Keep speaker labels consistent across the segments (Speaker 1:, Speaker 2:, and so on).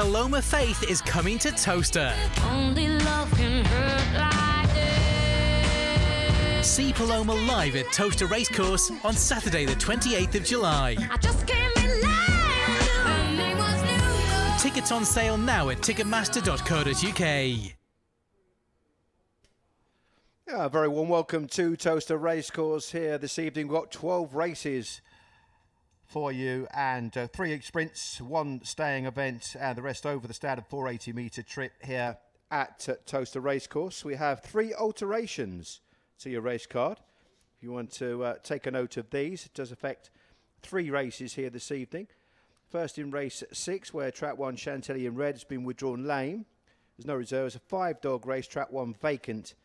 Speaker 1: Paloma Faith is coming to Towcester.
Speaker 2: Only love can hurt like this.
Speaker 1: See Paloma live at Towcester Racecourse on Saturday the 28th of July.
Speaker 2: I just can't rely on you. Her name was New York.
Speaker 1: Tickets on sale now at ticketmaster.co.uk.
Speaker 3: A very warm welcome to Towcester Racecourse here this evening. We've got 12 races for you and 3 sprints, 1 staying event and the rest over the standard 480-metre trip here at Towcester Racecourse. We have 3 alterations to your race card. If you want to take a note of these, it does affect 3 races here this evening. First in race 6, where track 1 Chantilly in red has been withdrawn lame. There's no reserves. A 5-dog race, track 1 vacant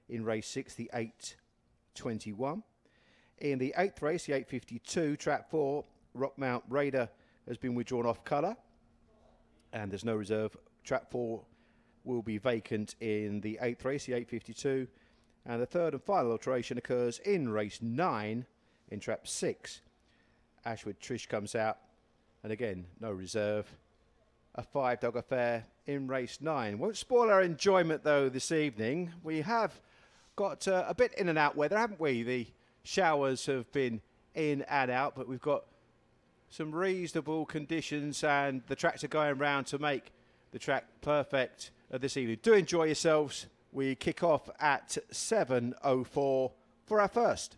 Speaker 3: in race 6, the 821. In the 8th race, the 852, track 4, Rockmount Raider has been withdrawn off colour. And there's no reserve. Track 4 will be vacant in the 8th race, the 852. And the 3rd and final alteration occurs in race 9 in trap 6. Ashwood Trish comes out. And again, no reserve. A 5-dog affair in race 9. Won't spoil our enjoyment, though, this evening. We have got a bit in and out weather, haven't we? The showers have been in and out, but we've got some reasonable conditions and the tracks are going round to make the track perfect this evening. Do enjoy yourselves. We kick off at 7:04 for our first.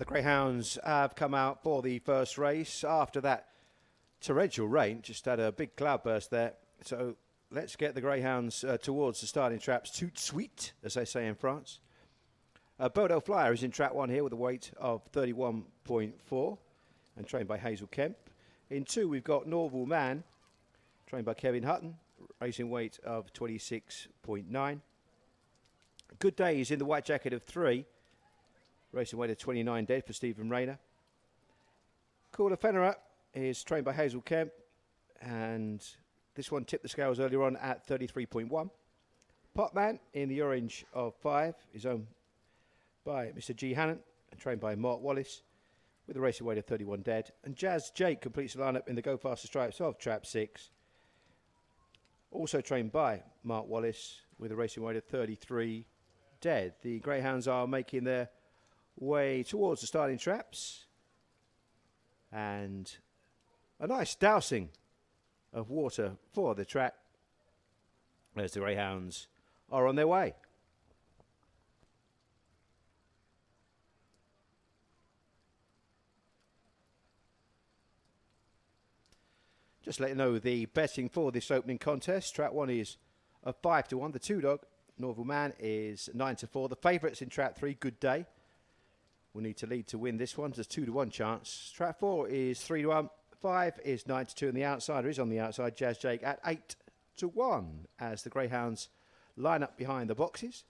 Speaker 3: The Greyhounds have come out for the first race after that torrential rain. Just had a big cloudburst there. So let's get the Greyhounds towards the starting traps. Tout suite, as they say in France. Bodo Flyer is in trap 1 here with a weight of 31.4 and trained by Hazel Kemp. In 2, we've got Norval Man, trained by Kevin Hutton, racing weight of 26.9. Good Day is in the white jacket of 3, racing weight of 29 dead for Stephen Rayner. Cooler Fennerer is trained by Hazel Kemp, and this one tipped the scales earlier on at 33.1. Potman in the orange of 5 is owned by Mr. G. Hannon and trained by Mark Wallace with a racing weight of 31 dead. And Jazz Jake completes the lineup in the Go Faster Stripes of trap 6, also trained by Mark Wallace with a racing weight of 33 dead. The Greyhounds are making their way towards the starting traps, and a nice dousing of water for the track as the Greyhounds are on their way. Just let you know the betting for this opening contest. Trap 1 is a 5-1. The 2 dog, Norval Man, is 9-4. The favourites in trap 3, Good Day, will need to lead to win this one. There's 2-1 chance. Trap 4 is 3-1. 5 is 9-2, and the outsider is on the outside, Jazz Jake, at 8-1 as the Greyhounds line up behind the boxes.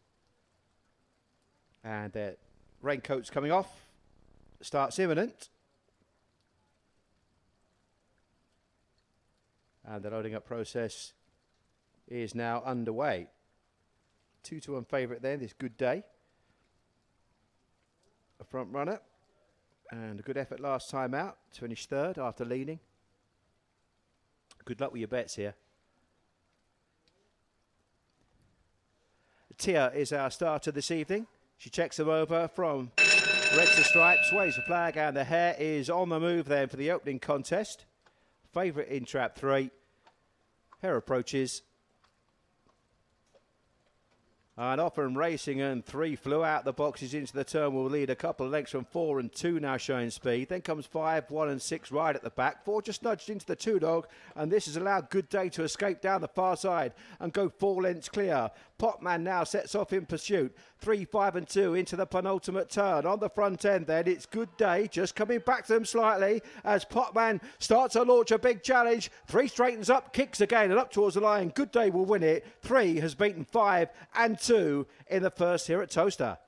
Speaker 3: And their raincoats coming off. Starts imminent. And the loading up process is now underway. 2-1 favourite then, this Good Day. A front runner. And a good effort last time out to finish third after leading. Good luck with your bets here. Tia is our starter this evening. She checks them over from red to stripes, waves the flag, and the hare is on the move then for the opening contest. Favourite in trap 3. Hare approaches. And off and racing, and 3 flew out the boxes into the turn. Will lead a couple of lengths from 4 and 2 now showing speed. Then comes 5, 1 and 6 right at the back. 4 just nudged into the 2 dog, and this has allowed Good Day to escape down the far side and go 4 lengths clear. Potman now sets off in pursuit. 3, 5 and 2 into the penultimate turn. On the front end then, it's Good Day just coming back to them slightly as Potman starts to launch a big challenge. 3 straightens up, kicks again and up towards the line. Good Day will win it. 3 has beaten 5 and 2 in the first here at Towcester.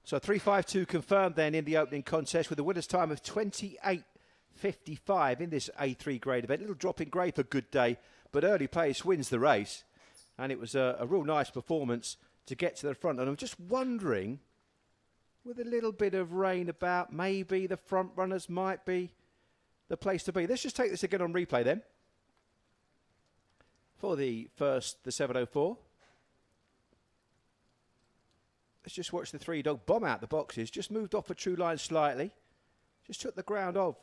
Speaker 3: So 3.52 confirmed then in the opening contest with a winner's time of 28.55 in this A3 grade event. Little drop in grade for Good Day, but early pace wins the race. And it was a real nice performance to get to the front. And I'm just wondering, with a little bit of rain about, maybe the front runners might be the place to be. Let's just take this again on replay then. For the first, the 7.04. Let's just watch the 3 dog bomb out the boxes. Just moved off a true line slightly. Just took the ground off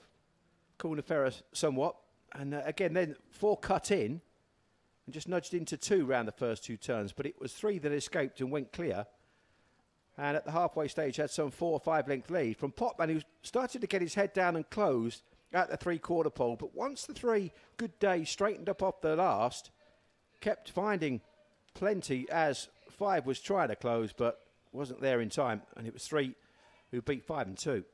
Speaker 3: Corner Ferris somewhat. And again, then 4 cut in and just nudged into 2 round the first 2 turns. But it was 3 that escaped and went clear. And at the halfway stage had some 4 or 5 length lead from Potman, who started to get his head down and closed at the 3/4 pole. But once the 3 Good Day straightened up off the last, kept finding plenty as 5 was trying to close, but wasn't there in time, and it was 3 who beat 5 and 2.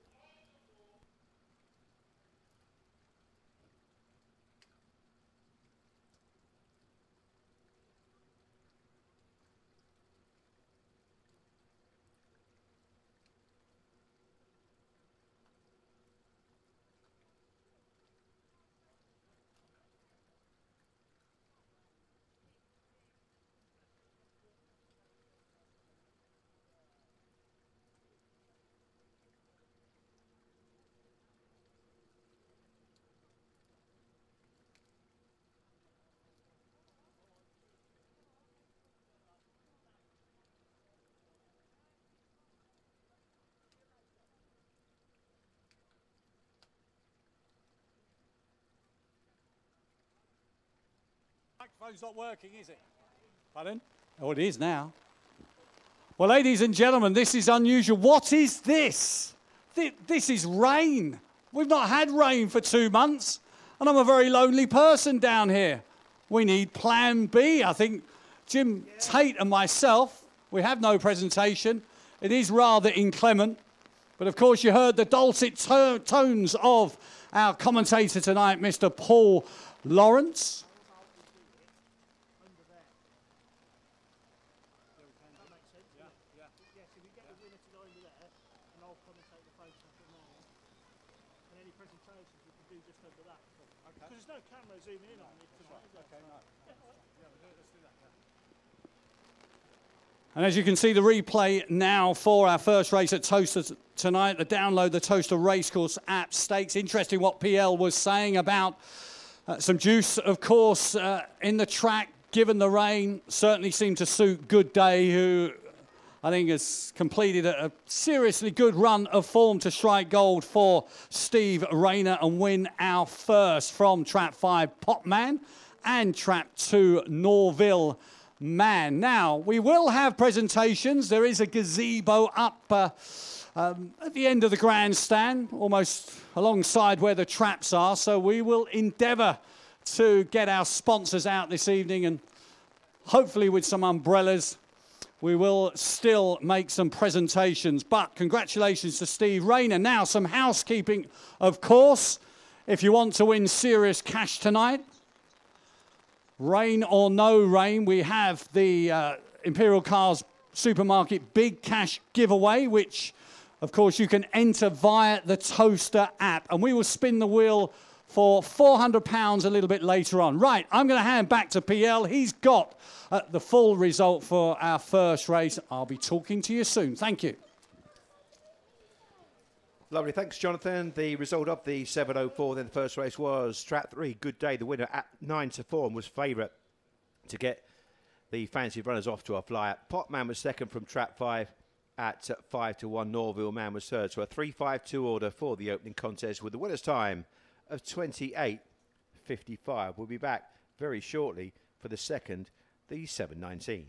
Speaker 4: Microphone's not working, is it? Pardon? Oh, it is now. Well, ladies and gentlemen, this is unusual. What is this? This is rain. We've not had rain for 2 months, and I'm a very lonely person down here. We need plan B. I think Jim Tate and myself, we have no presentation. It is rather inclement. But, of course, you heard the dulcet tones of our commentator tonight, Mr. Paul Lawrence. And as you can see the replay now for our first race at Towcester tonight, download the Towcester Racecourse app. Stakes. Interesting what PL was saying about some juice, of course, in the track, given the rain. Certainly seemed to suit Good Day, who I think has completed a seriously good run of form to strike gold for Steve Rayner and win our first from Trap 5 Popman and Trap 2 Norville Man. Now, we will have presentations. There is a gazebo up at the end of the grandstand, almost alongside where the traps are. So we will endeavour to get our sponsors out this evening, and hopefully with some umbrellas, we will still make some presentations. But congratulations to Steve Rayner. Now, some housekeeping, of course. If you want to win serious cash tonight, rain or no rain, we have the Imperial Cars Supermarket Big Cash giveaway, which, of course, you can enter via the Towcester app. And we will spin the wheel for £400 a little bit later on. Right, I'm going to hand back to PL. He's got the full result for our first race. I'll be talking to you soon. Thank you.
Speaker 3: Lovely, thanks, Jonathan. The result of the 7:04 then the first race was Trap 3, Good Day, the winner at 9-4, and was favourite to get the fancy runners off to a flyer. Potman was second from Trap 5 at 5-1. Norville Man was third. So a 3-5-2 order for the opening contest with the winner's time of 28.55. We'll be back very shortly for the second, the 7:19.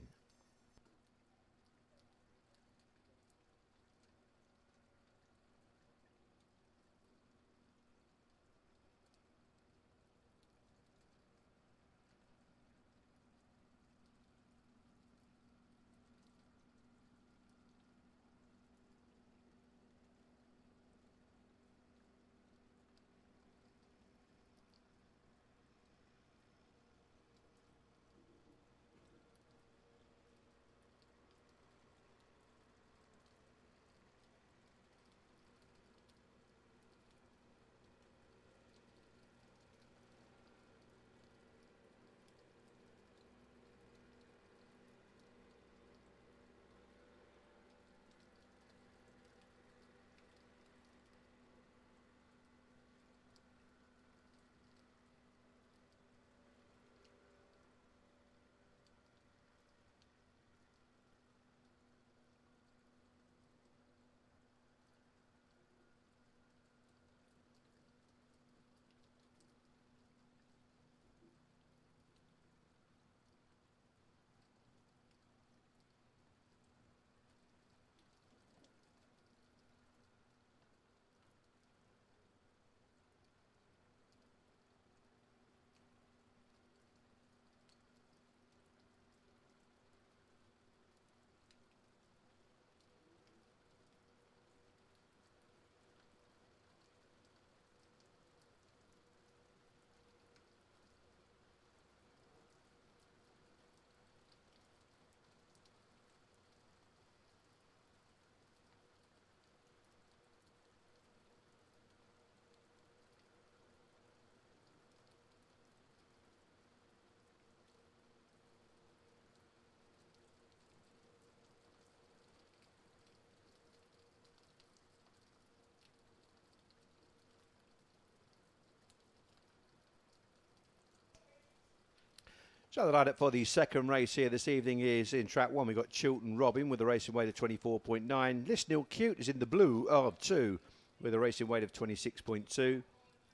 Speaker 3: So the lineup for the second race here this evening is in Trap 1. We've got Chilton Robin with a racing weight of 24.9. Lisnil Cute is in the blue of 2 with a racing weight of 26.2.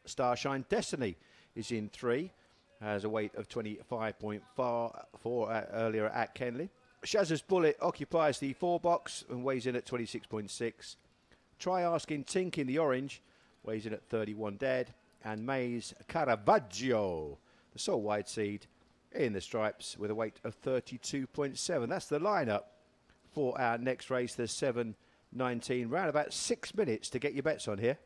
Speaker 3: Starshine Destiny is in 3 has a weight of 25.4 earlier at Kenley. Shazza's Bullet occupies the 4 box and weighs in at 26.6. Try Asking Tink in the orange weighs in at 31 dead. And May's Caravaggio, the sole wide seed, in the stripes with a weight of 32.7. That's the lineup for our next race, the 7:19. Round about 6 minutes to get your bets on here.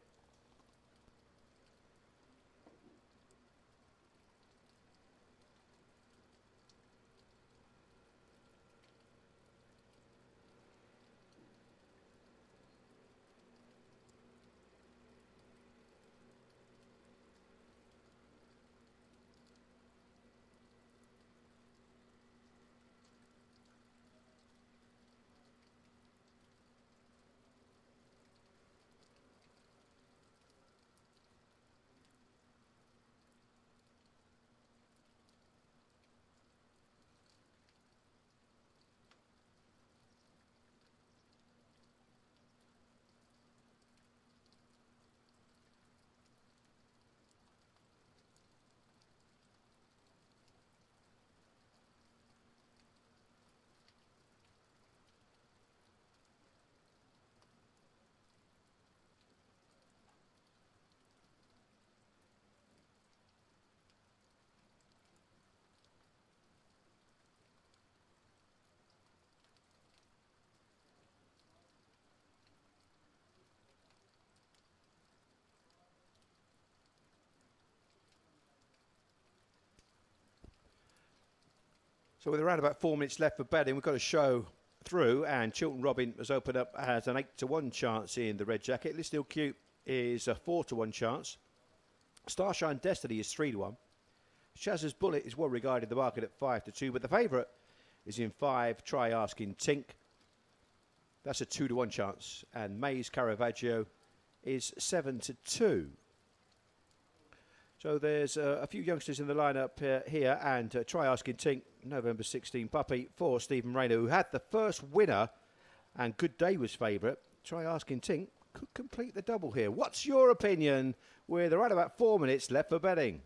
Speaker 3: So with around about 4 minutes left for betting, we've got a show through, and Chilton Robin has opened up as an 8-1 chance in the red jacket. Lisdale Cute is a 4-1 chance. Starshine Destiny is 3-1. Shazza's Bullet is well regarded in the market at 5-2, but the favourite is in 5. Try Asking Tink. That's a 2-1 chance, and May's Caravaggio is 7-2. So there's a few youngsters in the lineup here, and Try Asking Tink, November 16 puppy for Stephen Rayner, who had the first winner, and Good Day was favourite. Try Asking Tink could complete the double here. What's your opinion with around about 4 minutes left for betting?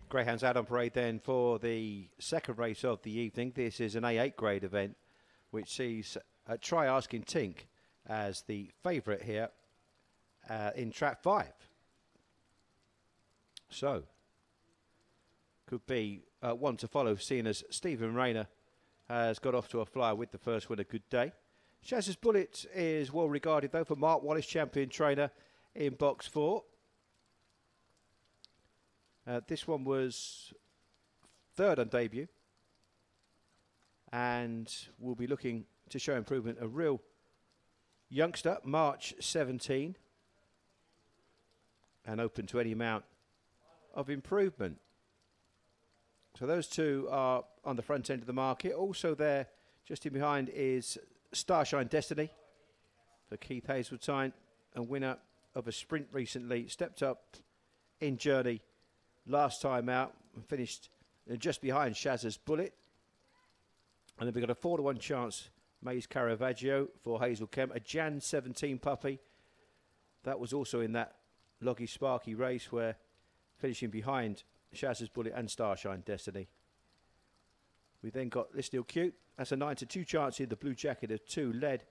Speaker 3: Greyhounds out on parade then for the second race of the evening. This is an A8 grade event, which sees Try Asking Tink as the favourite here in trap 5. So, could be one to follow, seeing as Stephen Rayner has got off to a flyer with the first winner, Good Day. Shaz's Bullet is well regarded, though, for Mark Wallace, champion trainer in box 4. This one was third on debut, and we'll be looking to show improvement. A real youngster, March 17, and open to any amount of improvement. So those two are on the front end of the market. Also there, just in behind, is Starshine Destiny for Keith Hazeltine, a winner of a sprint recently. Stepped up in Journey last time out and finished just behind Shaz's Bullet. And then we've got a 4-to-1 chance, Maze Caravaggio for Hazel Kemp, a Jan 17 puppy. That was also in that Loggy Sparky race, where finishing behind Shaz's Bullet and Starshine Destiny. We then got Listill Cute. That's a 9-to-2 chance in the blue jacket of 2, led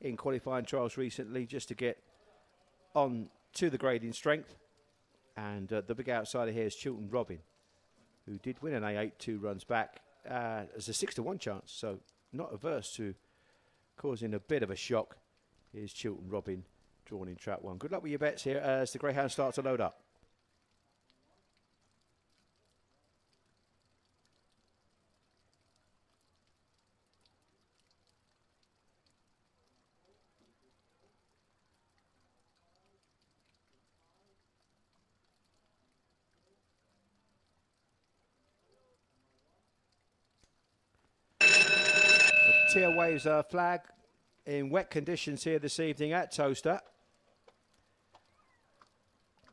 Speaker 3: in qualifying trials recently just to get on to the grading strength. And the big outsider here is Chilton Robin, who did win an A8 2 runs back as a 6-to-1 chance, so not averse to causing a bit of a shock. Here's Chilton Robin drawn in trap 1. Good luck with your bets here as the Greyhound starts to load up. Tier waves a flag in wet conditions here this evening at Towcester.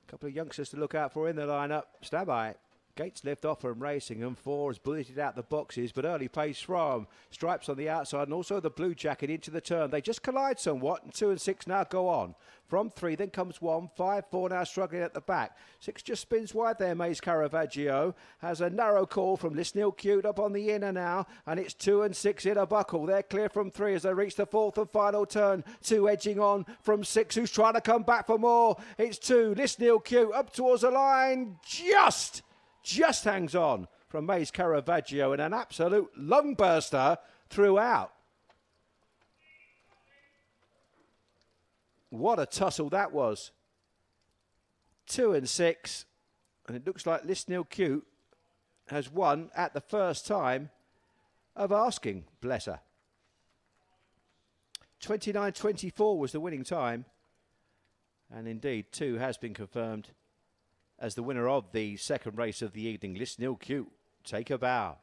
Speaker 3: A couple of youngsters to look out for in the lineup. Stand by. Gates lift off from racing, and 4 has bulleted out the boxes, but early pace from Stripes on the outside, and also the blue jacket into the turn. They just collide somewhat, and 2 and 6 now go on. From 3, then comes 1, 5, 4 now struggling at the back. 6 just spins wide there. Maze Caravaggio has a narrow call from Listill Cute up on the inner now, and it's 2 and 6 in a buckle. They're clear from 3 as they reach the 4th and final turn. 2 edging on from 6, who's trying to come back for more. It's 2, Listill Cute up towards the line, just hangs on from Maze Caravaggio, and an absolute lung burster throughout. What a tussle that was. 2 and 6, and it looks like Listill Cute has won at the first time of asking, bless her. 29.24 was the winning time, and indeed 2 has been confirmed as the winner of the second race of the evening. Listill Cute, take a bow.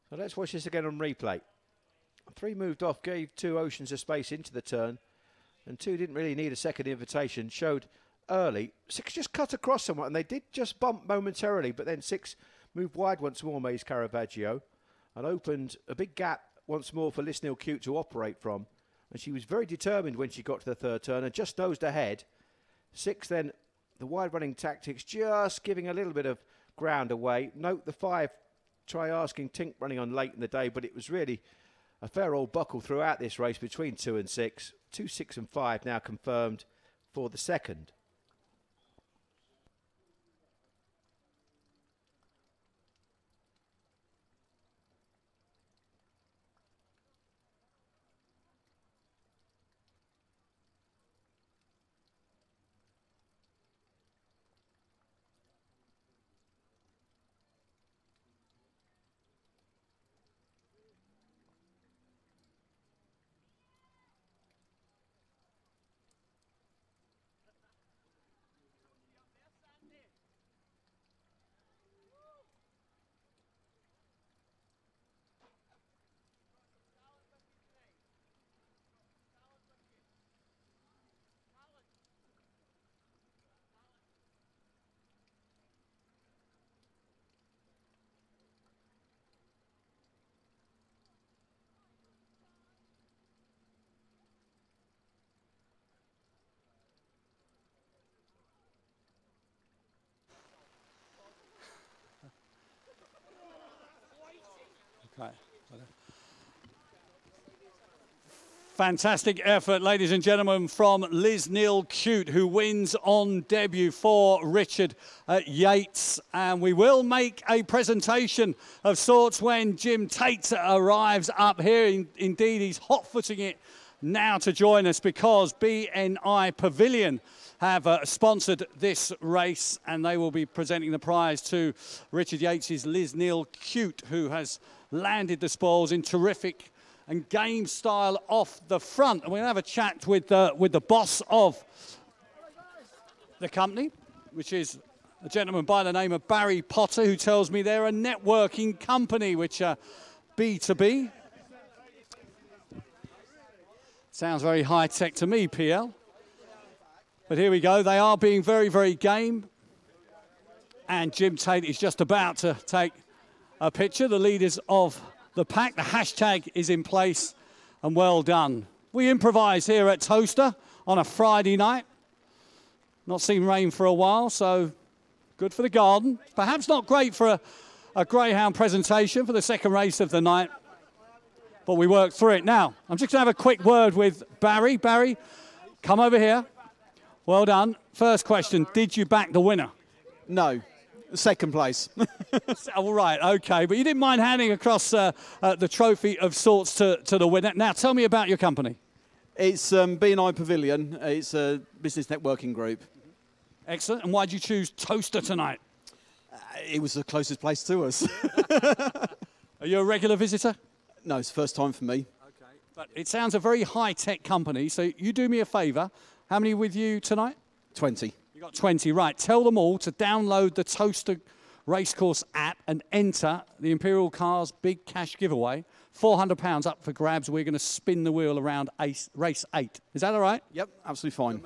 Speaker 3: So let's watch this again on replay. 3 moved off, gave 2 oceans of space into the turn, and 2 didn't really need a second invitation, showed early. 6 just cut across somewhat, and they did just bump momentarily, but then 6 moved wide once more, Maze Caravaggio, and opened a big gap once more for Listill Cute to operate from. And she was very determined when she got to the third turn and just nosed ahead. 6 then, the wide running tactics just giving a little bit of ground away. Note the 5, try asking Tink running on late in the day, but it was really a fair old buckle throughout this race between 2 and 6. 2, 6 and 5 now confirmed for the second.
Speaker 4: Okay. Fantastic effort, ladies and gentlemen, from Liz Neal Cute, who wins on debut for Richard Yates. And we will make a presentation of sorts when Jim Tate arrives up here. Indeed, he's hot-footing it now to join us because BNI Pavilion have sponsored this race, and they will be presenting the prize to Richard Yates' Liz Neal Cute, who has landed the spoils in terrific and game style off the front. And we're going to have a chat with the boss of the company, which is a gentleman by the name of Barry Potter, who tells me they're a networking company, which are B2B. Sounds very high-tech to me, PL. But here we go. They are being very, very game. And Jim Tate is just about to take a picture. The leaders of the pack, the hashtag is in place, and well done. We improvise here at Towcester on a Friday night. Not seen rain for a while, so good for the garden. Perhaps not great for a Greyhound presentation for the second race of the night, but we worked through it. Now, I'm just going to have a quick word with Barry. Barry, come over here. Well done. First question, did you back the winner?
Speaker 5: No. Second place.
Speaker 4: All right, okay. But you didn't mind handing across the trophy of sorts to the winner. Now, tell me about your company.
Speaker 5: It's BNI Pavilion. It's a business networking group.
Speaker 4: Excellent. And why did you choose Towcester tonight?
Speaker 5: It was the closest place to us.
Speaker 4: Are you a regular visitor?
Speaker 5: No, it's the first time for me.
Speaker 4: Okay. But it sounds a very high-tech company, so you do me a favour. How many with you tonight?
Speaker 5: 20.
Speaker 4: You got 20, right. Tell them all to download the Towcester Racecourse app and enter the Imperial Cars Big Cash Giveaway. £400 up for grabs. We're going to spin the wheel around race 8. Is that all right?
Speaker 5: Yep, absolutely fine.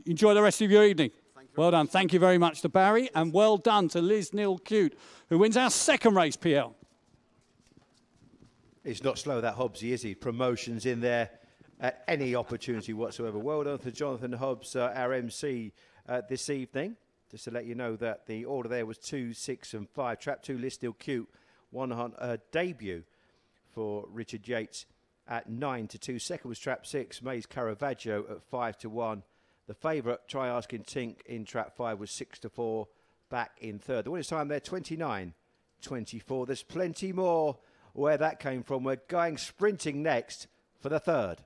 Speaker 4: Enjoy the rest of your evening. Well done. Thank you very much to Barry, and well done to Liz Neal Cute, who wins our second race, PL.
Speaker 3: He's not slow, that Hobbsy, is he? Promotions in there at any opportunity whatsoever. Well done to Jonathan Hobbs, our MC this evening. Just to let you know that the order there was 2, 6 and 5. Trap 2, Liz Neal Cute, won on debut for Richard Yates at 9 to 2. Second was Trap 6, Mays Caravaggio at 5 to 1. The favourite, Try Asking Tink, in Trap 5 was 6 to 4, back in third. The winner's time there, 29.24. There's plenty more where that came from. We're going sprinting next for the third.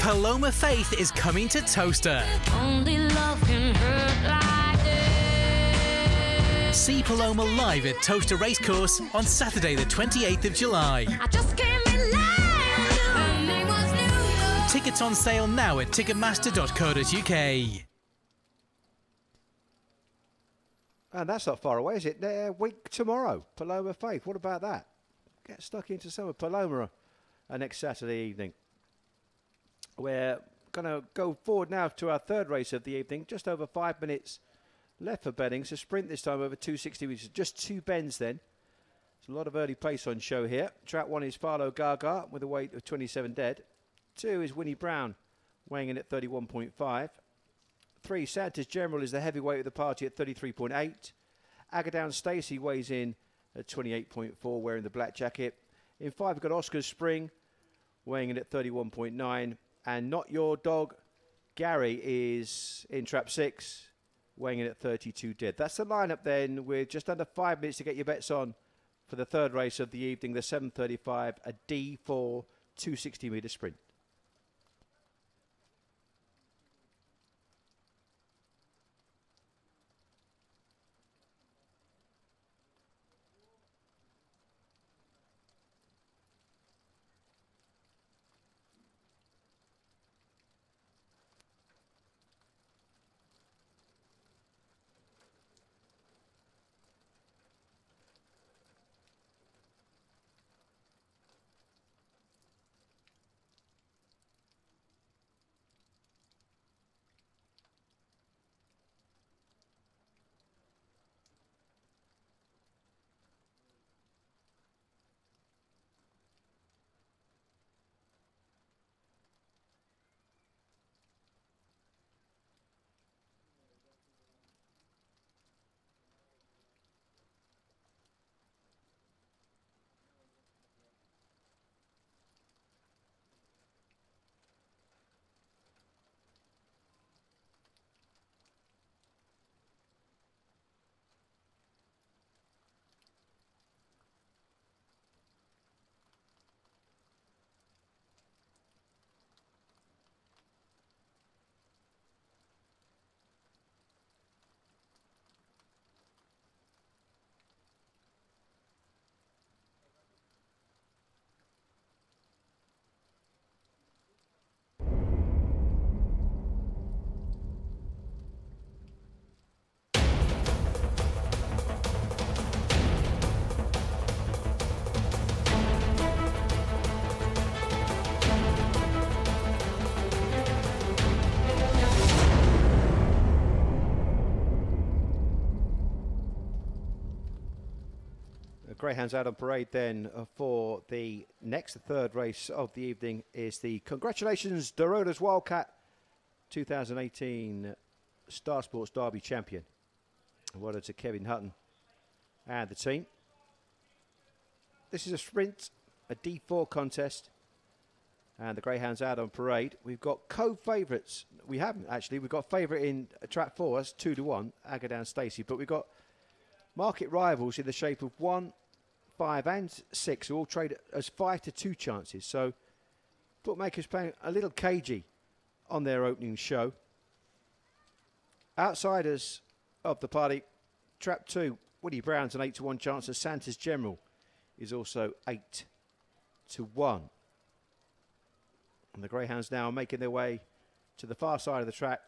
Speaker 1: Paloma Faith is coming to Towcester.
Speaker 2: Only love can hurt like this.
Speaker 1: See Paloma live at Towcester Racecourse on Saturday the 28th of July.
Speaker 2: I just can't rely on you. Her name was New York.
Speaker 1: Tickets on sale now at ticketmaster.co.uk.
Speaker 3: And that's not far away, is it? Week tomorrow, Paloma Faith. What about that? Get stuck into summer. Paloma next Saturday evening. We're going to go forward now to our third race of the evening. Just over 5 minutes left for betting. It's a sprint this time over 260 metres. Just two bends then. There's a lot of early pace on show here. Track 1 is Farlow Gaga with a weight of 27 dead. 2 is Winnie Brown, weighing in at 31.5. 3, Santa's General is the heavyweight of the party at 33.8. Agadown Stacey weighs in at 28.4, wearing the black jacket. In 5, we've got Oscar's Spring, weighing in at 31.9. And Not Your Dog, Gary, is in trap 6, weighing in at 32 dead. That's the lineup then, with just under 5 minutes to get your bets on for the third race of the evening, the 7:35, a D4 260-metre sprint. Greyhounds out on parade then for the next, the third race of the evening is the Congratulations Dorota's Wildcat 2018 Star Sports Derby champion. Well done to Kevin Hutton and the team. This is a sprint, a D4 contest, and the Greyhounds out on parade. We've got co-favourites. We haven't actually. We've got favourite in track 4, that's 2-1, Agadown Stacey, but we've got market rivals in the shape of 1, 5 and 6 who all trade as 5-2 chances. So bookmakers playing a little cagey on their opening show. Outsiders of the party, trap 2, Woody Brown's an 8-1 chance, and Santa's General is also 8-1. And the Greyhounds now are making their way to the far side of the track.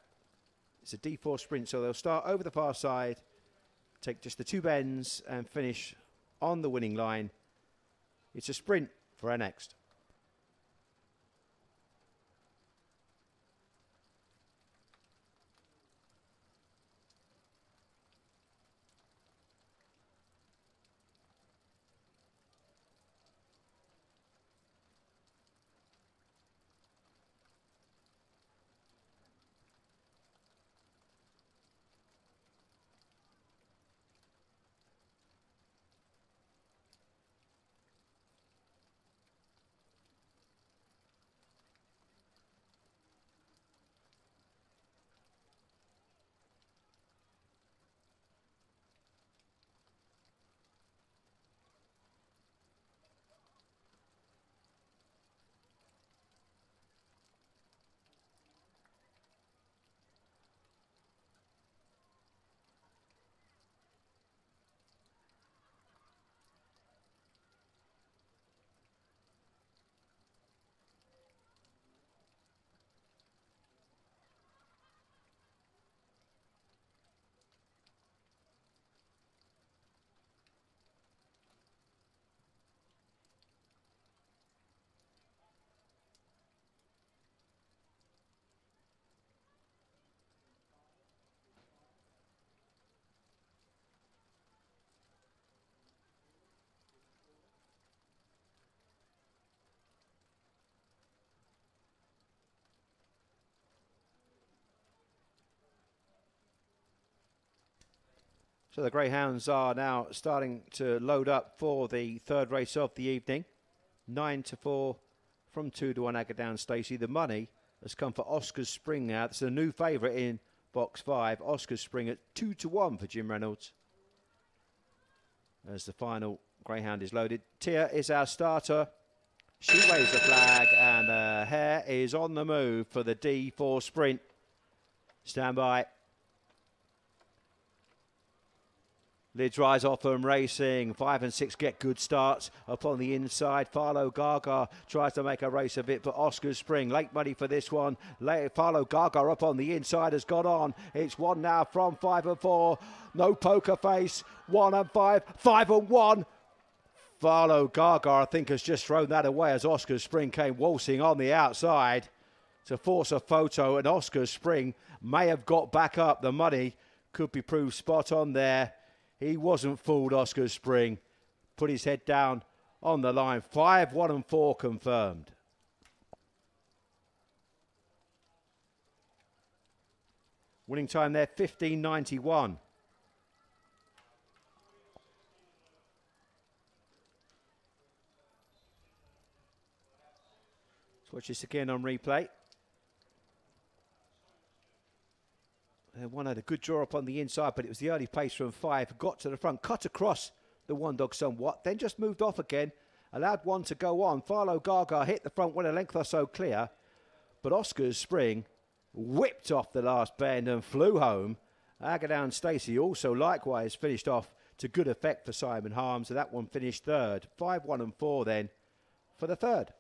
Speaker 3: It's a D4 sprint, so they'll start over the far side, take just the 2 bends and finish on the winning line. It's a sprint for our next. So the Greyhounds are now starting to load up for the third race of the evening. 9-4 from 2-1 Agadown Stacey. The money has come for Oscar's Spring now. It's a new favourite in box 5. Oscar's Spring at 2-1 for Jim Reynolds. As the final Greyhound is loaded. Tia is our starter. She waves the flag and the hare is on the move for the D4 sprint. Stand by. Lids rise off them racing. 5 and 6 get good starts up on the inside. Farlow Gaga tries to make a race of it, but Oscar's Spring late money for this one. Farlow Gaga up on the inside has got on. It's 1 now from 5 and 4. No poker face. 1 and 5. 5 and 1. Farlow Gaga, I think, has just thrown that away as Oscar's Spring came waltzing on the outside to force a photo, and Oscar's Spring may have got back up. The money could be proved spot on there. He wasn't fooled, Oscar's Spring. Put his head down on the line. 5, 1 and 4 confirmed. Winning time there, 15.91. Let's watch this again on replay. One had a good draw up on the inside, but it was the early pace from 5. Got to the front, cut across the one dog somewhat, then just moved off again. Allowed 1 to go on. Farlow Gaga hit the front one a length or so clear, but Oscar's Spring whipped off the last bend and flew home. Agadown Stacey also likewise finished off to good effect for Simon Harms, and that one finished third. 5, 1 and 4 then for the third.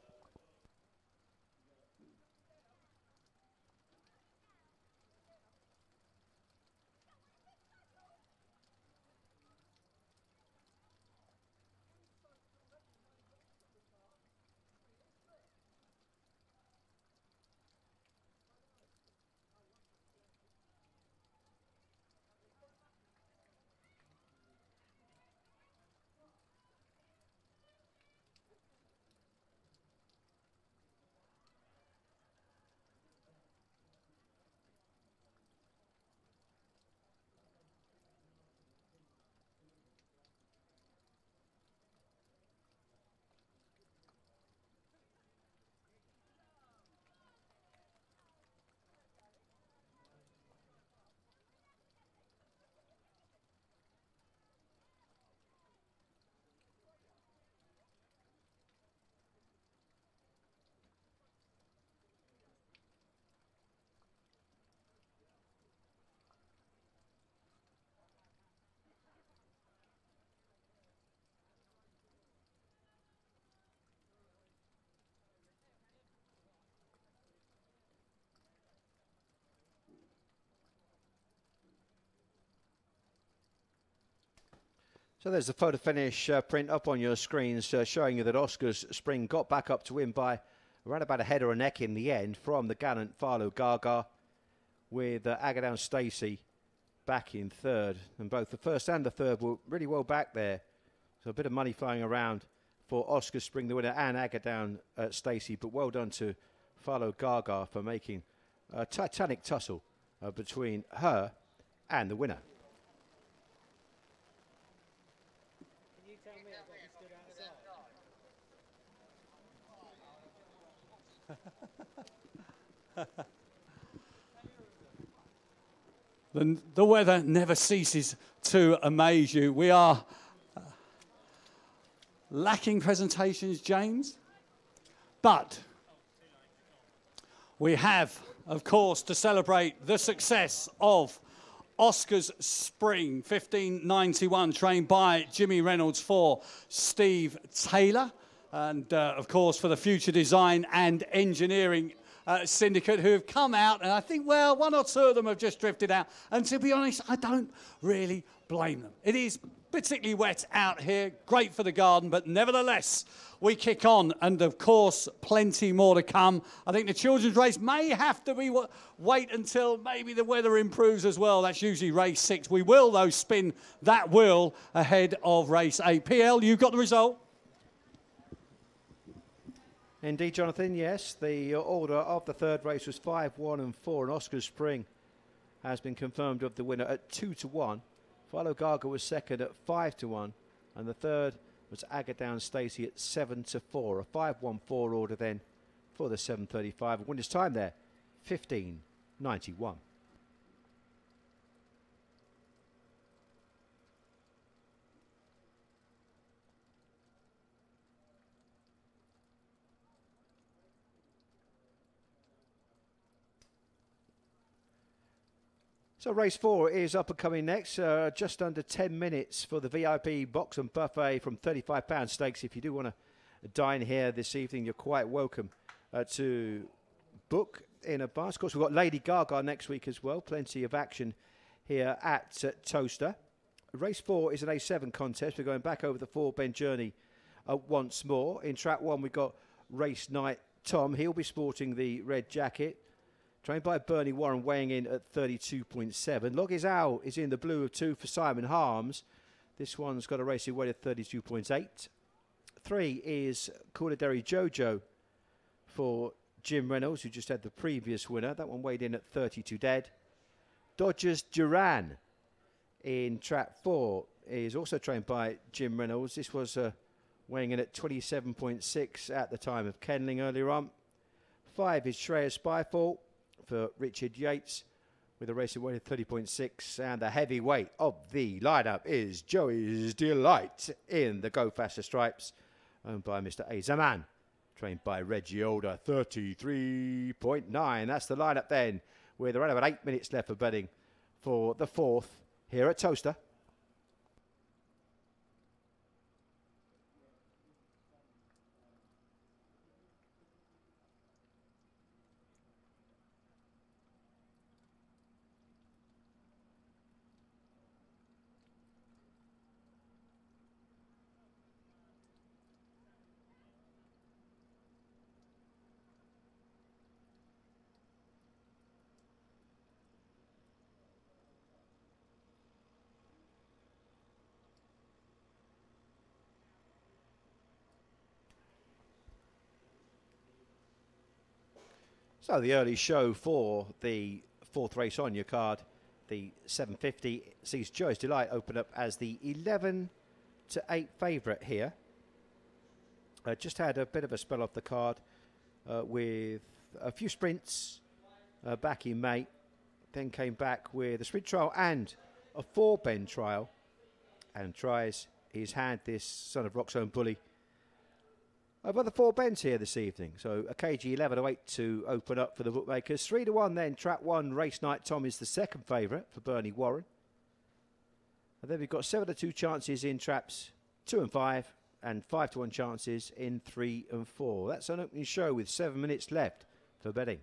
Speaker 3: So there's the photo finish print up on your screens showing you that Oscar's Spring got back up to win by around about a head or a neck in the end from the gallant Farlow Gaga, with Agadown Stacey back in third. And both the first and the third were really well back there. So a bit of money flying around for Oscar's Spring, the winner, and Agadown Stacey. But well done to Farlow Gaga for making a titanic tussle between her and the winner.
Speaker 4: The weather never ceases to amaze you. We are lacking presentations, James, but we have, of course, to celebrate the success of Oscar's Spring 1591, trained by Jimmy Reynolds for Steve Taylor, and of course for the Future Design and Engineering Syndicate, who have come out, and I think, well, 1 or 2 of them have just drifted out, and to be honest, I don't really blame them. It is particularly wet out here, great for the garden, but nevertheless, we kick on, and of course, plenty more to come. I think the children's race may have to be wait until maybe the weather improves as well. That's usually race 6. We will, though, spin that wheel ahead of race 8. PL, you've got the result?
Speaker 3: Indeed, Jonathan, yes. The order of the third race was 5, 1 and 4, and Oscar's Spring has been confirmed of the winner at 2-1 Philo Gaga was second at 5-1, and the third was Agadown Stacey at 7-4. A 5-1-4 order then for the 7:35. Winner's time there, 15:91. So race 4 is up and coming next. Just under 10 minutes for the VIP box and buffet from £35 stakes. If you do want to dine here this evening, you're quite welcome to book in advance. Of course, we've got Lady Gaga next week as well. Plenty of action here at Towcester. Race 4 is an A7 contest. We're going back over the 4-bend journey once more. In track 1, we've got Race Night Tom. He'll be sporting the red jacket. Trained by Bernie Warren, weighing in at 32.7. Log is Owl is in the blue of 2 for Simon Harms. This one's got a racing weight of 32.8. 3 is Cordaderi Jojo for Jim Reynolds, who just had the previous winner. That one weighed in at 32 dead. Dodgers Duran in track 4 is also trained by Jim Reynolds. This was weighing in at 27.6 at the time of kenneling earlier on. 5 is Shreya Spyfall for Richard Yates with a racing weight of 30.6, and the heavyweight of the lineup is Joey's Delight in the Go Faster stripes, owned by Mr. A. Zaman, trained by Reggie Older, 33.9. That's the lineup then, with around about 8 minutes left for betting for the 4th here at Towcester. So the early show for the 4th race on your card, the 750, sees Joy's Delight open up as the 11-8 favourite here. Just had a bit of a spell off the card with a few sprints back in May. Then came back with a sprint trial and a 4-bend trial, and tries his hand, this son of Roxhome Bully, over the 4 bends here this evening. So a KG 11-8 to open up for the bookmakers. 3-1 then, track 1, Race Night Tom is the second favourite for Bernie Warren. And then we've got 7-2 chances in traps 2 and 5, and 5-1 chances in 3 and 4. That's an opening show with 7 minutes left for betting.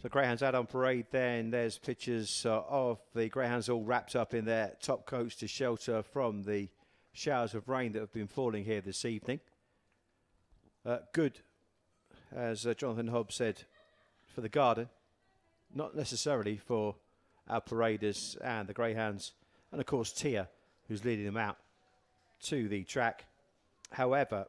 Speaker 3: So Greyhounds out on parade then. There's pictures of the Greyhounds all wrapped up in their top coats to shelter from the showers of rain that have been falling here this evening. Good, as Jonathan Hobbs said, for the garden, not necessarily for our paraders and the Greyhounds, and of course Tia, who's leading them out to the track. However,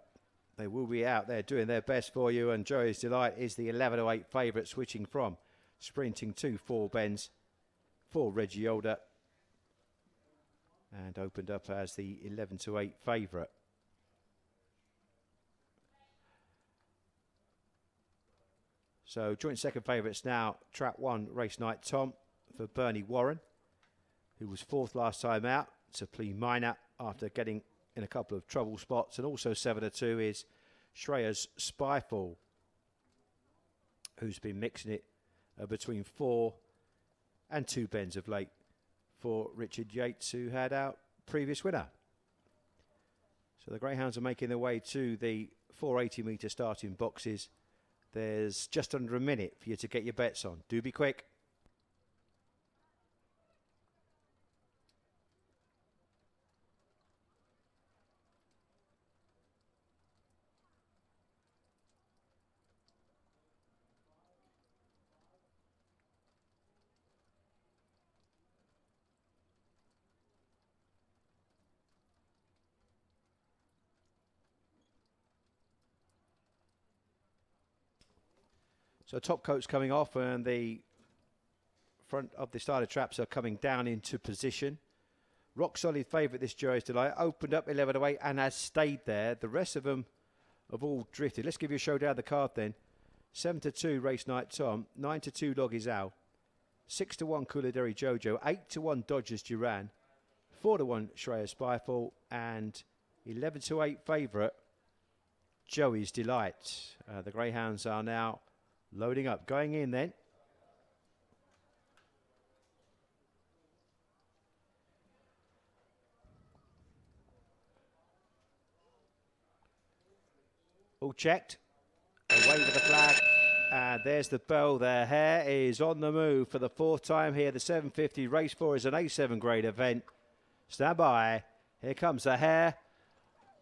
Speaker 3: they will be out there doing their best for you, and Joey's Delight is the 11-8 favourite, switching from sprinting to 4 bends for Reggie Older, and opened up as the 11-8 favourite. So joint second favourites now, Trap 1, Race Night Tom for Bernie Warren, who was 4th last time out, to Plea Minor after getting in a couple of trouble spots. And also 7-2 is Shreyas Spyfall, who's been mixing it between 4 and 2 bends of late for Richard Yates, who had our previous winner. So the Greyhounds are making their way to the 480-metre starting boxes. There's just under a minute for you to get your bets on. Do be quick. So top coat's coming off and the front of the starter traps are coming down into position. Rock solid favourite, this Joey's Delight. Opened up 11-8 and has stayed there. The rest of them have all drifted. Let's give you a show down the card then. 7-2 Race Night Tom. 9-2 Loggy's Owl. 6-1 Cooladeri Jojo. 8-1 Dodgers Duran. 4-1 Shreya Spyfall. And 11-8 favourite Joey's Delight. The Greyhounds are now loading up, going in then. All checked. Away with the flag. And there's the bell. Their hare is on the move for the 4th time here. The 750 race 4 is an A7 grade event. Stand by. Here comes the hare.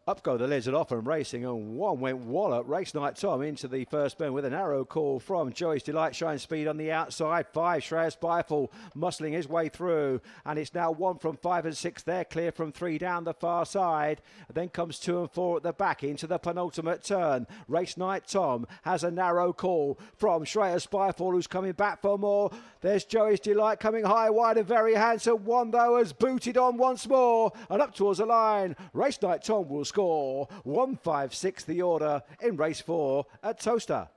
Speaker 3: Up go the Lizard off and racing, and one went wallop. Race Night Tom into the first bend with a narrow call from Joey's Delight. Shine Speed on the outside. 5 Shreyas Spyfall muscling his way through, and it's now 1 from 5 and 6 there, clear from 3 down the far side. Then comes 2 and 4 at the back into the penultimate turn. Race Night Tom has a narrow call from Shreyas Spyfall, who's coming back for more. There's Joey's Delight coming high, wide and very handsome. One though has booted on once more and up towards the line. Race Night Tom will score 156 the order in race 4 at Towcester.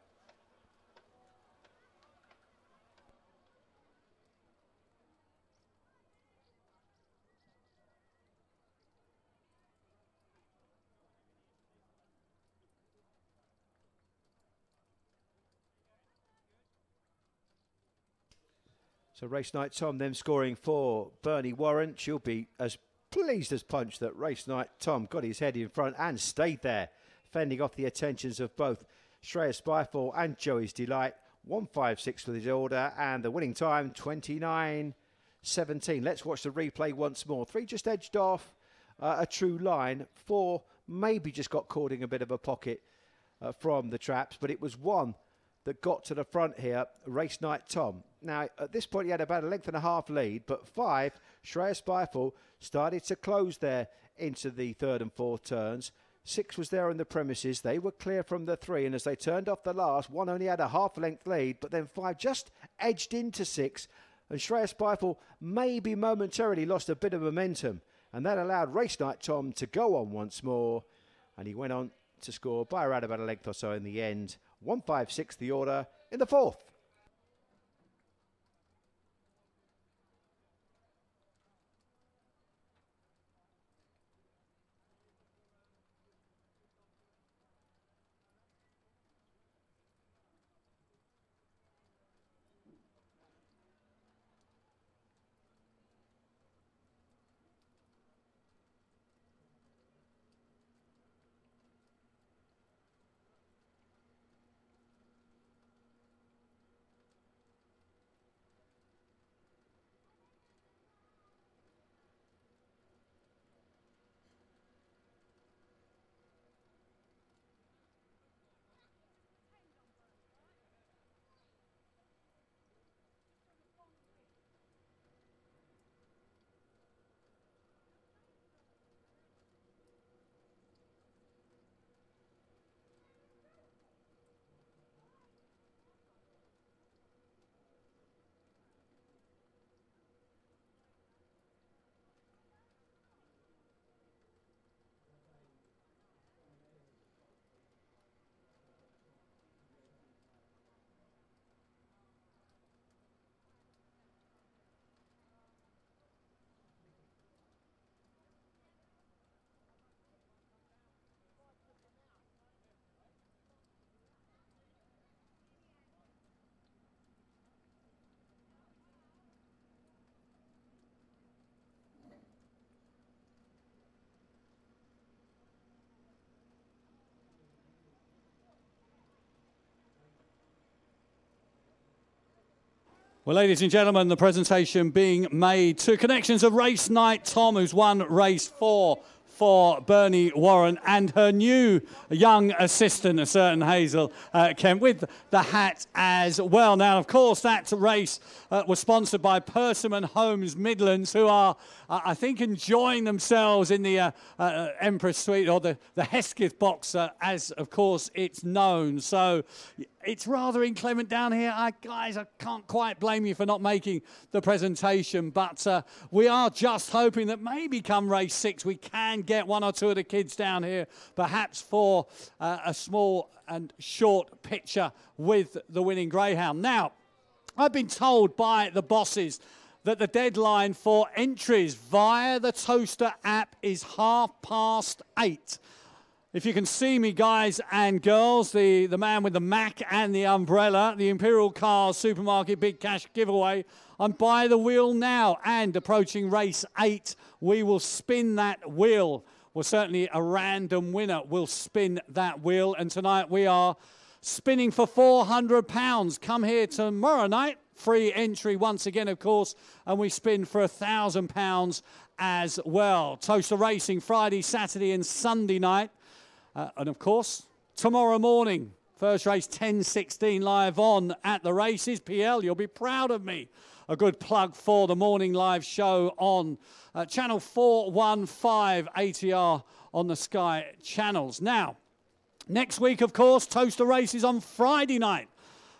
Speaker 3: So Race Night Tom then scoring for Bernie Warren. She'll be as pleased as punch that Race Night Tom got his head in front and stayed there, fending off the attentions of both Shreya Spyfall and Joey's Delight. 156 for the order, and the winning time 29.17. Let's watch the replay once more. 3 just edged off a true line. 4 maybe just got caught in a bit of a pocket from the traps, but it was 1 that got to the front here, Race Night Tom. Now, at this point, he had about a length and a half lead, but 5, Shreya Spyfall, started to close there into the 3rd and 4th turns. 6 was there on the premises. They were clear from the 3, and as they turned off the last, 1 only had a half-length lead, but then 5 just edged into 6, and Shreya Spyfall maybe momentarily lost a bit of momentum, and that allowed Race Night Tom to go on once more, and he went on to score by around about a length or so in the end. 156 the order in the 4th.
Speaker 4: Well, ladies and gentlemen, the presentation being made to connections of race night Tom, who's won race 4 for Bernie Warren, and her new young assistant, a certain Hazel Kemp, with the hat as well. Now, of course, that race was sponsored by Persimmon Homes Midlands, who are, I think, enjoying themselves in the Empress Suite, or the Hesketh box, as, of course, it's known. So it's rather inclement down here. Guys, I can't quite blame you for not making the presentation, but we are just hoping that maybe come race 6 we can get one or two of the kids down here, perhaps for a small and short picture with the winning Greyhound. Now, I've been told by the bosses that the deadline for entries via the Towcester app is 8:30. If you can see me, guys and girls, the man with the Mac and the umbrella, the Imperial Cars Supermarket Big Cash giveaway, I'm by the wheel now, and approaching race 8, we will spin that wheel. Well, certainly a random winner will spin that wheel, and tonight we are spinning for £400. Come here tomorrow night, free entry once again, of course, and we spin for £1,000 as well. Towcester Racing Friday, Saturday and Sunday night. And of course, tomorrow morning, first race 10:16 live on at the races. PL, you'll be proud of me. A good plug for the morning live show on channel 415 ATR on the Sky channels. Now, next week, of course, Towcester races on Friday night.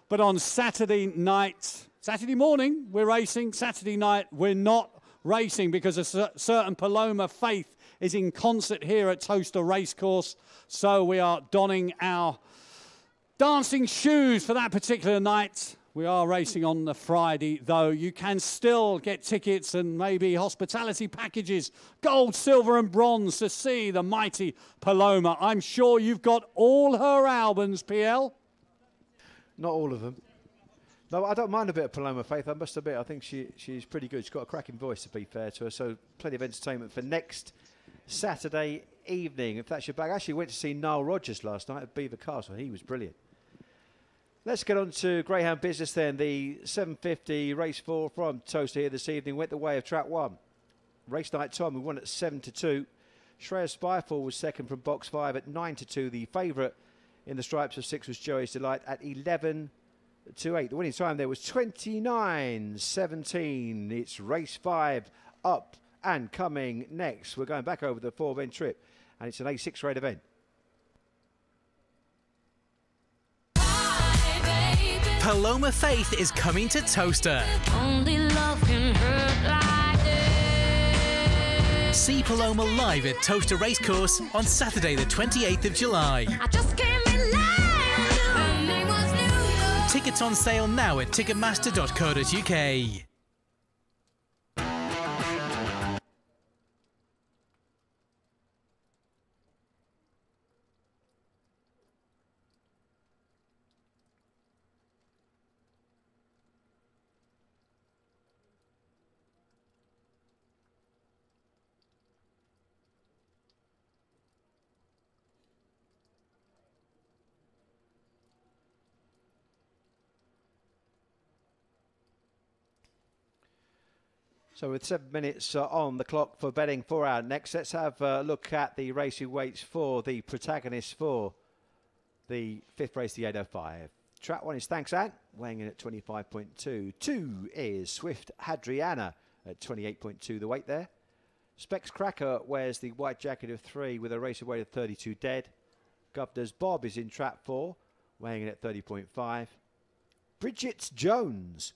Speaker 4: But on Saturday night, Saturday morning, we're racing. Saturday night, we're not racing because a certain Paloma Faith is in concert here at Towcester Racecourse. So we are donning our dancing shoes for that particular night. We are racing on the Friday, though. You can still get tickets and maybe hospitality packages, gold, silver and bronze, to see the mighty Paloma. I'm sure you've got all her albums, PL.
Speaker 3: Not all of them. No, I don't mind a bit of Paloma Faith, I must admit. I think she's pretty good. She's got a cracking voice, to be fair to her. So plenty of entertainment for next Saturday evening, if that's your bag. I actually went to see Niall Rogers last night at Belvoir Castle. He was brilliant. Let's get on to Greyhound business then. The 750 race 4 from Towcester here this evening went the way of track 1. Race night time, we won at 7-2. Shreya Spyfall was second from box 5 at 9-2. The favourite in the stripes of 6 was Joey's Delight at 11-8. The winning time there was 29.17. It's race 5 up and coming next. We're going back over the 4-event trip, and it's an A6 rate event.
Speaker 1: Paloma Faith is coming to Towcester.
Speaker 2: Only love can hurt like this.
Speaker 1: See Paloma live at Towcester Racecourse on Saturday the 28th of July.
Speaker 2: I just can't rely on you. Her name was New York.
Speaker 1: Tickets on sale now at ticketmaster.co.uk.
Speaker 3: So with 7 minutes on the clock for betting for our next, let's have a look at the race who waits for the protagonists for the 5th race, the 805. Track 1 is Thanks Ant, weighing in at 25.2. 2 is Swift Hadriana at 28.2, the weight there. Specs Cracker wears the white jacket of 3 with a racer weight of 32 dead. Governor's Bob is in trap 4, weighing in at 30.5. Bridget Jones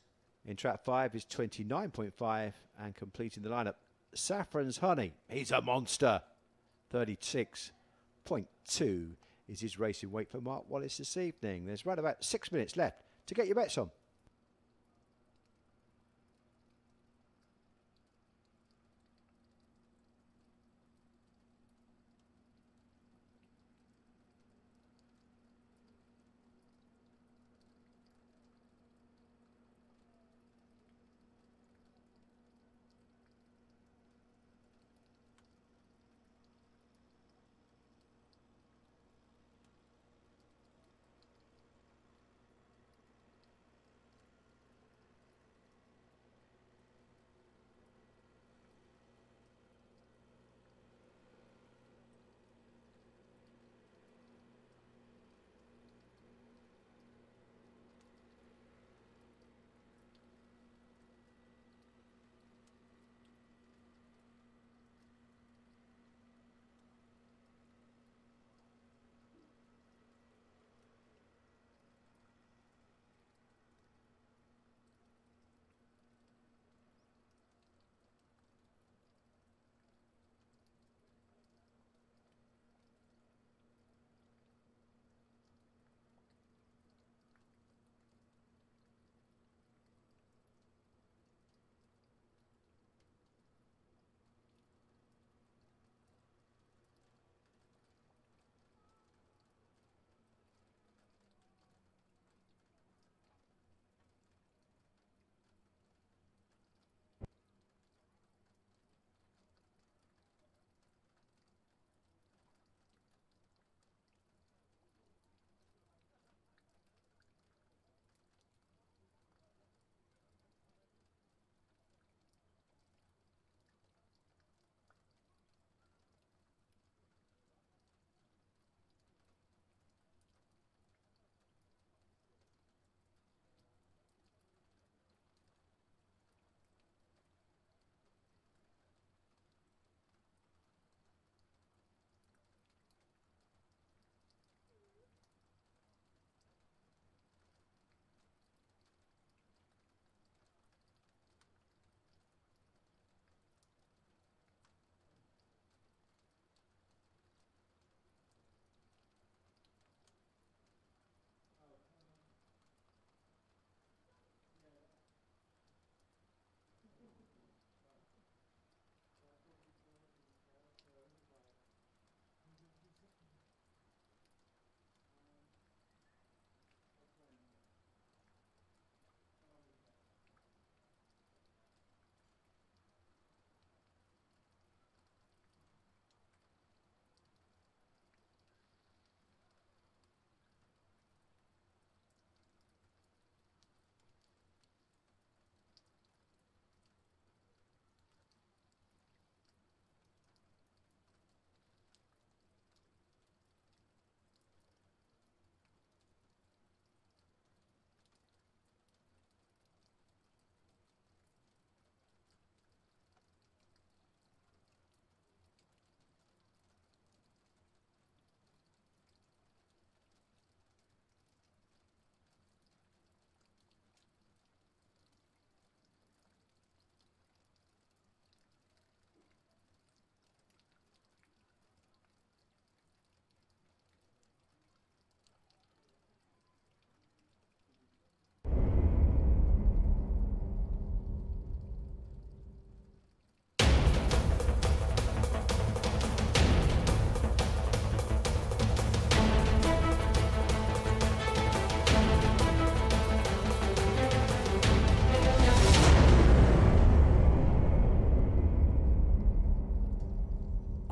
Speaker 3: in trap 5 is 29.5, and completing the lineup, Saffron's Honey. He's a monster. 36.2 is his racing weight for Mark Wallace this evening. There's right about 6 minutes left to get your bets on.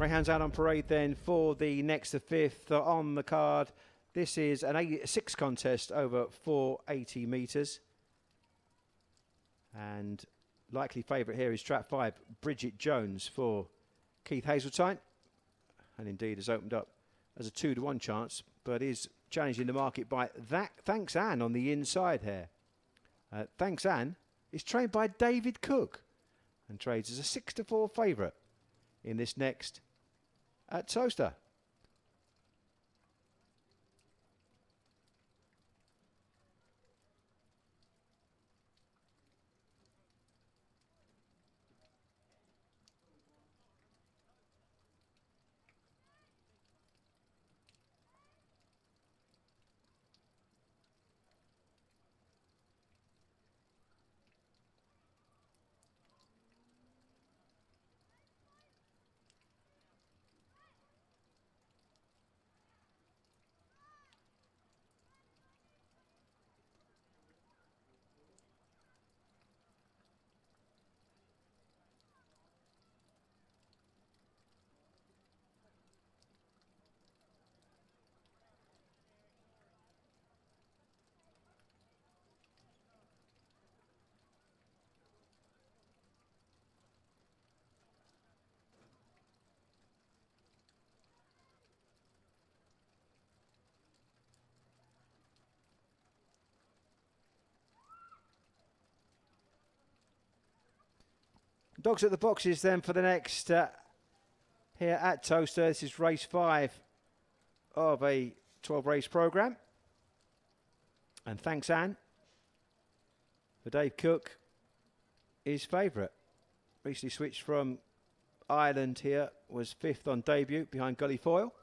Speaker 3: Greyhounds out on parade then for the next to fifth on the card. This is an 6 contest over 480 metres. And likely favourite here is trap 5, Bridget Jones for Keith Hazeltine. And indeed has opened up as a 2-to-1 chance, but is challenging the market by Thanks Anne on the inside here. Thanks Anne is trained by David Cook and trades as a 6-to-4 favourite in this next at Towcester. Dogs at the boxes then for the next here at Towcester. This is race 5 of a 12 race programme. And Thanks Anne for Dave Cook is favourite. Recently switched from Ireland here, was 5th on debut behind Gully Foyle.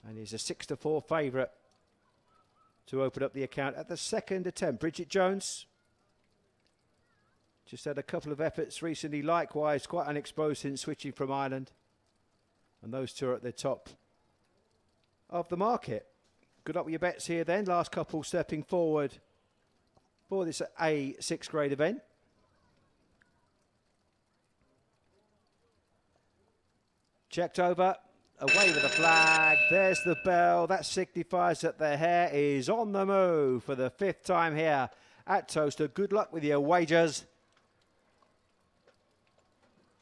Speaker 3: And is a 6-to-4 favourite to open up the account at the second attempt. Bridget Jones just had a couple of efforts recently, likewise quite unexposed since switching from Ireland. And those two are at the top of the market. Good luck with your bets here then. Last couple stepping forward for this A6 grade event. Checked over, away with the flag. There's the bell. That signifies that the hare is on the move for the 5th time here at Towcester. Good luck with your wagers.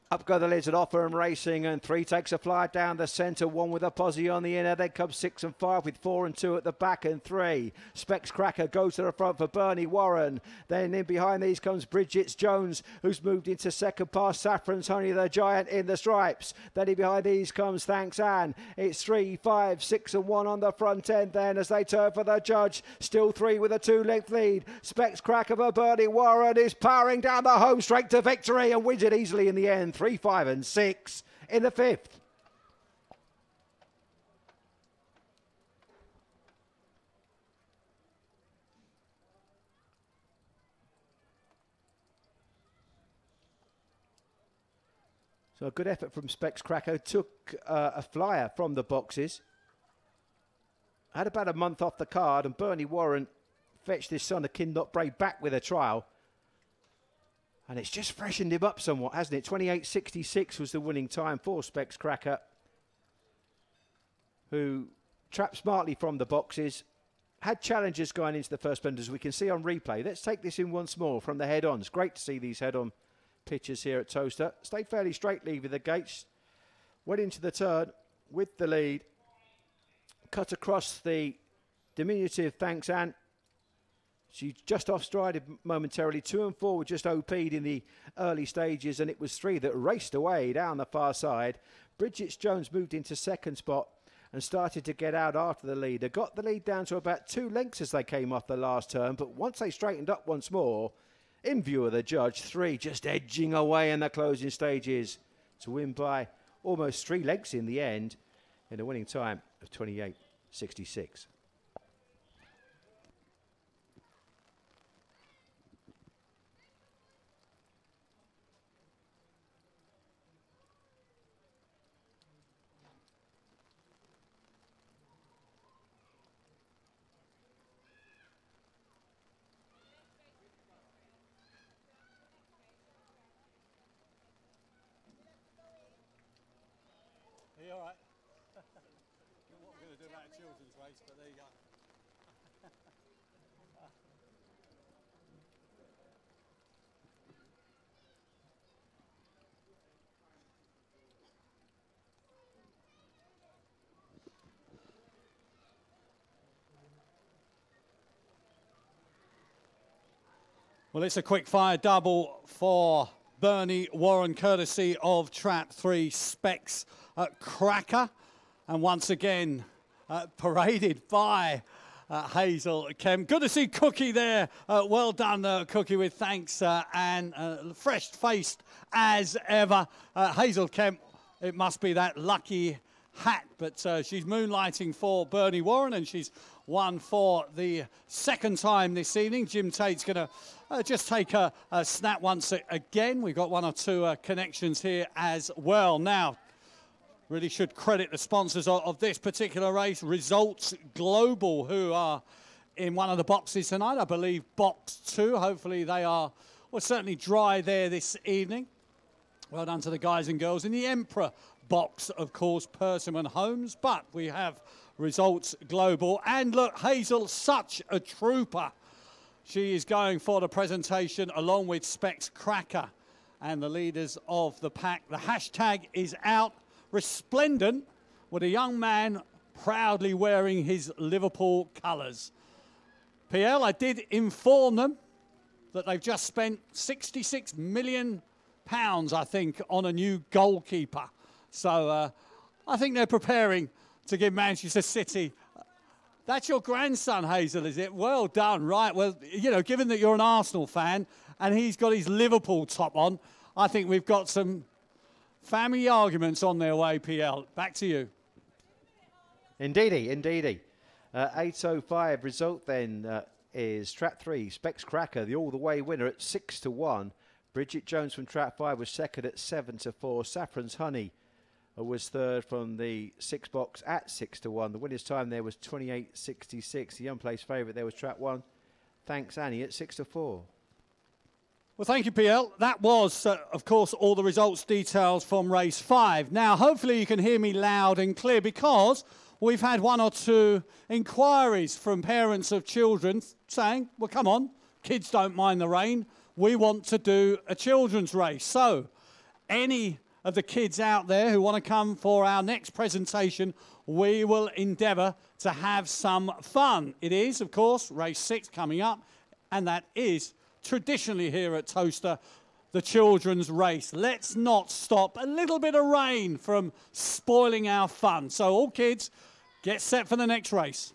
Speaker 3: Up go the lids at Offer and Racing, and 3 takes a fly down the centre, 1 with a posse on the inner. Then comes 6 and 5 with 4 and 2 at the back, and 3. Specs Cracker goes to the front for Bernie Warren. Then in behind these comes Bridget Jones, who's moved into second past Saffron's Honey the Giant in the stripes. Then in behind these comes Thanks Anne. It's 3, 5, 6 and 1 on the front end then as they turn for the judge. Still 3 with a 2-length lead. Specs Cracker for Bernie Warren is powering down the home straight to victory and wins it easily in the end. 3, 5 and 6 in the 5th. So a good effort from Specs Cracker. Took a flyer from the boxes. Had about a month off the card, and Bernie Warren fetched his son, a Kinloch Bray, back with a trial. And it's just freshened him up somewhat, hasn't it? 28.66 was the winning time for Specs Cracker, who trapped smartly from the boxes. Had challenges going into the first bend, as we can see on replay. Let's take this in once more from the head-ons. Great to see these head-on pitches here at Towcester. Stayed fairly straight leaving the gates. Went into the turn with the lead. Cut across the diminutive Thanks Anne. She just off-strided momentarily. 2 and 4 were just OP'd in the early stages, and it was 3 that raced away down the far side. Bridget Jones moved into second spot and started to get out after the leader. Got the lead down to about 2 lengths as they came off the last turn, but once they straightened up once more, in view of the judge, 3 just edging away in the closing stages to win by almost 3 lengths in the end in a winning time of 28.66.
Speaker 4: Are you all right? What we're going to do about a children's race, but there you go. Well, it's a quick fire double for Bernie Warren, courtesy of Trap 3 Specs Cracker. And once again, paraded by Hazel Kemp. Good to see Cookie there. Well done, Cookie, with thanks and fresh-faced as ever. Hazel Kemp, it must be that lucky hat, but she's moonlighting for Bernie Warren, and she's won for the second time this evening. Jim Tate's going to just take a snap once again. We've got one or two connections here as well. Now, really should credit the sponsors of this particular race, Results Global, who are in one of the boxes tonight. I believe box 2. Hopefully they are, well, certainly dry there this evening. Well done to the guys and girls in the Emperor box, of course, Persimmon Homes, but we have Results Global. And look, Hazel, such a trooper. She is going for the presentation along with Specs Cracker and the leaders of the pack. The hashtag is out, resplendent, with a young man proudly wearing his Liverpool colours. PL, I did inform them that they've just spent £66 million, I think, on a new goalkeeper. So I think they're preparing to give Manchester City. That's your grandson, Hazel, is it? Well done. Right. Well, you know, given that you're an Arsenal fan and he's got his Liverpool top on, I think we've got some family arguments on their way, PL. Back to you.
Speaker 3: Indeedy, indeedy. 8:05 result then is Trap 3, Specs Cracker, the all-the-way winner at 6-1. Bridget Jones from Trap 5 was second at 7-4. Saffron's Honey was third from the 6 box at 6-1. The winner's time there was 28.66. The unplaced favourite there was Trap 1. Thanks, Annie, at 6-4.
Speaker 4: Well, thank you, PL. That was, of course, all the results details from race 5. Now, hopefully you can hear me loud and clear, because we've had one or two inquiries from parents of children saying, well, come on, kids don't mind the rain. We want to do a children's race. So, any of the kids out there who want to come for our next presentation, we will endeavour to have some fun. It is, of course, race 6 coming up, and that is traditionally here at Towcester, the children's race. Let's not stop a little bit of rain from spoiling our fun. So all kids, get set for the next race.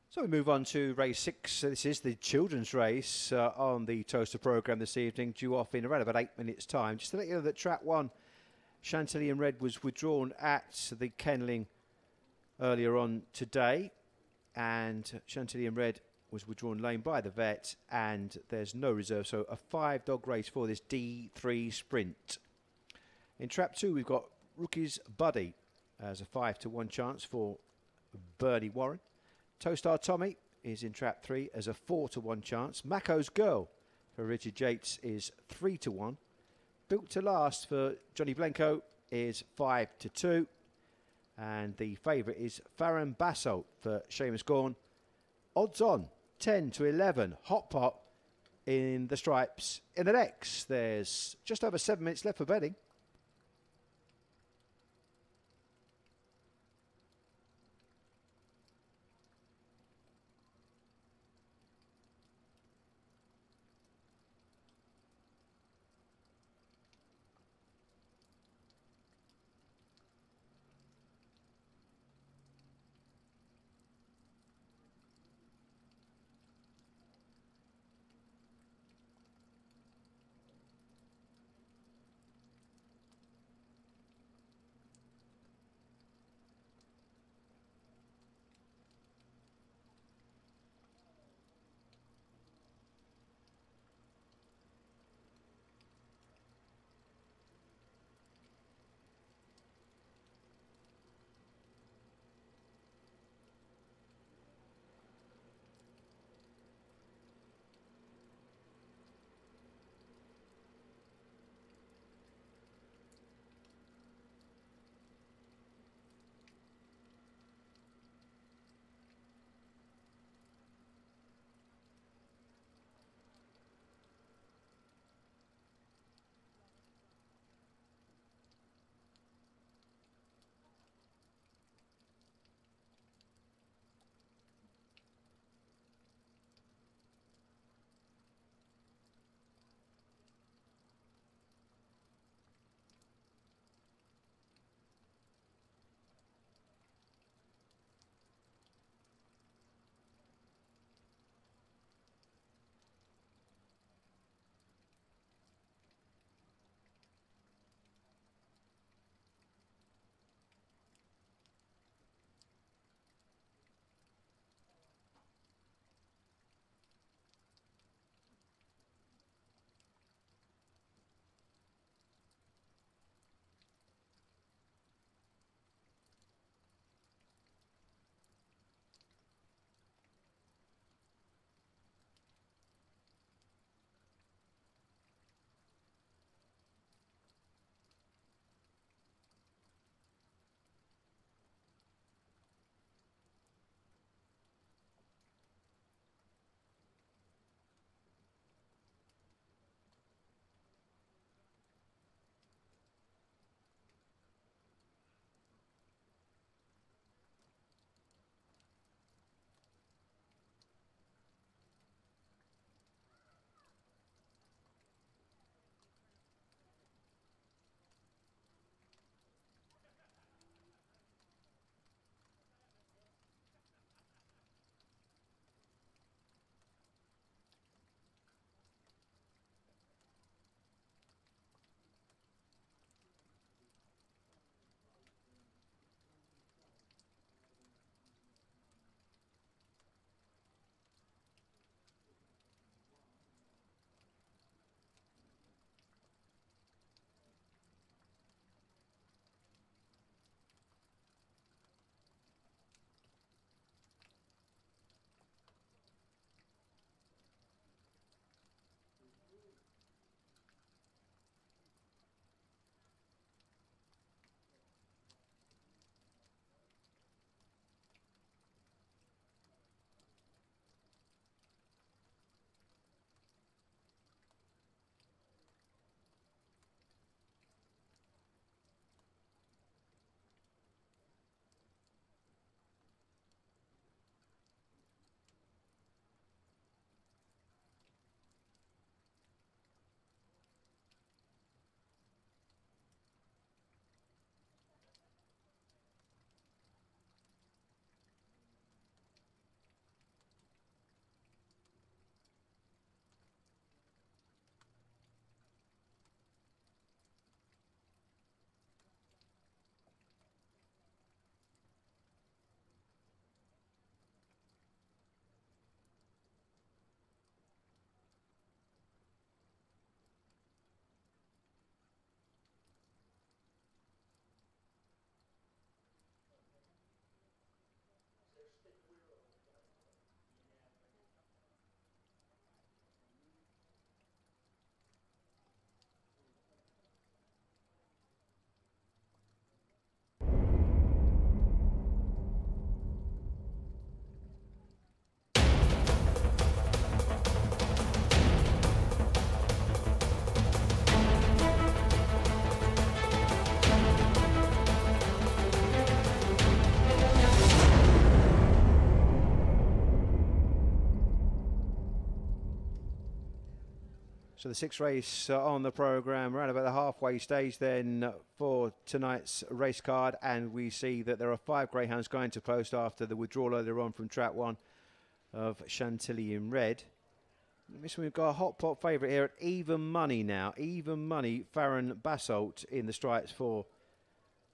Speaker 3: So we move on to race 6. This is the children's race on the Towcester programme this evening, due off in around about 8 minutes' time. Just to let you know that Trap 1, Chantilly and Red, was withdrawn at the Kenling earlier on today, and Chantilly and Red was withdrawn lane by the vet, and there's no reserve, so a 5-dog race for this D3 Sprint. In trap 2, we've got Rookie's Buddy as a 5-to-1 chance for Bernie Warren. Tostar Tommy is in trap 3 as a 4-to-1 chance. Mako's Girl for Richard Yates is 3-to-1. Built to Last for Johnny Blenko is 5-to-2. And the favourite is Farron Basalt for Seamus Gorn. Odds on 10-11. Hot Pot in the stripes. In the next, there's just over 7 minutes left for betting. So the sixth race on the programme, around about the halfway stage then for tonight's race card, and we see that there are 5 greyhounds going to post after the withdrawal earlier on from track 1 of Chantilly in red. We've got a hot pot favourite here at even money now. Even money, Farron Basalt in the stripes for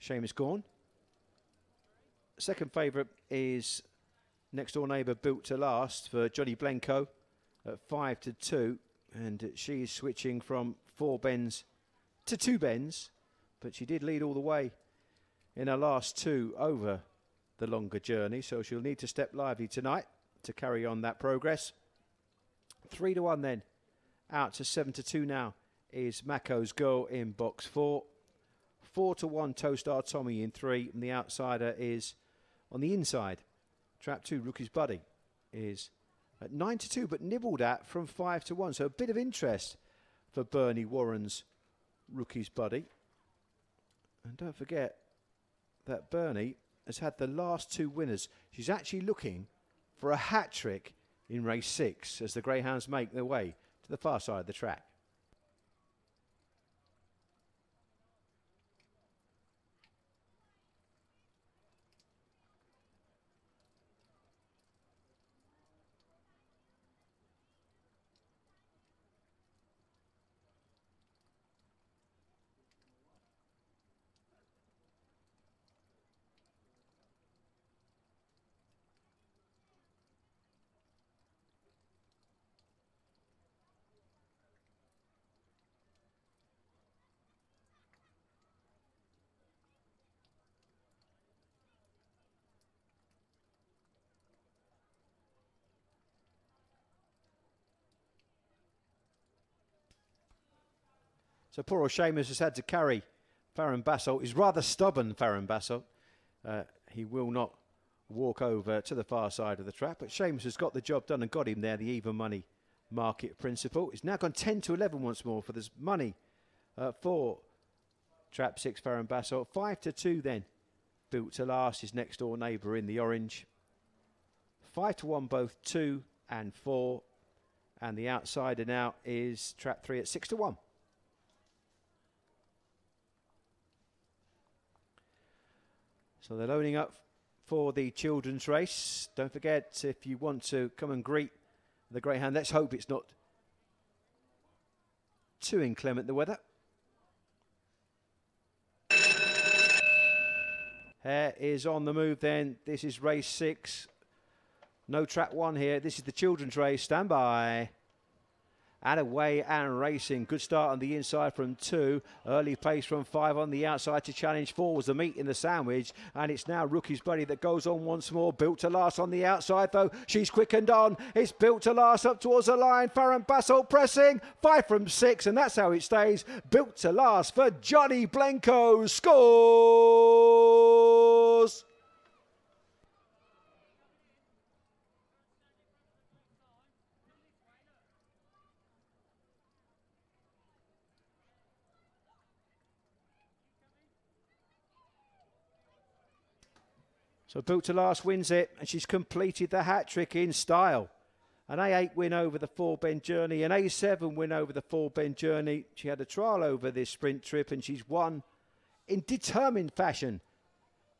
Speaker 3: Seamus Gorn. Second favourite is next door neighbour Built to Last for Johnny Blenko at 5-2. And she's switching from 4 bends to 2 bends, but she did lead all the way in her last 2 over the longer journey, so she'll need to step lively tonight to carry on that progress. 3-1 then, out to 7-2 now is Mako's Girl in box 4. 4-1 Tostar Tommy in 3, and the outsider is on the inside. Trap 2 Rookie's Buddy is at 9-2, but nibbled at from 5-1. So a bit of interest for Bernie Warren's Rookie's Buddy. And don't forget that Bernie has had the last 2 winners. She's actually looking for a hat-trick in race 6 as the greyhounds make their way to the far side of the track. So poor old Seamus has had to carry Farron Basalt. He's rather stubborn, Farron Basalt. He will not walk over to the far side of the track, but Seamus has got the job done and got him there, the even money market principle. It's now gone 10-11 once more for this money for Trap 6 Farron Basalt. 5-2 then. Built to Last, his next door neighbour in the orange. 5-1 both 2 and 4. And the outsider now is Trap 3 at 6-1. So they're loading up for the children's race. Don't forget, if you want to come and greet the greyhound, let's hope it's not too inclement, the weather. Hare is on the move then. This is race 6. No track 1 here. This is the children's race. Stand by. And away and racing. Good start on the inside from 2. Early pace from 5 on the outside to challenge 4 was the meat in the sandwich. And it's now Rookie's Buddy that goes on once more. Built to Last on the outside though. She's quickened on. It's Built to Last up towards the line. Farron Basalt pressing. 5 from 6 and that's how it stays. Built to Last for Johnny Blenko. Scores! So Built to Last wins it, and she's completed the hat-trick in style. An A8 win over the 4-bend journey, an A7 win over the 4-bend journey. She had a trial over this sprint trip, and she's won in determined fashion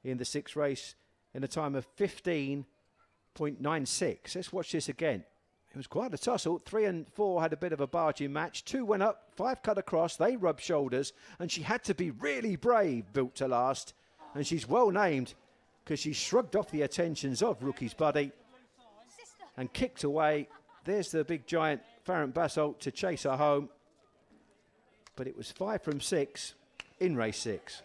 Speaker 3: in the 6th race in a time of 15.96. Let's watch this again. It was quite a tussle. 3 and 4 had a bit of a barging match. 2 went up, 5 cut across. They rubbed shoulders, and she had to be really brave, Built to Last. And she's well named, because she shrugged off the attentions of Rookie's Buddy and kicked away. There's the big giant Farron Basalt to chase her home. But it was 5 from 6 in race 6.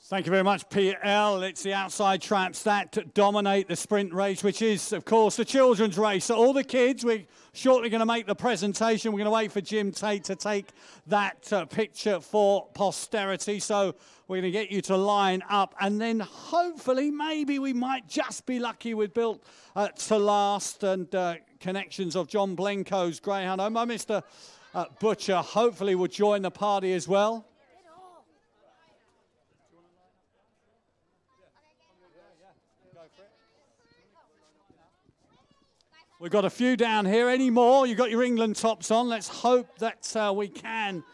Speaker 4: Thank you very much, PL. It's the outside traps that dominate the sprint race, which is, of course, the children's race. So all the kids, we're shortly going to make the presentation. We're going to wait for Jim Tate to take that picture for posterity. So we're going to get you to line up. And then hopefully, maybe we might just be lucky with Built to Last and connections of John Blenko's Greyhound. Mr. Butcher hopefully will join the party as well. We've got a few down here. Any more? You've got your England tops on. Let's hope that we can.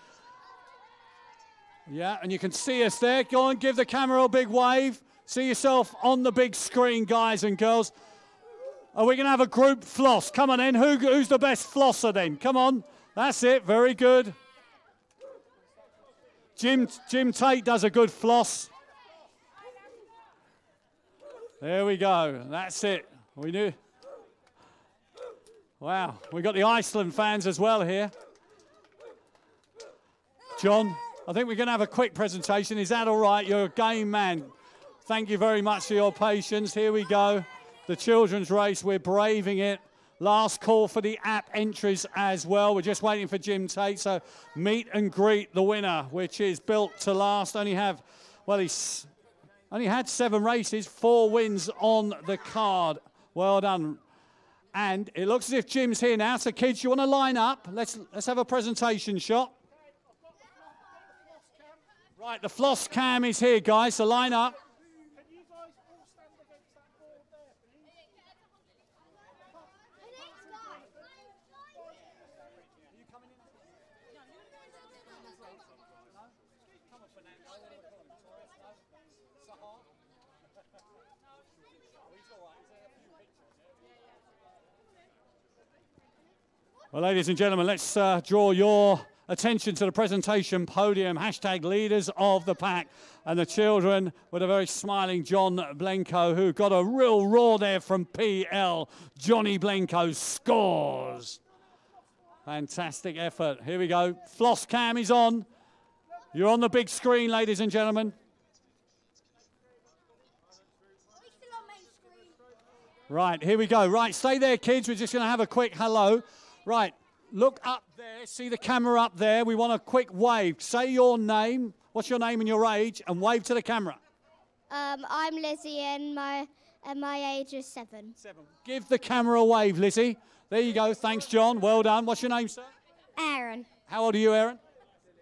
Speaker 4: Yeah, and you can see us there. Go on, give the camera a big wave. See yourself on the big screen, guys and girls. Are we going to have a group floss? Come on in. Who's the best flosser then? Come on. That's it. Very good. Jim Tate does a good floss. There we go. That's it. We knew. Wow. We got the Iceland fans as well here. John, I think we're going to have a quick presentation. Is that all right? You're a game man. Thank you very much for your patience. Here we go. The children's race. We're braving it. Last call for the app entries as well. We're just waiting for Jim Tate. So meet and greet the winner, which is built to last. He's only had 7 races, 4 wins on the card. Well done. And it looks as if Jim's here now. So kids, you want to line up? Let's have a presentation shot. Right, the floss cam is here, guys. So line up. Well, ladies and gentlemen, let's draw your attention to the presentation podium. Hashtag leaders of the pack. And the children with a very smiling John Blenko, who got a real roar there from PL. Johnny Blenko scores. Fantastic effort. Here we go. Floss cam is on. You're on the big screen, ladies and gentlemen. Right, here we go. Right, stay there, kids. We're just going to have a quick hello. Right, look up there. See the camera up there. We want a quick wave. Say your name. What's your name and your age? And wave to the camera.
Speaker 2: I'm Lizzie and my age is 7.
Speaker 4: 7. Give the camera a wave, Lizzie. There you go. Thanks, John. Well done. What's your name, sir?
Speaker 2: Aaron.
Speaker 4: How old are you, Aaron?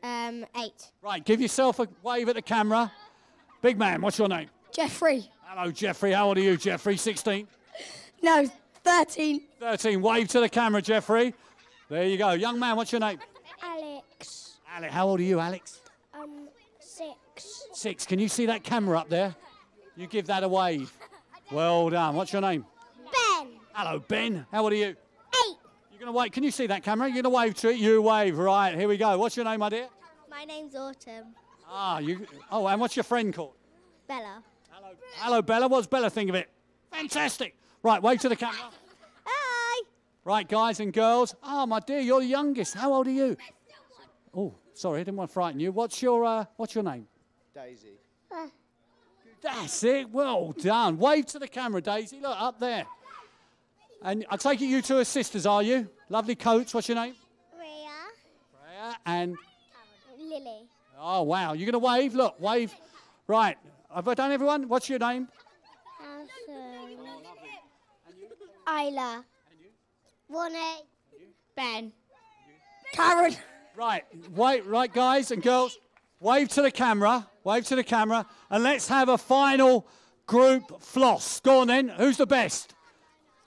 Speaker 2: 8.
Speaker 4: Right, give yourself a wave at the camera. Big man, what's your name?
Speaker 2: Jeffrey.
Speaker 4: Hello, Jeffrey. How old are you, Jeffrey? 16?
Speaker 2: No, 13.
Speaker 4: 13. Wave to the camera, Jeffrey. There you go. Young man, what's your name?
Speaker 2: Alex.
Speaker 4: Alex. How old are you, Alex?
Speaker 2: 6.
Speaker 4: 6. Can you see that camera up there? You give that a wave. Well done. What's your name?
Speaker 2: Ben.
Speaker 4: Hello, Ben. How old are you?
Speaker 2: 8.
Speaker 4: You're going to wave. Can you see that camera? You're going to wave to it. You wave. Right, here we go. What's your name, my dear?
Speaker 2: My name's Autumn.
Speaker 4: Oh, and what's your friend called?
Speaker 2: Bella.
Speaker 4: Hello, Bella. What's Bella think of it? Fantastic. Right, wave to the camera.
Speaker 2: Hi.
Speaker 4: Right, guys and girls. Oh, my dear, you're the youngest. How old are you? Oh, sorry, I didn't want to frighten you. What's your name?
Speaker 3: Daisy.
Speaker 4: That's it. Well done. Wave to the camera, Daisy. Look, up there. And I take it you two are sisters, are you? Lovely coats. What's your name? Freya. And?
Speaker 2: Lily.
Speaker 4: Oh, wow. You're going to wave? Look, wave. Right. Have I done everyone? What's your name?
Speaker 2: Isla. Ronnie. Ben. Karen.
Speaker 4: Right. Wait, right, guys and girls. Wave to the camera. Wave to the camera. And let's have a final group floss. Go on then. Who's the best?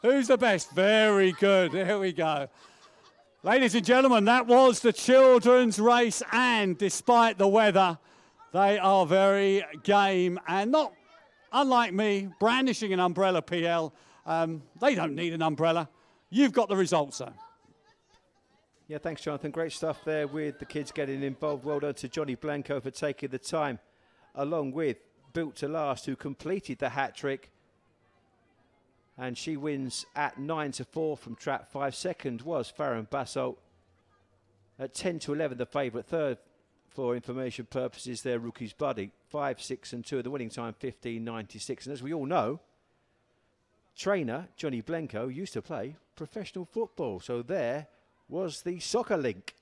Speaker 4: Who's the best? Very good. There we go. Ladies and gentlemen, that was the children's race. And despite the weather, they are very game. And not unlike me, brandishing an umbrella, PL. They don't need an umbrella. You've got the results, though.
Speaker 3: Yeah, thanks, Jonathan. Great stuff there with the kids getting involved. Well done to Johnny Blanco for taking the time, along with Built to Last, who completed the hat-trick. And she wins at 9-4 from trap 5. Second was Farron Basalt. At 10-11, the favourite. Third, for information purposes, their Rookie's Buddy. 5, 6 and 2. The winning time, 15.96. And as we all know, trainer Johnny Blenko used to play professional football, so there was the soccer link.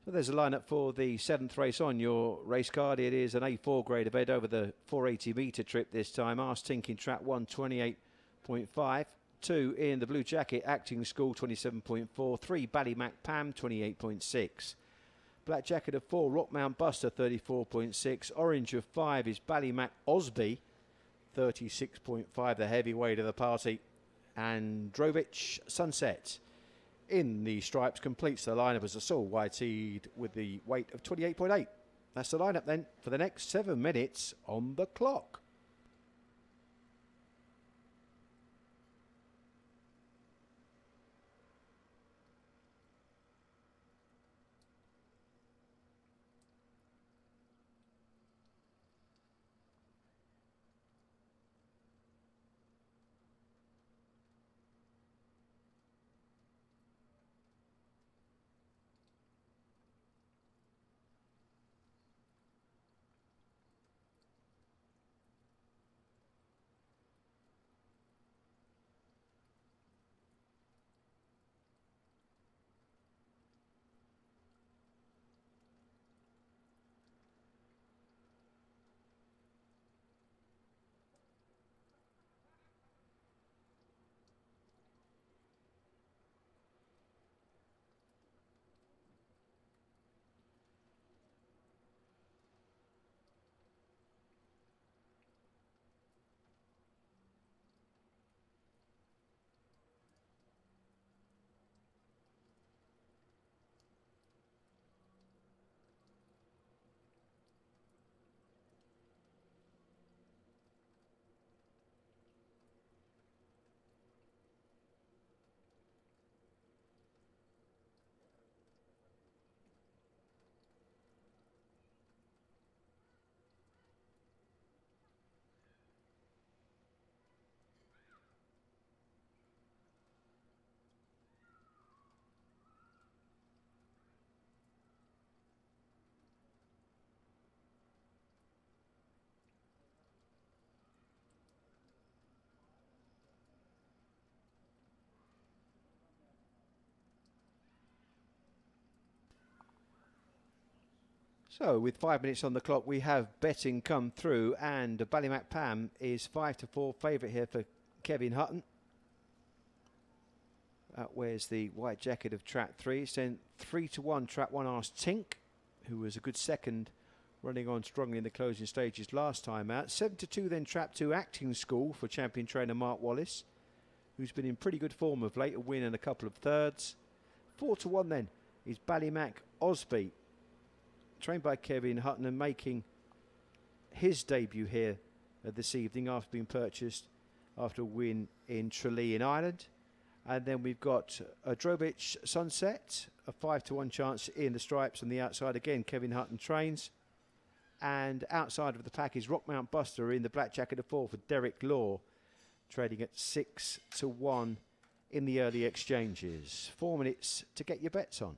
Speaker 3: So there's a lineup for the 7th race on your race card. It is an A4 grade event over the 480 metre trip this time. Arse Tink in track 128.5. 2 in the blue jacket, Acting School 27.4, 3 Ballymac Pam 28.6. Black jacket of 4, Rockmount Buster 34.6, orange of 5 is Ballymac Osby 36.5, the heavyweight of the party, and Drovich Sunset in the stripes completes the lineup as a sole wide seed with the weight of 28.8. That's the lineup then for the next 7 minutes on the clock. So with 5 minutes on the clock, we have betting come through, and Ballymac Pam is 5-4 favourite here for Kevin Hutton. That wears the white jacket of trap 3. Then 3-1 trap 1 Arse Tink, who was a good second, running on strongly in the closing stages last time out. 7-2 then trap 2 Acting School for champion trainer Mark Wallace, who's been in pretty good form of late, a win and a couple of thirds. 4-1 then is Ballymac Osby, trained by Kevin Hutton and making his debut here this evening after being purchased after a win in Tralee in Ireland. And then we've got a Drovich Sunset, a 5-1 chance in the stripes on the outside. Again, Kevin Hutton trains. And outside of the pack is Rockmount Buster in the black jacket of 4 for Derek Law, trading at 6-1 in the early exchanges. 4 minutes to get your bets on.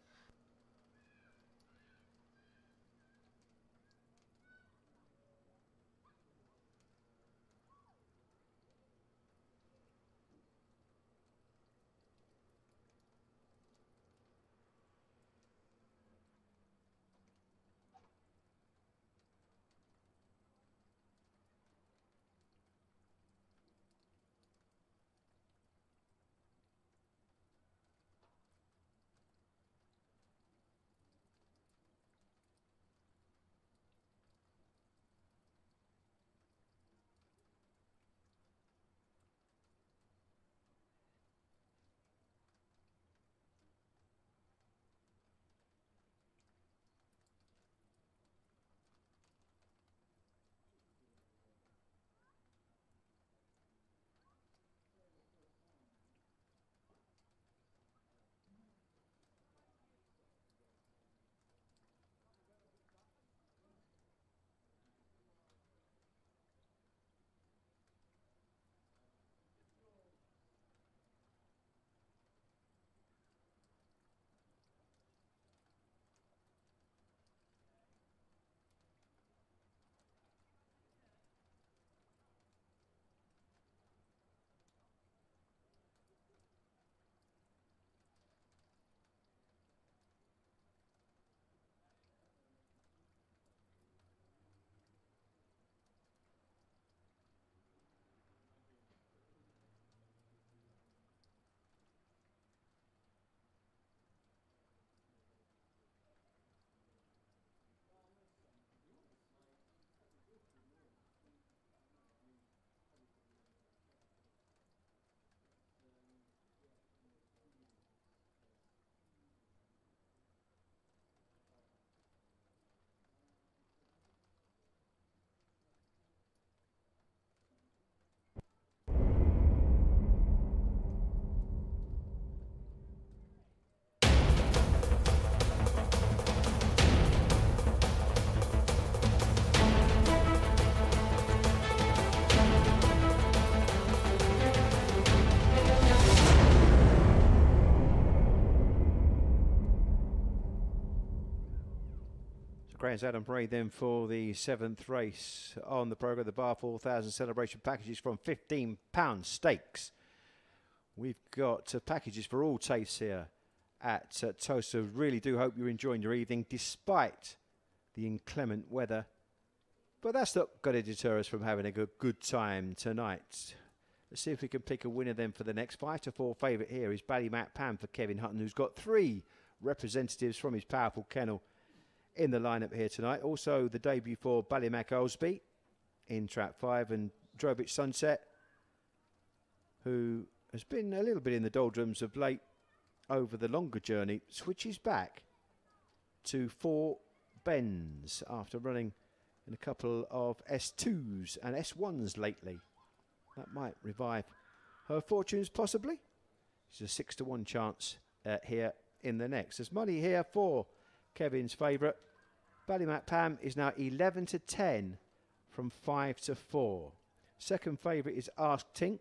Speaker 3: Greyhound's Adam Bray then for the 7th race on the programme. The Bar 4000 celebration packages from £15 stakes. We've got packages for all tastes here at Towcester. Really do hope you're enjoying your evening despite the inclement weather. But that's not going to deter us from having a good time tonight. Let's see if we can pick a winner then for the next 5 to 4 favourite here is Ballymac Pam for Kevin Hutton, who's got 3 representatives from his powerful kennel in the lineup here tonight. Also the debut for Ballymac Osby in trap 5, and Drobich Sunset, who has been a little bit in the doldrums of late over the longer journey, switches back to 4 bends after running in a couple of S2s and S1s lately. That might revive her fortunes possibly. It's a 6 to 1 chance here in the next. There's money here for Kevin's favourite. Ballymac Pam is now 11 to 10 from 5 to 4. Second favourite is Ask Tink.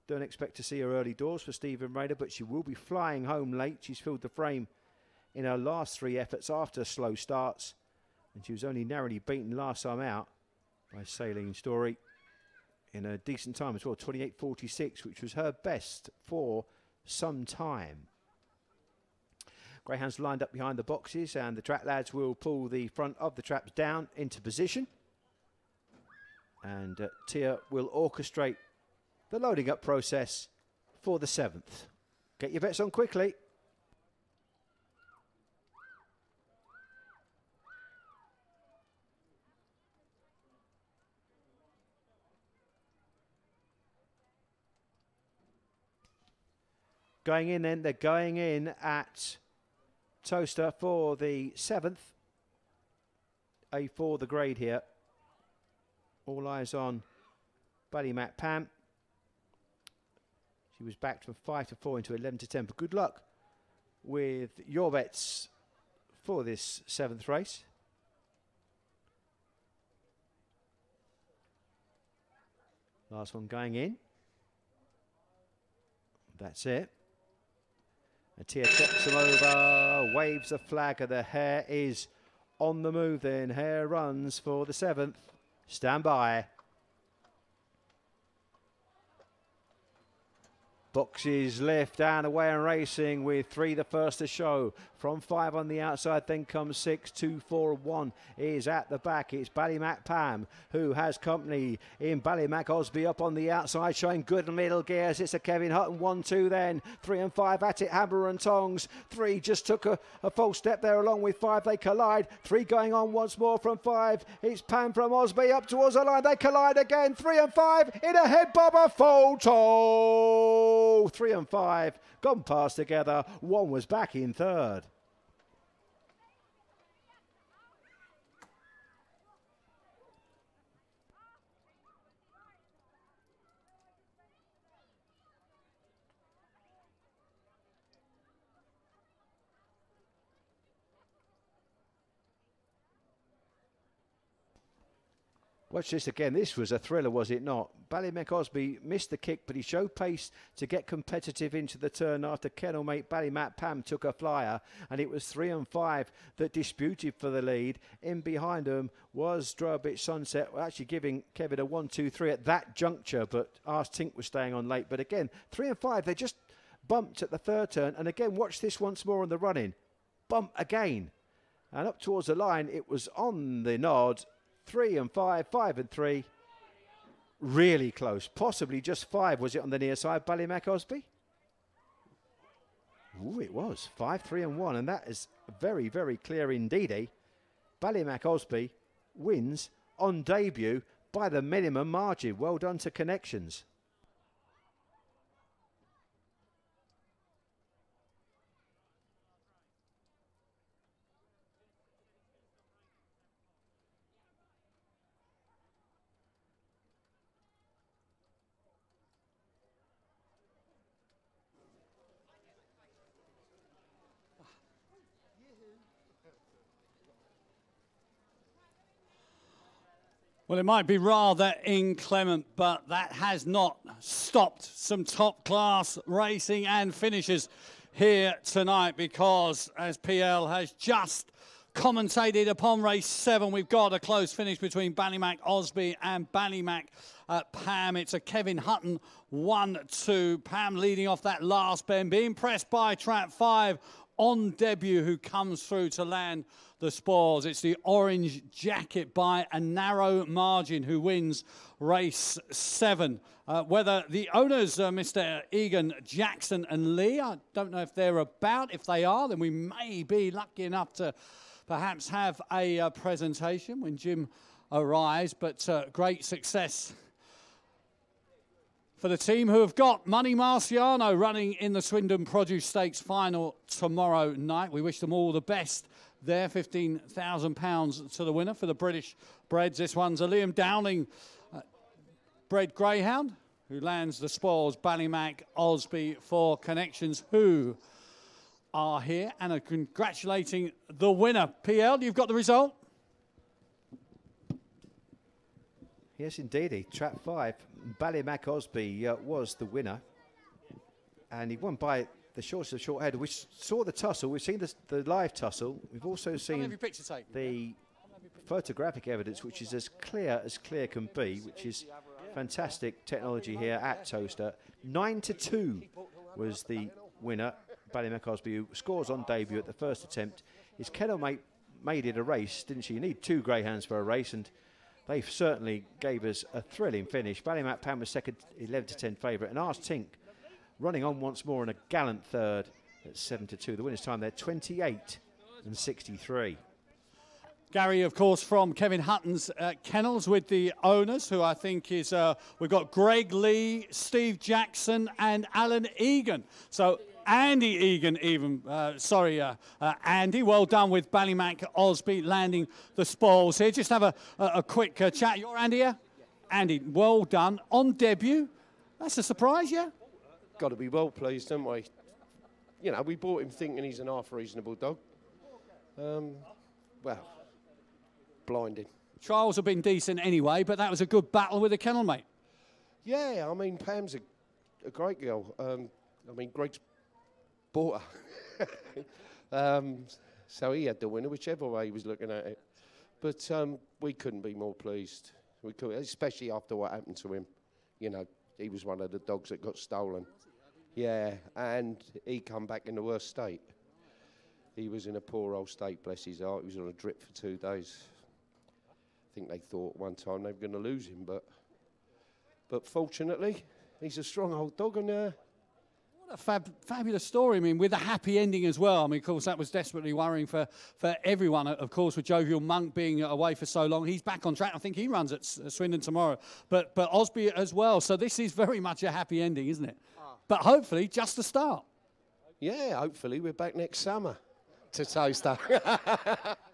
Speaker 3: Don't expect to see her early doors for Stephen Raider, but she will be flying home late. She's filled the frame in her last 3 efforts after slow starts, and she was only narrowly beaten last time out by Saline Story in a decent time as well, 28.46, which was her best for some time. Greyhounds lined up behind the boxes, and the track lads will pull the front of the traps down into position. And Tia will orchestrate the loading up process for the 7th. Get your bets on quickly. Going in then, they're going in at Towcester for the 7th. A4 the grade here. All eyes on Ballymac Pam. She was backed from 5 to 4 into 11 to 10. But good luck with your bets for this 7th race. Last one going in. That's it. And Tia checks them over, waves the flag, and the hare is on the move then. Hare runs for the 7th. Stand by. Boxes left and away and racing with 3 the first to show. From 5 on the outside, then comes 6, 2, 4, 1 is at the back. It's Ballymac Pam who has company in Ballymac Osby up on the outside, showing good middle gears. It's a Kevin Hutton 1, 2 then. 3 and 5 at it, Hammer and Tongs. 3 just took a false step there along with 5. They collide. 3 going on once more from 5. It's Pam from Osby up towards the line. They collide again. 3 and 5 in ahead, Bobber Photo. 3 and 5 gone past together. 1 was back in 3rd. Watch this again. This was a thriller, was it not? Ballymac Osby missed the kick, but he showed pace to get competitive into the turn after kennelmate Ballymac Pam took a flyer, and it was 3 and 5 that disputed for the lead. In behind them was Drobich Sunset, actually giving Kevin a 1, 2, 3 at that juncture, but Ars Tink was staying on late. But again, 3 and 5, they just bumped at the 3rd turn. And again, watch this once more on the run-in. Bump again. And up towards the line, it was on the nod. 3 and 5, 5 and 3. Really close. Possibly just 5. Was it on the near side, Ballymac Osby? Ooh, it was. 5, 3 and 1. And that is very, very clear indeed. Ballymac Osby wins on debut by the minimum margin. Well done to Connections.
Speaker 4: Well, it might be rather inclement, but that has not stopped some top-class racing and finishes here tonight, because as PL has just commentated upon race 7. We've got a close finish between Ballymac Osby and Ballymac Pam. It's a Kevin Hutton 1-2. Pam leading off that last bend, being pressed by trap 5 on debut, who comes through to land the spoils. It's the Orange Jacket by a narrow margin who wins race 7. Whether the owners, Mr. Egan, Jackson and Lee, I don't know if they're about. If they are, then we may be lucky enough to perhaps have a presentation when Jim arrives. But great success for the team who have got Money Marciano running in the Swindon Produce Stakes final tomorrow night. We wish them all the best there. £15,000 to the winner for the British breds. This one's a Liam Downing bred Greyhound who lands the spoils. Ballymac Osby for Connections, who are here and are congratulating the winner. PL, you've got the result?
Speaker 3: Yes, indeedy. Trap 5, Ballymac Osby was the winner. And he won by the shortest of short head. We saw the tussle. We've seen the live tussle. We've also seen the photographic evidence, which is as clear can be, which is fantastic technology here at Towcester. 9-2 was the winner, Ballymac Osby, who scores on debut at the first attempt. His kennel mate made it a race, didn't she? You need 2 greyhounds for a race, and they certainly gave us a thrilling finish. Ballymac Pam was second, 11-10 favourite, and Ars Tink running on once more in a gallant third at 7-2. The winner's time there, 28-63.
Speaker 4: Gary, of course, from Kevin Hutton's kennels with the owners, who I think is, we've got Greg Lee, Steve Jackson and Alan Egan. So Andy Egan even, Andy, well done with Ballymac Osby landing the spoils here. Just have a quick chat. You're Andy here? Andy, well done. On debut, that's a surprise, yeah?
Speaker 6: Got to be well pleased, don't we? You know, we bought him thinking he's an half reasonable dog. Well, blinding.
Speaker 4: Trials have been decent anyway, but that was a good battle with the kennel mate.
Speaker 6: Yeah, I mean, Pam's a great girl. I mean, Greg's bought her. So he had the winner, whichever way he was looking at it. But we couldn't be more pleased. We could, especially after what happened to him. You know, he was one of the dogs that got stolen. Yeah, and he come back in the worst state. He was in a poor old state, bless his heart. He was on a drip for 2 days. I think they thought one time they were going to lose him, but fortunately, he's a strong old dog. And
Speaker 4: what a fabulous story. I mean, with a happy ending as well. I mean, of course, that was desperately worrying for everyone. Of course, with Jovial Monk being away for so long, he's back on track. I think he runs at Swindon tomorrow, but Osby as well. So this is very much a happy ending, isn't it? But hopefully, just the start.
Speaker 6: Yeah, hopefully we're back next summer to Towcester.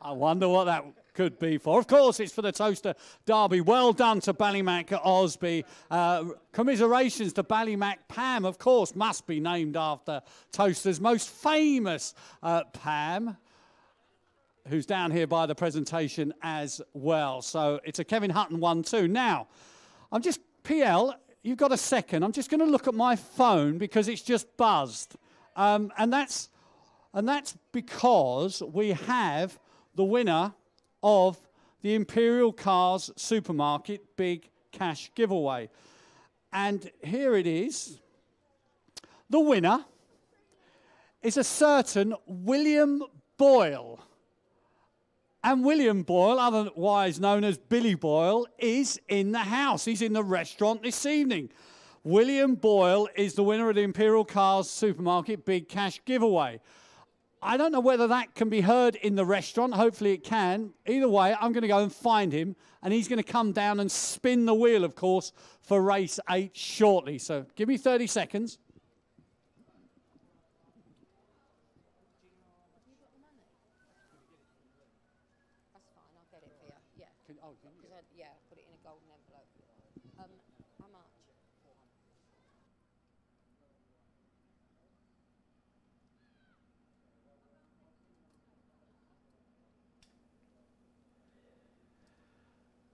Speaker 4: I wonder what that could be for. Of course, it's for the Towcester Derby. Well done to Ballymac Osby. Commiserations to Ballymac Pam, of course, must be named after Towcester's most famous Pam, who's down here by the presentation as well. So it's a Kevin Hutton 1-2. Now, PL, you've got a second. I'm just going to look at my phone because it's just buzzed. And that's because we have the winner of the Imperial Cars Supermarket Big Cash Giveaway. And here it is. The winner is a certain William Boyle. And William Boyle, otherwise known as Billy Boyle, is in the house. He's in the restaurant this evening. William Boyle is the winner of the Imperial Cars Supermarket Big Cash Giveaway. I don't know whether that can be heard in the restaurant. Hopefully it can. Either way, I'm going to go and find him, and he's going to come down and spin the wheel, of course, for race 8 shortly. So give me 30 seconds.
Speaker 7: That's fine, I'll get it for you. Yeah. Yeah, put it in a golden envelope. How much?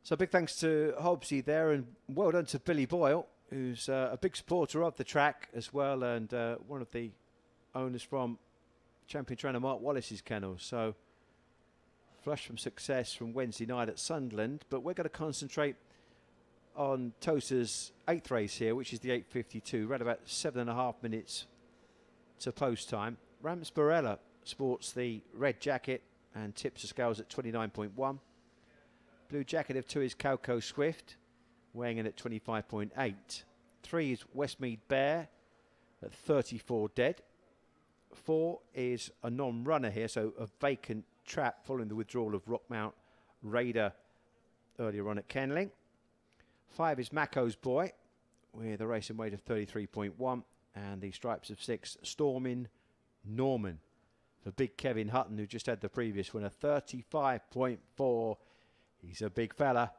Speaker 3: So big thanks to Hobbsy there, and well done to Billy Boyle, who's a big supporter of the track as well, and one of the owners from champion trainer Mark Wallace's kennel. So flush from success from Wednesday night at Sunderland, but we're going to concentrate on Towcester's 8th race here, which is the 8:52, around about 7.5 minutes to post time. Rams Barella sports the red jacket and tips the scales at 29.1. Blue jacket of 2 is Calco Swift, weighing in at 25.8. 3 is Westmead Bear at 34 dead. 4 is a non-runner here, so a vacant trap following the withdrawal of Rockmount Raider earlier on at Kenling. 5 is Mako's Boy with a racing weight of 33.1, and the stripes of 6 Stormin Norman for big Kevin Hutton, who just had the previous winner, 35.4. He's a big fella.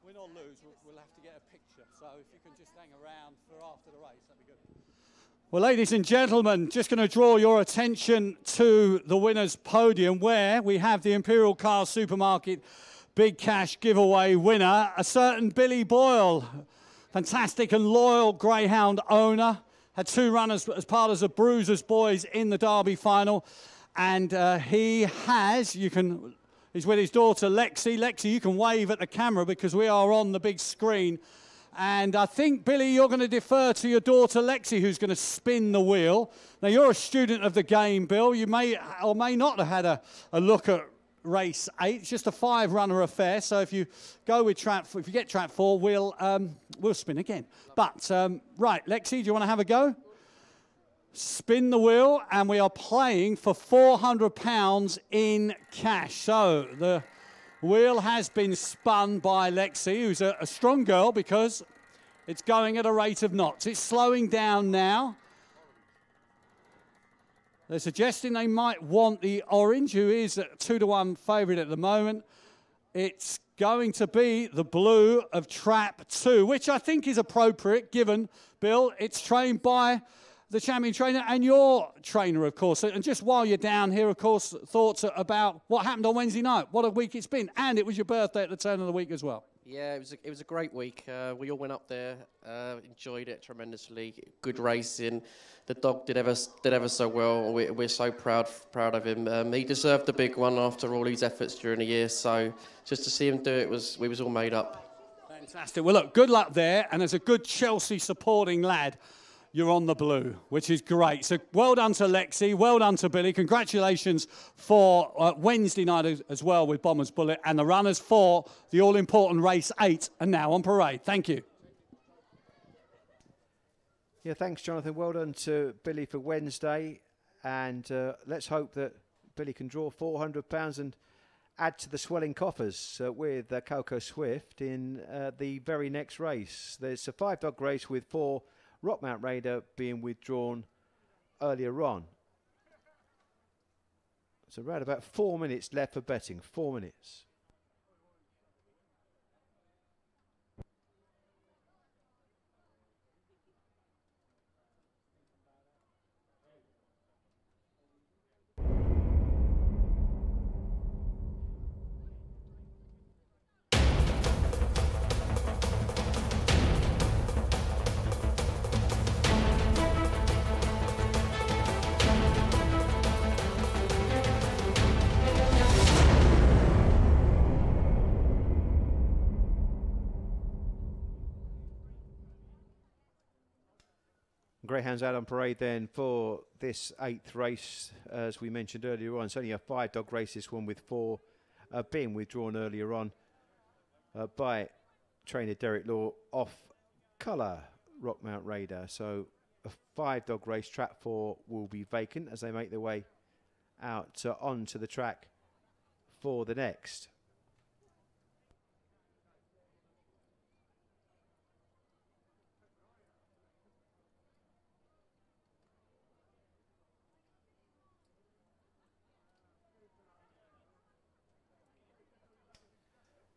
Speaker 4: Win or lose, we'll have to get a picture. So if you can just hang around for after the race, that'd be good. Well, ladies and gentlemen, just going to draw your attention to the winner's podium, where we have the Imperial Car Supermarket Big Cash giveaway winner, a certain Billy Boyle, fantastic and loyal Greyhound owner. Had 2 runners as part of the Bruisers boys in the Derby final. And he has, he's with his daughter Lexi. Lexi, you can wave at the camera because we are on the big screen. And I think, Billy, you're going to defer to your daughter Lexi, who's going to spin the wheel. Now, you're a student of the game, Bill. You may or may not have had a look at race 8. It's just a 5-runner affair. So if you go with if you get trap 4, we'll spin again. But, right, Lexi, do you want to have a go? Spin the wheel, and we are playing for £400 in cash. So the wheel has been spun by Lexi, who's a strong girl, because it's going at a rate of knots. It's slowing down now. They're suggesting they might want the orange, who is a 2-to-1 favourite at the moment. It's going to be the blue of trap 2, which I think is appropriate, given, Bill, it's trained by the champion trainer and your trainer, of course. And just while you're down here, of course, thoughts about what happened on Wednesday night. What a week it's been. And it was your birthday at the turn of the week as well.
Speaker 8: Yeah, it was a great week. We all went up there, enjoyed it tremendously. Good racing. The dog did ever so well. We're so proud of him. He deserved the big one after all his efforts during the year. So just to see him do it, we was all made up.
Speaker 4: Fantastic. Well, look, good luck there. And as a good Chelsea supporting lad, you're on the blue, which is great. So well done to Lexi, well done to Billy. Congratulations for Wednesday night as well with Bomber's Bullet, and the runners for the all-important race 8 are now on parade. Thank you.
Speaker 3: Yeah, thanks, Jonathan. Well done to Billy for Wednesday. And let's hope that Billy can draw £400 and add to the swelling coffers with Calco Swift in the very next race. There's a 5-dog race with 4 Rockmount Raider being withdrawn earlier on. So around about 4 minutes left for betting. 4 minutes. greyhounds out on parade then for this 8th race. As we mentioned earlier on, it's only a 5-dog race, this one, with 4 being withdrawn earlier on by trainer Derek Law off colour Rockmount Raider. So a 5-dog race. Trap 4 will be vacant as they make their way out onto the track for the next.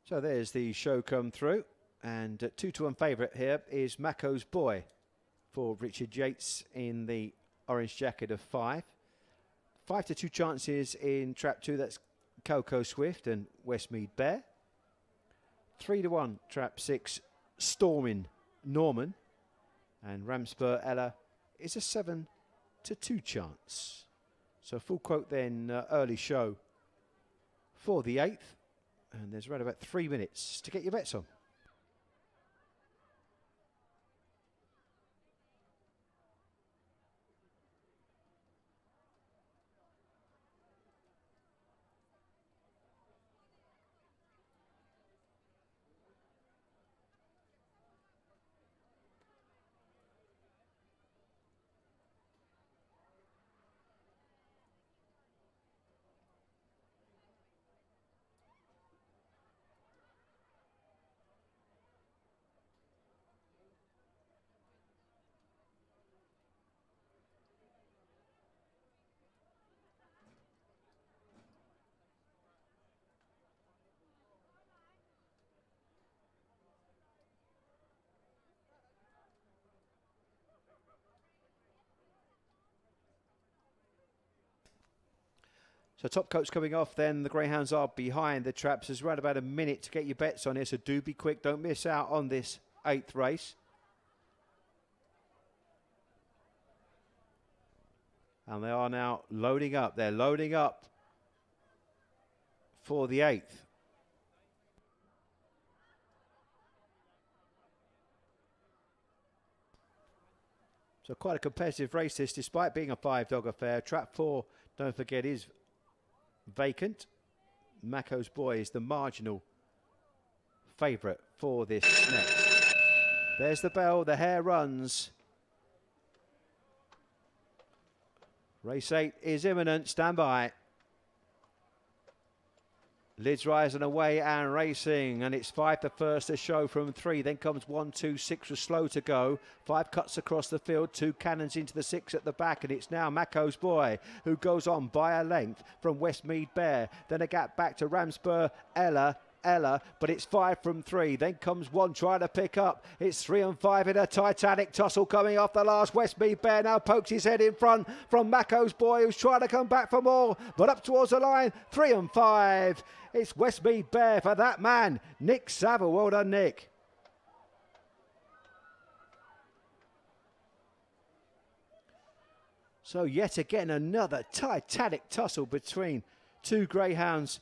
Speaker 3: So there's the show come through, and 2-1 favourite here is Mako's Boy for Richard Yates in the orange jacket of 5. 5-2 chances in trap 2, that's Coco Swift and Westmead Bear. 3-1 trap 6, Stormin Norman, and Ramspur Ella is a 7-2 chance. So full quote then, early show for the 8th. And there's around about 3 minutes to get your bets on. So top coat's coming off then. The greyhounds are behind the traps. There's around about a minute to get your bets on here, so do be quick. Don't miss out on this 8th race. And they are now loading up. They're loading up for the 8th. So quite a competitive race this, despite being a 5-dog affair. Trap 4, don't forget, is vacant. Mako's Boy is the marginal favourite for this next. There's the bell, the hare runs. Race 8 is imminent, stand by. Lids rising away and racing, and it's 5 the first to show from 3. Then comes 1, 2, 6 was slow to go. 5 cuts across the field, 2 cannons into the 6 at the back, and it's now Mako's Boy who goes on by a length from Westmead Bear. Then a gap back to Ramspur Ella, but it's 5 from 3. Then comes 1 trying to pick up. It's 3 and 5 in a titanic tussle coming off the last. Westmead Bear now pokes his head in front from Mako's Boy, who's trying to come back for more, but up towards the line. 3 and 5. It's Westmead Bear for that man, Nick Saville. Well done, Nick. So yet again, another titanic tussle between 2 greyhounds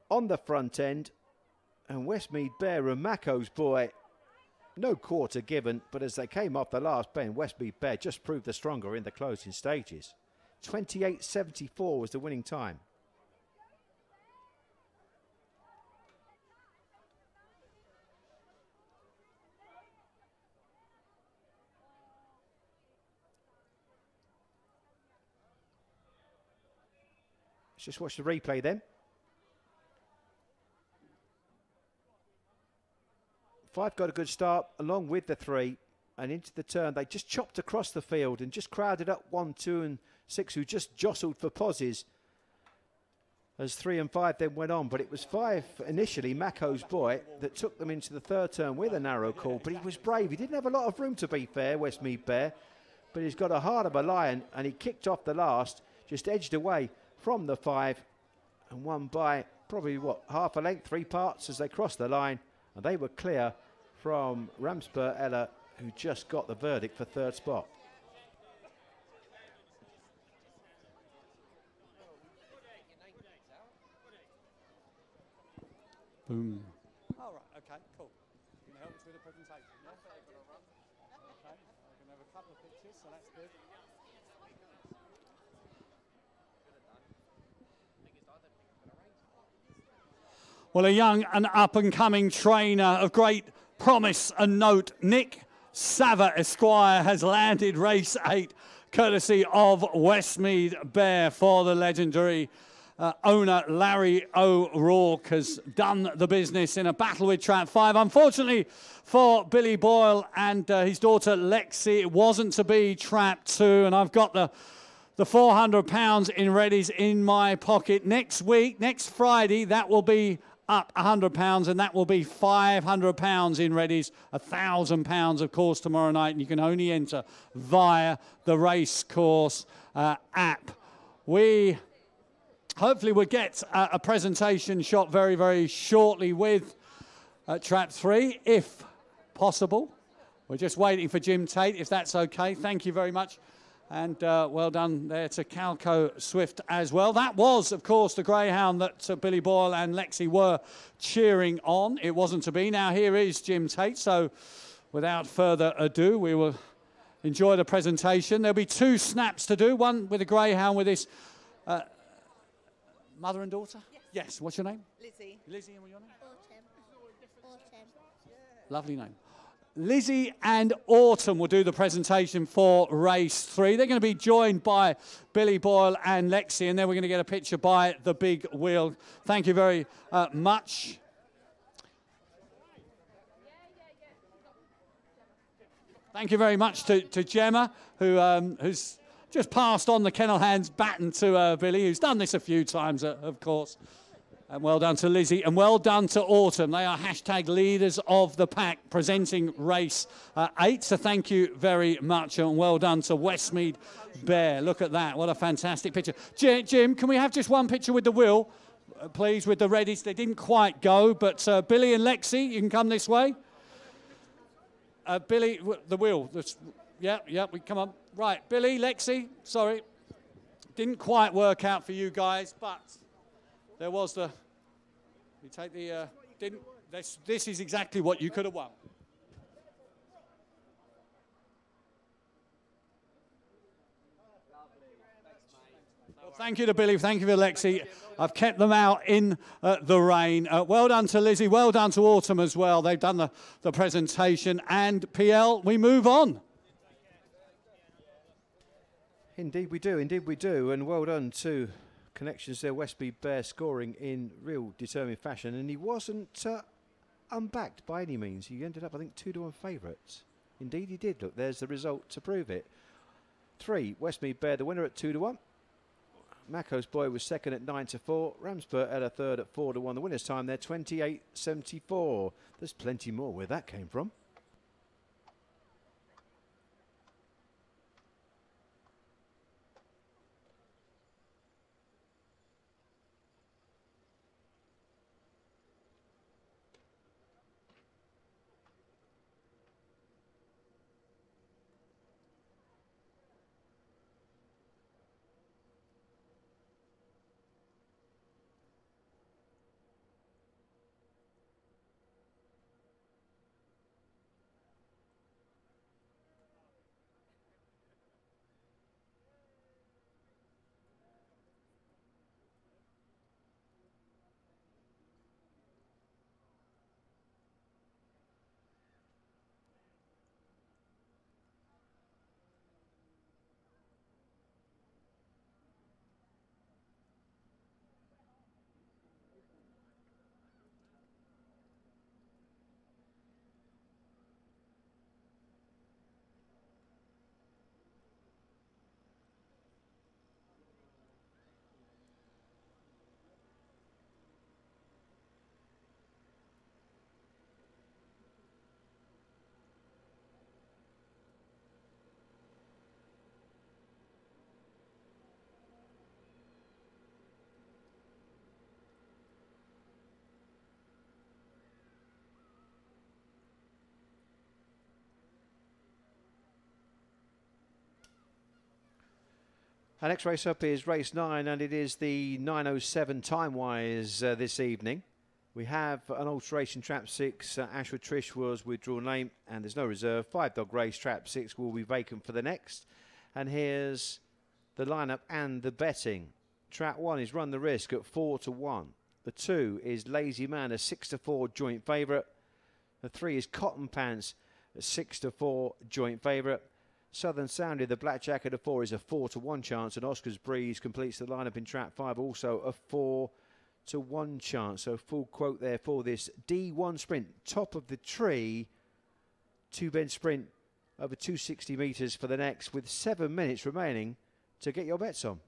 Speaker 3: on the front end, and Westmead Bear and Mako's Boy, no quarter given, but as they came off the last bend, Westmead Bear just proved the stronger in the closing stages. 28.74 was the winning time. Let's just watch the replay then. 5 got a good start along with the 3, and into the turn they just chopped across the field and just crowded up 1, 2 and 6, who just jostled for posies as 3 and 5 then went on. But it was 5 initially, Mako's Boy, that took them into the 3rd turn with a narrow call, but he was brave. He didn't have a lot of room, to be fair, Westmead Bear, but he's got a heart of a lion, and he kicked off the last, just edged away from the 5 and won by probably, what, half a length, 3 parts as they crossed the line, and they were clear from Ramspur Ella, who just got the verdict for 3rd spot.
Speaker 4: Boom. All right, okay, cool. You can help us with the presentation, yeah? Okay, I'm going to have a Well, a young and up-and-coming trainer of great promise and note, Nick Sava Esquire, has landed race 8, courtesy of Westmead Bear for the legendary owner Larry O'Rourke. Has done the business in a battle with Trap 5. Unfortunately for Billy Boyle and his daughter Lexi, it wasn't to be Trap 2, and I've got the £400 in readies in my pocket. Next week, next Friday, that will be up £100, and that will be £500 in readies, £1,000 of course tomorrow night, and you can only enter via the racecourse app. We hopefully will get a presentation shot very, very shortly with Trap 3, if possible. We're just waiting for Jim Tate, if that's okay. Thank you very much. And well done there to Calco Swift as well. That was, of course, the Greyhound that Billy Boyle and Lexi were cheering on. It wasn't to be. Now here is Jim Tate. So without further ado, we will enjoy the presentation. There'll be 2 snaps to do. One with the Greyhound with this mother and daughter? Yes. What's your name?
Speaker 9: Lizzie.
Speaker 4: Lizzie, and what's your name?
Speaker 2: Autumn.
Speaker 4: Lovely name. Lizzie and Autumn will do the presentation for race 3. They're going to be joined by Billy Boyle and Lexi, and then we're going to get a picture by the big wheel. Thank you very much. Thank you very much to Gemma, who's just passed on the kennel hand's baton to Billy, who's done this a few times, of course. And well done to Lizzie, and well done to Autumn. They are hashtag leaders of the pack presenting race 8. So thank you very much, and well done to Westmead Bear. Look at that. What a fantastic picture. Jim, can we have just one picture with the wheel, please, with the readies? They didn't quite go, but Billy and Lexi, you can come this way. Billy, the wheel. Yeah, we come on. Right, Billy, Lexi, sorry. Didn't quite work out for you guys, but there was the... You take the... This is exactly what you could have won. Well, thank you to Billy, thank you to Lexi. I've kept them out in the rain. Well done to Lizzie, well done to Autumn as well. They've done the presentation. And PL, we move on.
Speaker 3: Indeed we do, and well done to Connections there. Westmead Bear scoring in real determined fashion, and he wasn't unbacked by any means. He ended up, I think, 2-1 favourites. Indeed he did. Look, there's the result to prove it. 3, Westmead Bear, the winner at 2-1. Mako's Boy was second at 9-4. Ramspur had a third at 4-1. The winner's time there, 28.74. There's plenty more where that came from. Our next race up is race 9, and it is the 9:07 time-wise this evening. We have an alteration trap 6. Ashwood Trish was withdrawn late, and there's no reserve. 5-dog race trap 6 will be vacant for the next. And here's the lineup and the betting. Trap 1 is Run the Risk at 4-1. The 2 is Lazy Man, a 6-4 joint favourite. The 3 is Cotton Pants, a 6-4 joint favourite. Southern Sounded, the Blackjack at a 4 is a 4-1 chance, and Oscar's Breeze completes the lineup in trap 5, also a 4-1 chance. So full quote there for this D1 sprint, top of the tree, 2-bend sprint over 260 metres for the next, with 7 minutes remaining to get your bets on.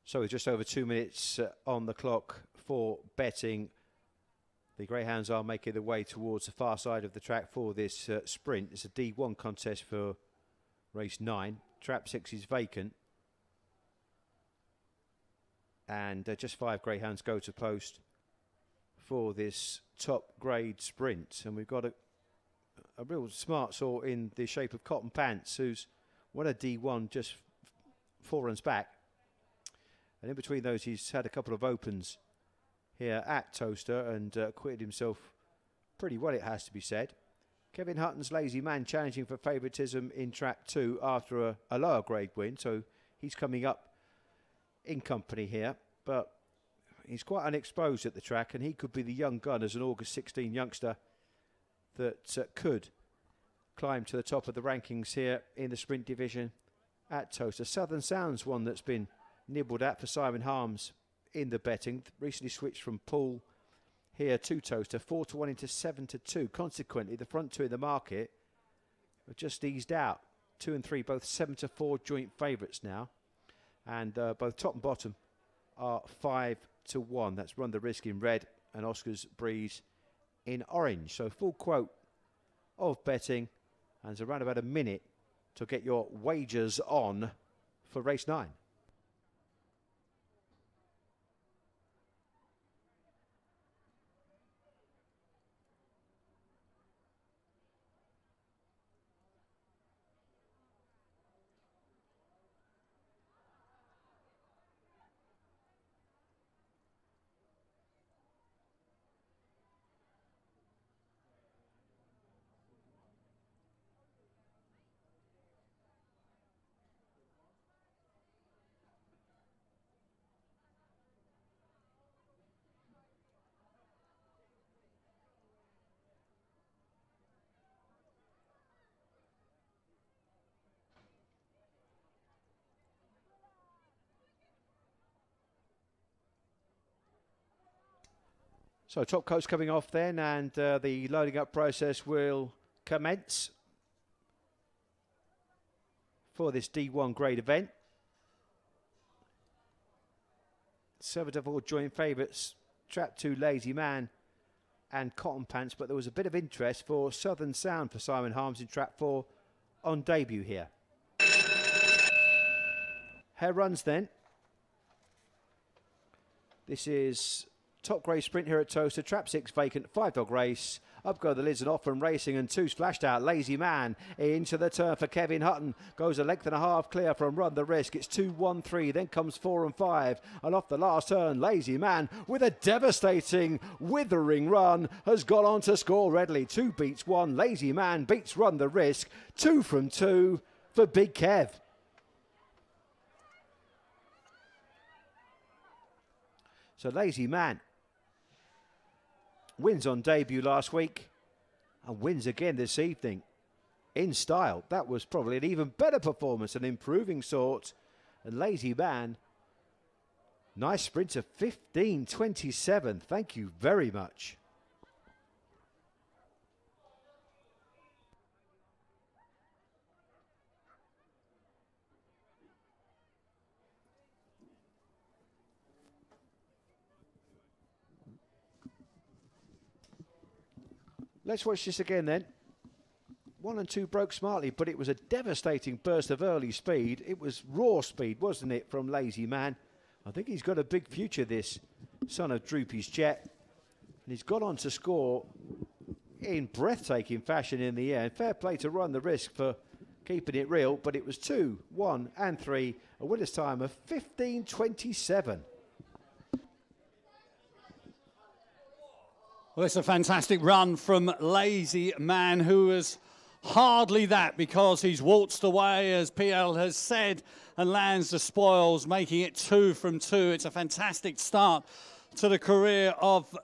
Speaker 3: So with just over 2 minutes on the clock for betting, the Greyhounds are making their way towards the far side of the track for this sprint. It's a D1 contest for race 9. Trap 6 is vacant. And just 5 Greyhounds go to post for this top grade sprint. And we've got a real smart sort in the shape of Cotton Pants, who's won a D1 just 4 runs back. And in between those, he's had a couple of opens here at Towcester and acquitted himself pretty well, it has to be said. Kevin Hutton's Lazy Man challenging for favouritism in track 2 after a lower grade win. So he's coming up in company here, but he's quite unexposed at the track, and he could be the young gun as an August 16 youngster that could climb to the top of the rankings here in the sprint division at Towcester. Southern Sound's one that's been nibbled at for Simon Harms in the betting. Recently switched from Poole here to Towcester, 4-1 into 7-2. Consequently, the front two in the market have just eased out. 2 and 3, both 7-4 joint favourites now. And both top and bottom are 5-1. That's Run the Risk in red and Oscar's Breeze in orange. So full quote of betting, and it's around about a minute to get your wagers on for race 9. So top coat's coming off then, and the loading up process will commence for this D1 grade event. 7-4 joint favourites, Trap 2 Lazy Man and Cotton Pants, but there was a bit of interest for Southern Sound for Simon Harms in Trap 4 on debut here. Hare runs then. This is top grade sprint here at Towcester. Trap 6 vacant, 5-dog race. Up go the lids and off from racing, and 2 splashed out. Lazy Man into the turn for Kevin Hutton. Goes a length and a half clear from Run the Risk. It's 2-1-3, then comes 4 and 5. And off the last turn, Lazy Man with a devastating, withering run has got on to score readily. 2 beats 1. Lazy Man beats Run the Risk. 2 from 2 for Big Kev. So Lazy Man wins on debut last week and wins again this evening in style. That was probably an even better performance, an improving sort. And Lazy Man, nice sprint of 15.27. Thank you very much. Let's watch this again then. 1 and 2 broke smartly, but it was a devastating burst of early speed. It was raw speed, wasn't it, from Lazy Man? I think he's got a big future, this son of Droopy's Jet. And he's got on to score in breathtaking fashion in the end. Fair play to Run the Risk for keeping it real, but it was 2, 1 and 3, a winner's time of 15.27.
Speaker 4: Well, it's a fantastic run from Lazy Man, who was hardly that because he's waltzed away, as PL has said, and lands the spoils, making it 2 from 2. It's a fantastic start to the career of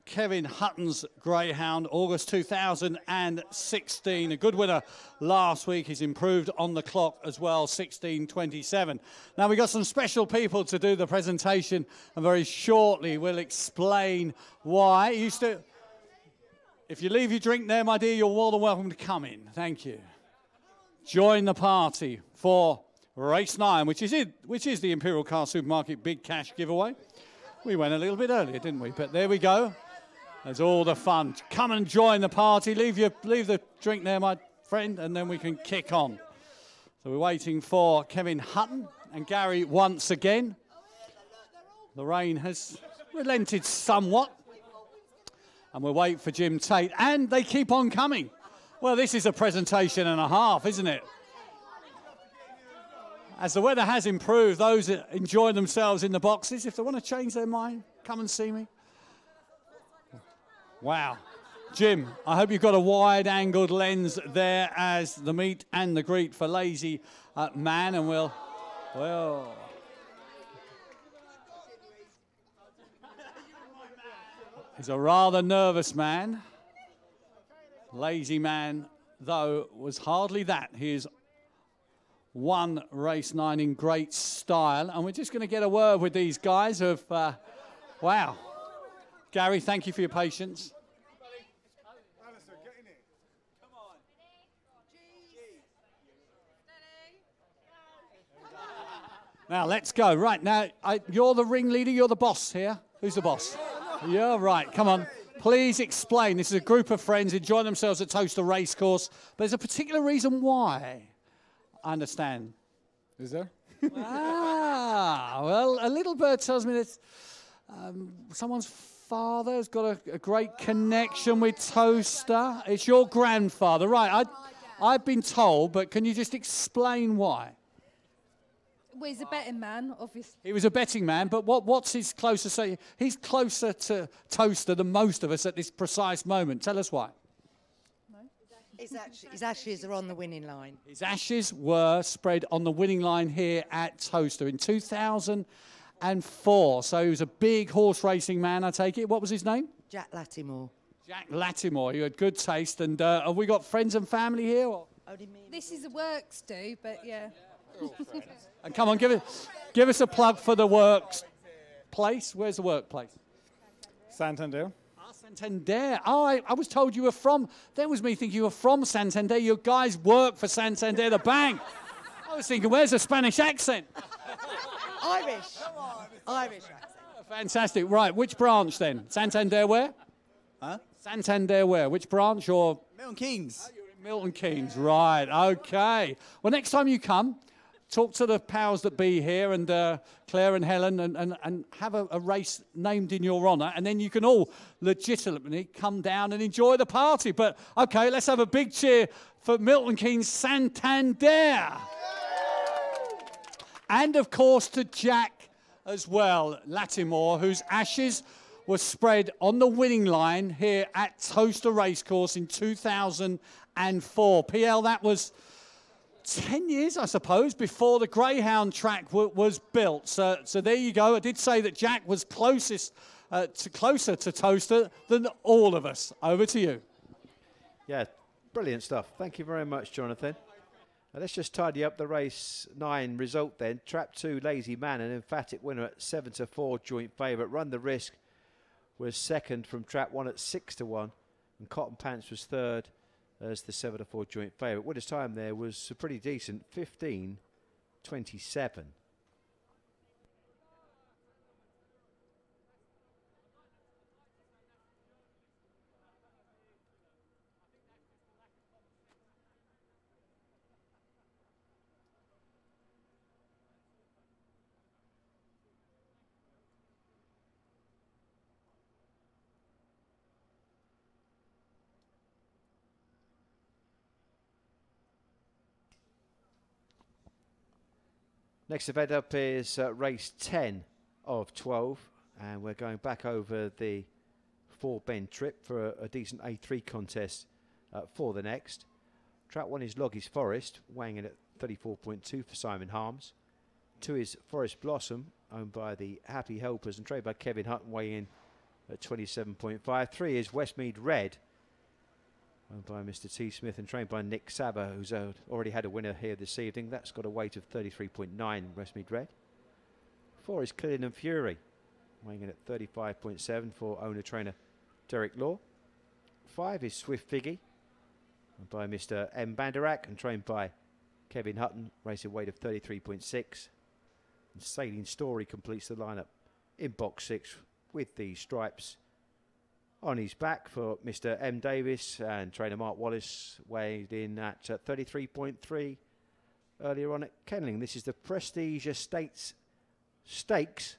Speaker 4: Kevin Hutton's Greyhound, August 2016. A good winner last week. He's improved on the clock as well, 16.27. Now, we've got some special people to do the presentation, and very shortly we'll explain why. If you leave your drink there, my dear, you're more than welcome to come in. Thank you. Join the party for Race 9, which is the Imperial Car Supermarket Big Cash giveaway. We went a little bit earlier, didn't we? But there we go. There's all the fun. Come and join the party. Leave the drink there, my friend, and then we can kick on. So we're waiting for Kevin Hutton and Gary once again. The rain has relented somewhat. And we're waiting for Jim Tate. And they keep on coming. Well, this is a presentation and a half, isn't it? As the weather has improved, those that enjoy themselves in the boxes, if they want to change their mind, come and see me. Wow. Jim, I hope you've got a wide-angled lens there as the meet and the greet for Lazy Man, and well... He's a rather nervous man. Lazy Man, though, was hardly that. He is won race 9 in great style. And we're just going to get a word with these guys who have... wow. Gary, thank you for your patience. Now, let's go. Right, now, you're the ringleader, you're the boss here. Who's the boss? Yeah, right, come on. Please explain. This is a group of friends enjoying themselves at Towcester Racecourse. But there's a particular reason why. I understand.
Speaker 9: Is there?
Speaker 4: Well, a little bird tells me that someone's father has got a great connection with Towcester. It's your grandfather. Right, I've been told, but can you just explain why?
Speaker 10: Well, he's a betting man, obviously.
Speaker 4: He was a betting man, but what's his closer say? He's closer to Towcester than most of us at this precise moment. Tell us why.
Speaker 10: No?
Speaker 11: His ashes are on the winning line.
Speaker 4: His ashes were spread on the winning line here at Towcester in 2004. So he was a big horse racing man, I take it. What was his name?
Speaker 11: Jack Lattimore.
Speaker 4: Jack Lattimore. You had good taste. And have we got friends and family here? Or?
Speaker 10: This is a works do, but yeah.
Speaker 4: And come on, give us a plug for the works place. Where's the workplace?
Speaker 9: Santander.
Speaker 4: Santander. Oh, I was told you were from... There was me thinking you were from Santander. Your guys work for Santander, the bank. I was thinking, where's the Spanish accent?
Speaker 11: Irish. Irish accent.
Speaker 4: Fantastic. Right, which branch then? Santander where?
Speaker 12: Huh?
Speaker 4: Santander where? Which branch or...
Speaker 12: Milton Keynes.
Speaker 4: Oh, you're in Milton Keynes, right. Okay. Well, next time you come... Talk to the powers that be here and Claire and Helen and have a race named in your honour, and then you can all legitimately come down and enjoy the party. But, OK, let's have a big cheer for Milton Keynes Santander. And, of course, to Jack as well, Lattimore, whose ashes were spread on the winning line here at Towcester Racecourse in 2004. PL, that was... 10 years, I suppose, before the Greyhound track was built. So there you go. I did say that Jack was closer to Towcester than all of us. Over to you.
Speaker 3: Yeah, brilliant stuff. Thank you very much, Jonathan. Now let's just tidy up the race 9 result then. Trap 2, Lazy Man, an emphatic winner at 7-4, joint favourite. Run the Risk was second from Trap 1 at 6-1, and Cotton Pants was third as the 7-4 joint favourite. Winner's time there was pretty decent, 15:27. Next event up is race 10 of 12, and we're going back over the 4-bend trip for a decent A3 contest for the next. Track 1 is Loggy's Forest, weighing in at 34.2 for Simon Harms. 2 is Forest Blossom, owned by the Happy Helpers and trained by Kevin Hutton, weighing in at 27.5. 3 is Westmead Red, owned by Mr. T. Smith and trained by Nick Saber, who's already had a winner here this evening. That's got a weight of 33.9, Westmead Red. 4 is Killian Fury, weighing in at 35.7 for owner-trainer Derek Law. 5 is Swift Figgy, owned by Mr. M. Banderak and trained by Kevin Hutton, racing weight of 33.6. And Sailing Story completes the lineup in box 6 with the stripes on his back for Mr. M. Davis, and trainer Mark Wallace weighed in at 33.3 earlier on at Kenling. This is the Prestige Estates Stakes,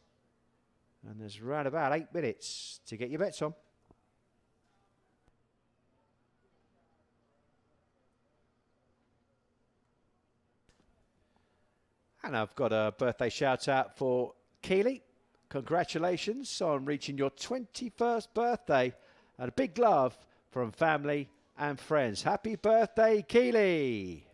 Speaker 3: and there's around about 8 minutes to get your bets on. And I've got a birthday shout out for Keely. Congratulations on reaching your 21st birthday, and a big love from family and friends. Happy birthday, Keely.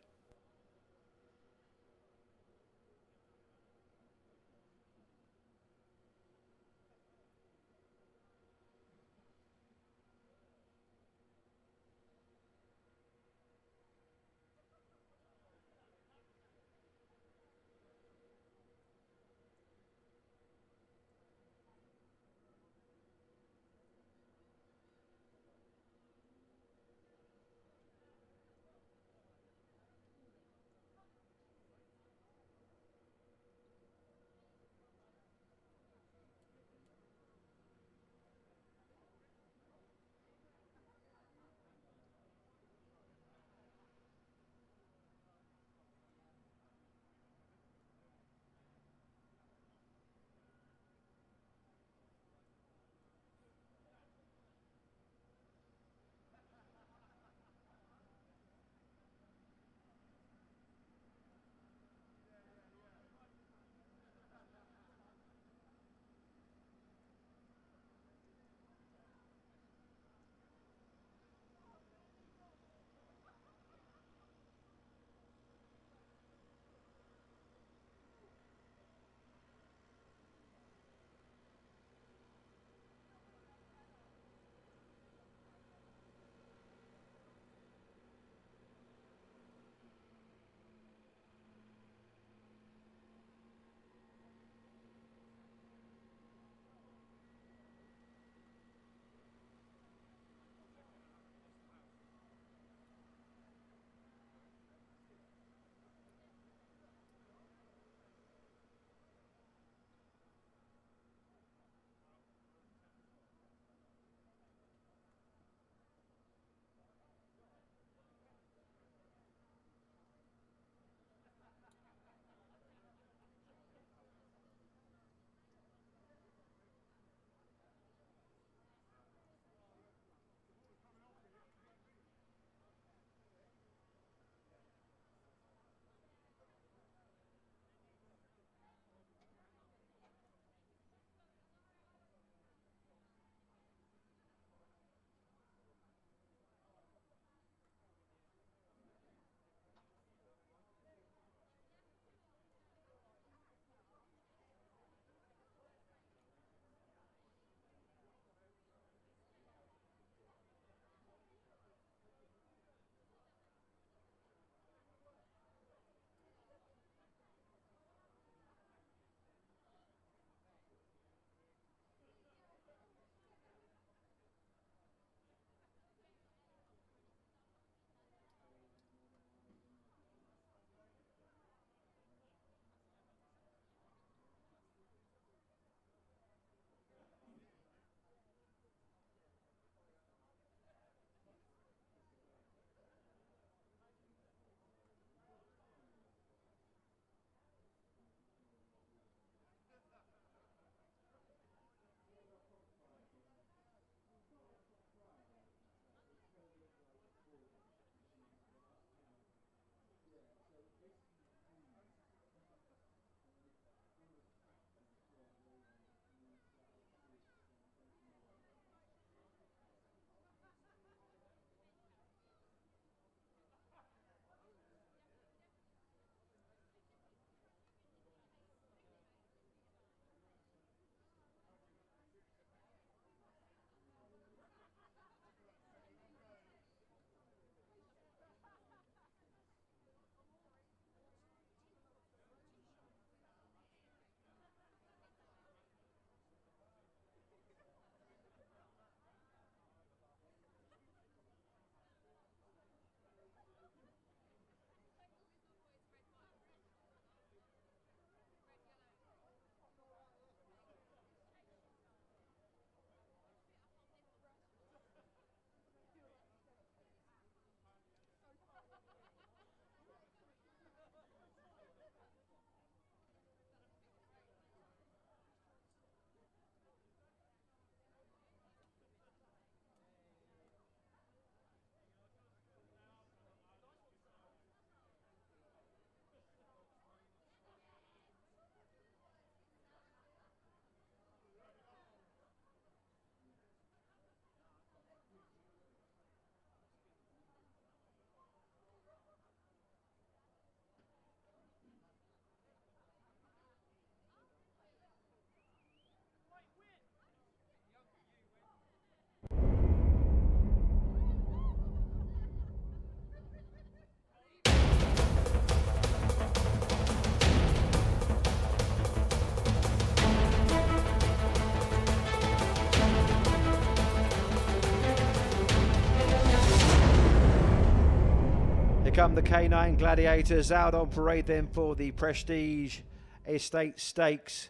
Speaker 3: come the K9 Gladiators out on parade then for the Prestige Estate Stakes.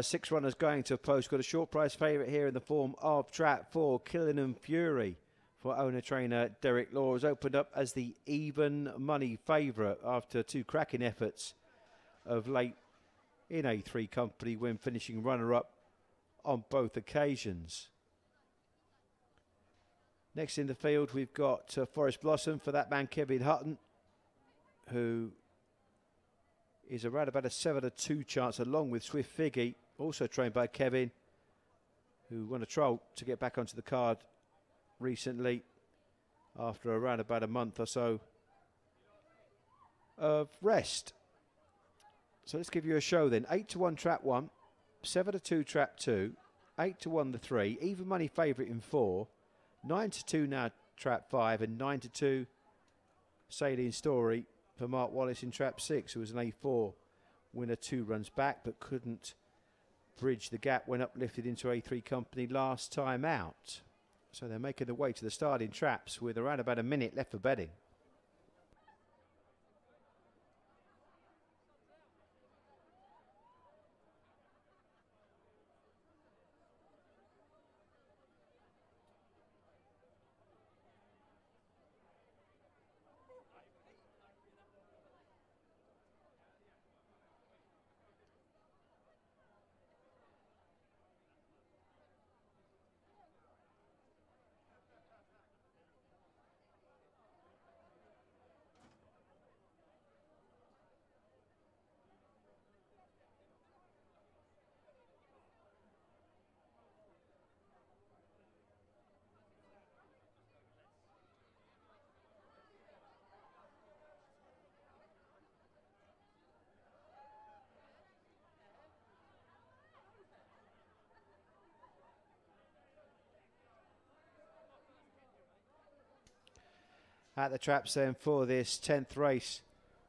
Speaker 3: 6 runners going to post. Got a short price favourite here in the form of Trap 4, Killing Fury for owner-trainer Derek Law. Has opened up as the even money favourite after 2 cracking efforts of late in A3 company when finishing runner-up on both occasions. Next in the field, we've got Forest Blossom for that man Kevin Hutton, who is around about a 7-2 chance, along with Swift Figgy, also trained by Kevin, who won a trial to get back onto the card recently after around about a month or so of rest. So let's give you a show then. 8-1 Trap 1, 7-2 Trap 2, 8-1 the 3, even money favourite in 4, 9-2 now Trap 5, and 9-2 Saline Story for Mark Wallace in Trap 6, who was an A4 winner 2 runs back but couldn't bridge the gap when uplifted into A3 company last time out. So they're making their way to the starting traps with around about a minute left for betting. At the traps then for this 10th race,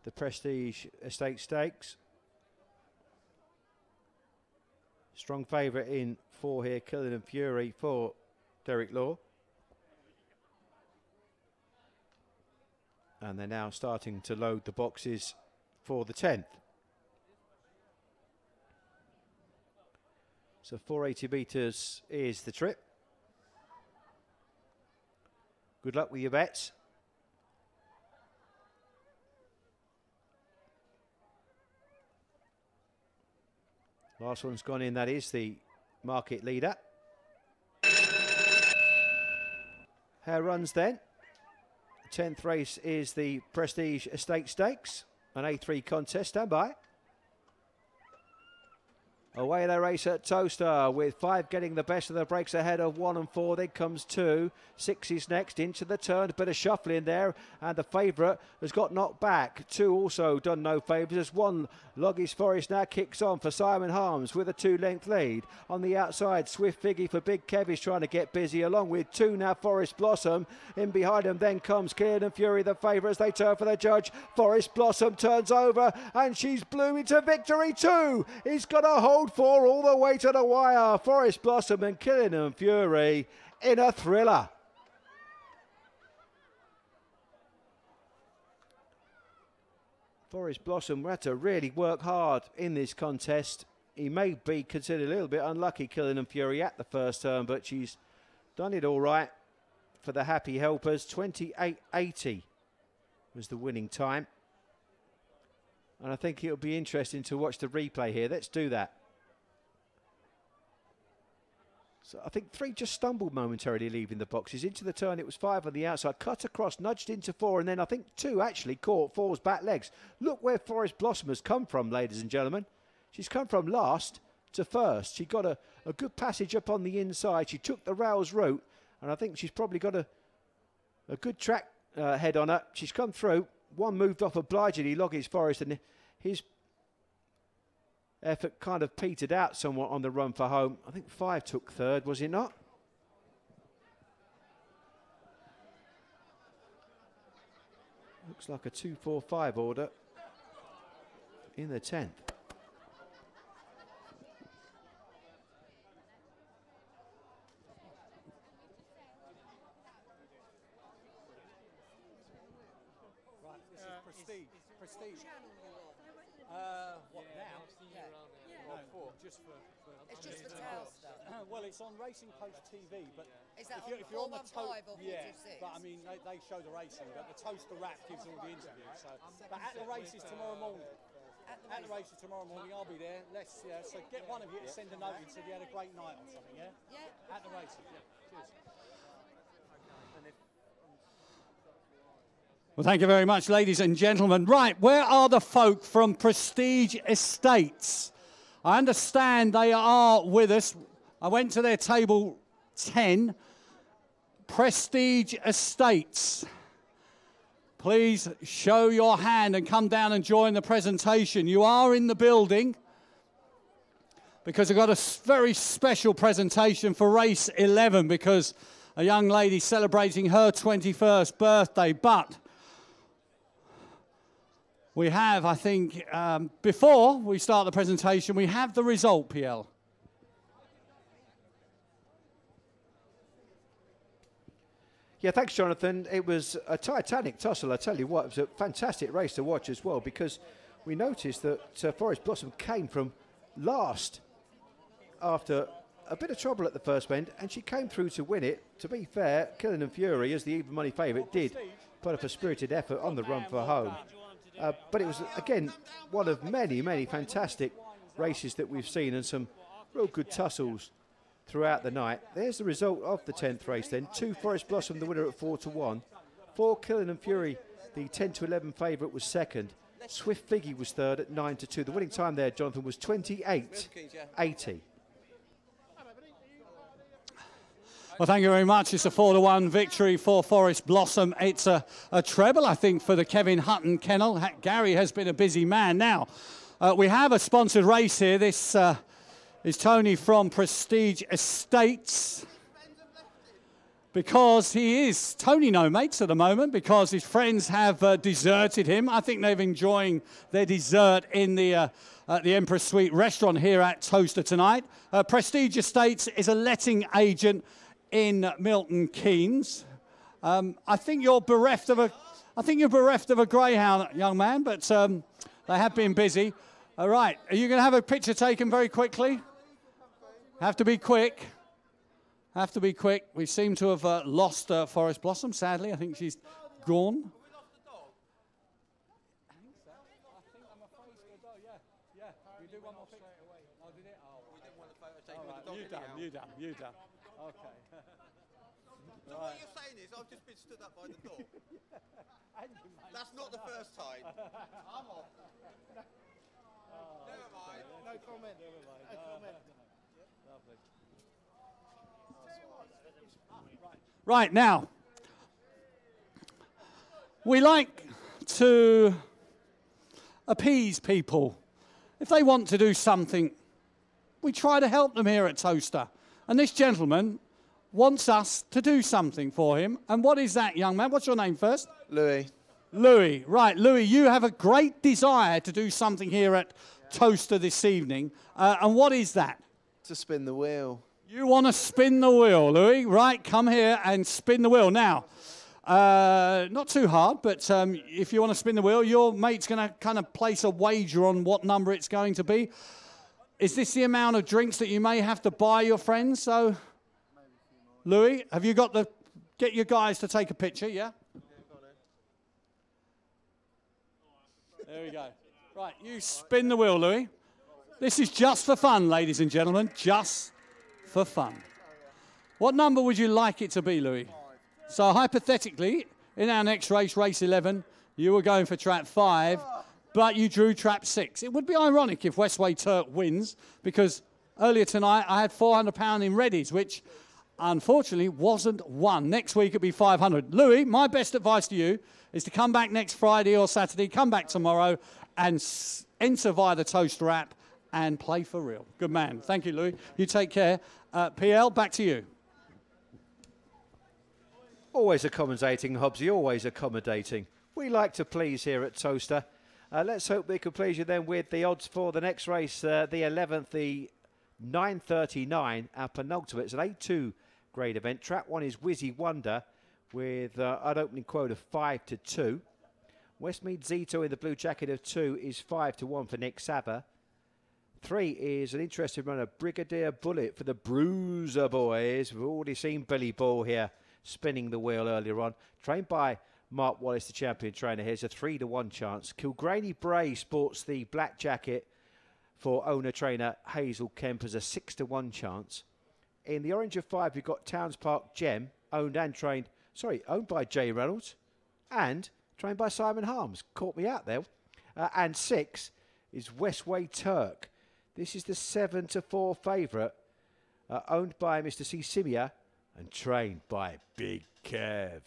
Speaker 3: the Prestige Estate Stakes. Strong favourite in 4 here, Killing Fury for Derek Law. And they're now starting to load the boxes for the 10th. So 480 metres is the trip. Good luck with your bets. Last one's gone in, that is the market leader. Hare runs then. 10th race is the Prestige Estate Stakes, an A3 contest. Stand by. Away they race at Towcester with 5 getting the best of the breaks ahead of 1 and 4. Then comes 2. 6 is next into the turn. A bit of shuffling there. And the favourite has got knocked back. 2 also done no favours. As 1 Loggies Forest now kicks on for Simon Harms with a 2-length lead. On the outside, Swift Figgy for Big Kev is trying to get busy. Along with 2 now Forest Blossom. In behind them then comes Kieran and Fury, the favourite, as they turn for the judge. Forest Blossom turns over and she's blooming to victory. 2 he's got a hold 4 all the way to the wire. Forest Blossom and Killing and Fury in a thriller. Forest Blossom had to really work hard in this contest. He may be considered a little bit unlucky, Killing and Fury, at the first turn, but she's done it all right for the happy helpers. 28.80 was the winning time. And I think it'll be interesting to watch the replay here. Let's do that. So I think 3 just stumbled momentarily leaving the boxes. Into the turn, it was 5 on the outside. Cut across, nudged into 4, and then I think 2 actually caught 4's back legs. Look where Forest Blossom has come from, ladies and gentlemen. She's come from last to first. She got a good passage up on the inside. She took the rails route, and I think she's probably got a good track head on her. She's come through. 1 moved off obligingly, Loggies Forest, and his effort kind of petered out somewhat on the run for home. I think 5 took 3rd, was it not? Looks like a 2-4-5 order in the 10th.
Speaker 4: What now? Just for
Speaker 11: It's just for Towcester.
Speaker 4: well, it's on Racing Post TV, but
Speaker 11: Is that
Speaker 4: if you're on the
Speaker 11: 415 or
Speaker 4: yeah,
Speaker 11: 426?
Speaker 4: but I mean they show the racing, but the Toaster Wrap gives all the interviews. So, but at the races tomorrow morning. At the races tomorrow morning, I'll be there. Let's so get one of you to send a note and say you had a great night or something. Yeah. Yeah. At the races. Yeah. Cheers. Well, thank you very much, ladies and gentlemen. Right, where are the folk from Prestige Estates? I understand they are with us. I went to their table 10. Prestige Estates. Please show your hand and come down and join the presentation. You are in the building because I've got a very special presentation for race 11 because a young lady celebrating her 21st birthday. But we have, I think, before we start the presentation, we have the result, PL.
Speaker 3: Yeah, thanks, Jonathan. It was a titanic tussle. I tell you what, it was a fantastic race to watch as well because we noticed that Forest Blossom came from last after a bit of trouble at the first bend, and she came through to win it. To be fair, Killing and Fury, as the even money favourite, did put up a spirited effort on the run for home. But it was, again, one of many, many fantastic races that we've seen and some real good tussles throughout the night. There's the result of the 10th race then. 2 Forest Blossom, the winner at 4-1. 4 Killing and Fury, the 10-11 favourite, was second. Swift Figgy was third at 9-2. The winning time there, Jonathan, was 28.80.
Speaker 4: Well, thank you very much. It's a 4-1 victory for Forest Blossom. It's a treble, I think, for the Kevin Hutton kennel. Gary has been a busy man. Now, we have a sponsored race here. This is Tony from Prestige Estates. Because he is Tony no mates at the moment because his friends have deserted him. I think they're enjoying their dessert in the Empress Suite restaurant here at Towcester tonight. Prestige Estates is a letting agent in Milton Keynes. I think you're bereft of a Greyhound, young man, but they have been busy. All right, are you going to have a picture taken very quickly? Have to be quick. Have to be quick. We seem to have lost Forest Blossom, sadly. I think she's gone. You done. Okay.
Speaker 12: So what you're saying is I've just been stood up by the door. That's not the first time. I'm off. Never mind. No comment. No comment.
Speaker 4: Lovely. Right, now, we like to appease people. If they want to do something, we try to help them here at Towcester. And this gentleman wants us to do something for him. And what is that, young man? What's your name first?
Speaker 12: Louis.
Speaker 4: Louis. Right, Louis, you have a great desire to do something here at Towcester this evening. And what is that?
Speaker 12: To spin the wheel.
Speaker 4: You want to spin the wheel, Louis? Right, come here and spin the wheel. Now, not too hard, but if you want to spin the wheel, your mate's going to kind of place a wager on what number it's going to be. Is this the amount of drinks that you may have to buy your friends? So, Louis, have you got get your guys to take a picture, yeah? There we go. Right, you spin the wheel, Louis. This is just for fun, ladies and gentlemen, just for fun. What number would you like it to be, Louis? So hypothetically, in our next race, race 11, you were going for trap 5, but you drew trap 6. It would be ironic if Westway Turk wins, because earlier tonight I had £400 in readies, which unfortunately wasn't won. Next week it'll be 500. Louis, my best advice to you is to come back next Friday or Saturday, come back tomorrow and enter via the Toaster app and play for real. Good man. Thank you, Louis. You take care. PL, back to you.
Speaker 3: Always accommodating, Hobbsy, always accommodating. We like to please here at Towcester. Let's hope we can please you then with the odds for the next race, the 11th, the 9:39, our penultimate. It's an A2 grade event. Track 1 is Wizzy Wonder with an opening quote of 5-2. Westmead Zito in the blue jacket of 2 is 5-1 for Nick Sava. 3 is an interesting runner, Brigadier Bullet for the Bruiser boys. We've already seen Billy Ball here spinning the wheel earlier on. Trained by Mark Wallace, the champion trainer. Here's a 3-1 chance. Kilgraney Bray sports the black jacket for owner-trainer Hazel Kemp as a 6-1 chance. In the orange of 5, we've got Towns Park Gem, owned by Jay Reynolds and trained by Simon Harms. Caught me out there. And 6 is Westway Turk. This is the 7-4 favourite, owned by Mr. C. Simia and trained by Big Kev.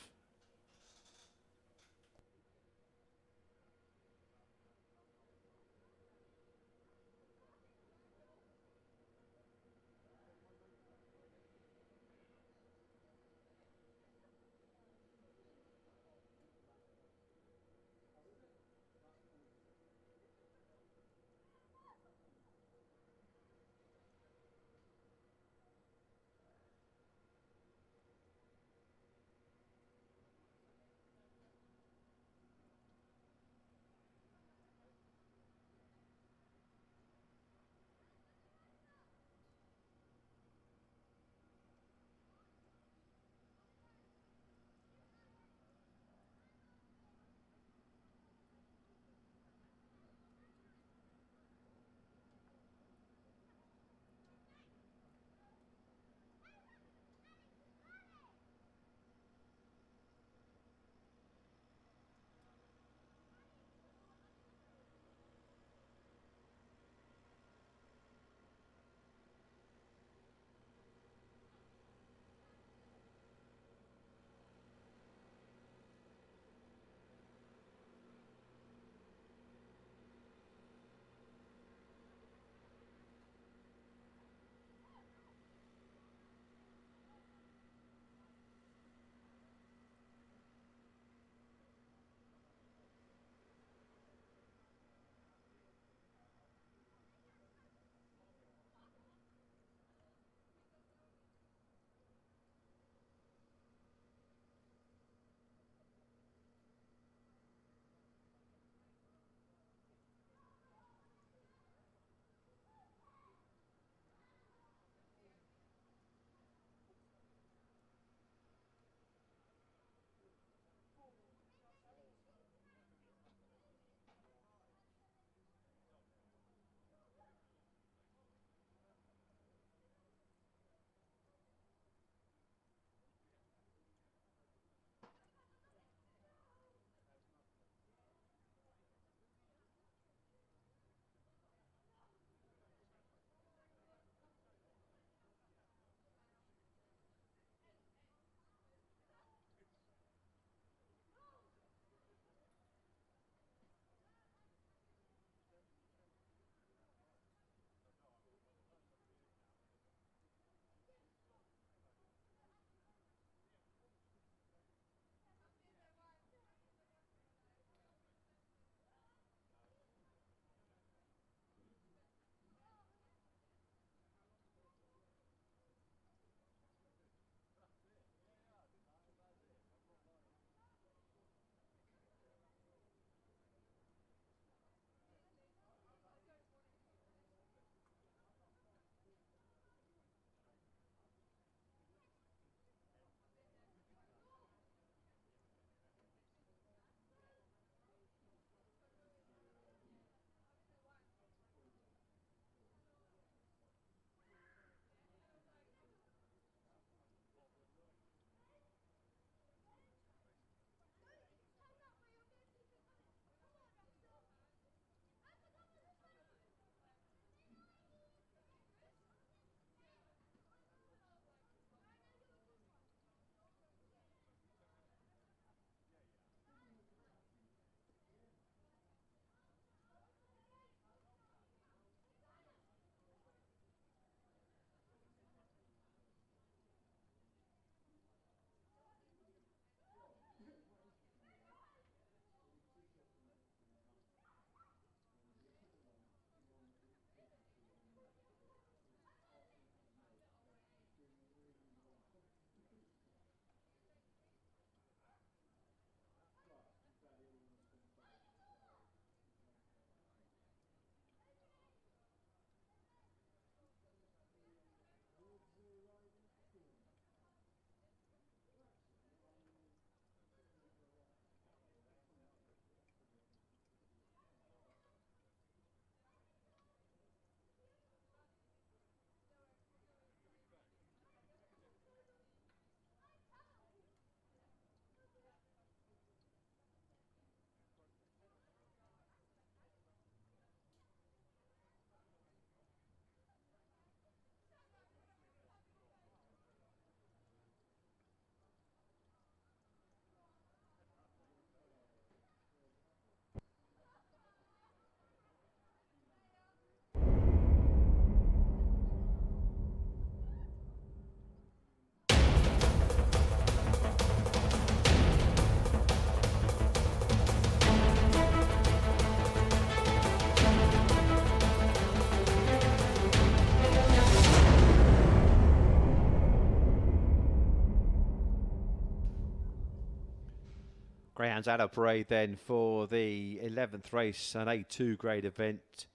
Speaker 3: Greyhounds out of parade then for the 11th race, an A2 grade event.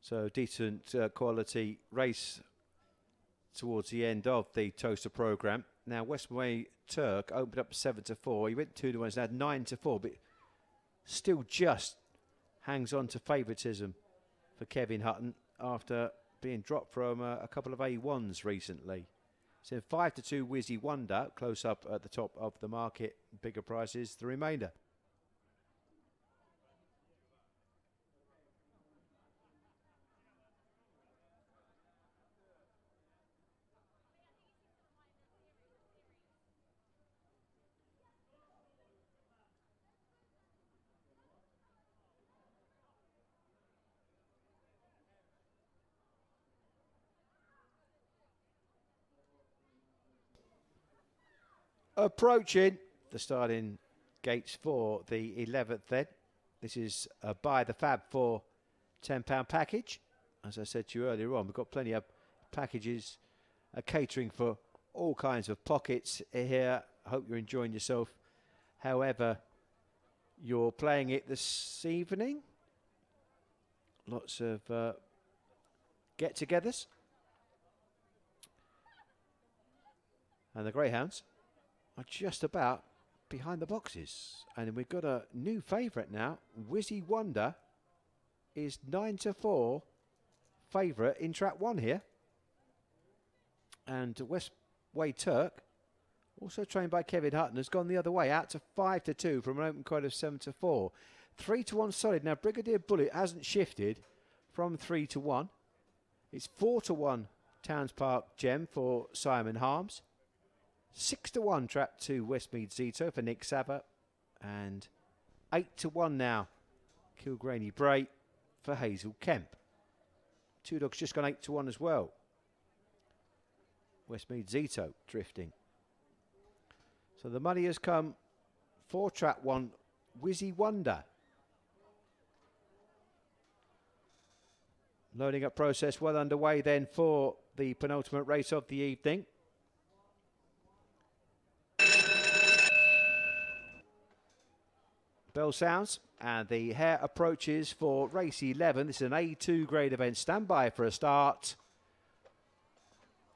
Speaker 3: So decent quality race towards the end of the Towcester programme. Now Westway Turk opened up 7-4. He went 2-1, he's now 9-4, but still just hangs on to favouritism for Kevin Hutton after being dropped from a couple of A1s recently. So 5-2 Wizzy Wonder, close up at the top of the market. Bigger prices, the remainder. Approaching the starting gates for the 11th then. This is a buy the fab for £10 package. As I said to you earlier on, we've got plenty of packages catering for all kinds of pockets here. I hope you're enjoying yourself. However, you're playing it this evening. Lots of get-togethers. And the Greyhounds are just about behind the boxes. And we've got a new favourite now. Wizzy Wonder is 9-4 favourite in track 1 here. And Westway Turk, also trained by Kevin Hutton, has gone the other way, out to 5-2 from an open quote of 7-4. 3-1 solid. Now Brigadier Bullet hasn't shifted from 3-1. It's 4-1 Towns Park Gem for Simon Harms. 6-1 trap 2 Westmead Zito for Nick Sava, and 8-1 now Kilgraney Bray for Hazel Kemp. Two Dogs just gone 8-1 as well. Westmead Zito drifting. So the money has come for trap 1 Wizzy Wonder. Loading up process well underway then for the penultimate race of the evening. Bell sounds and the hare approaches for race 11. This is an A2 grade event. Stand by for a start.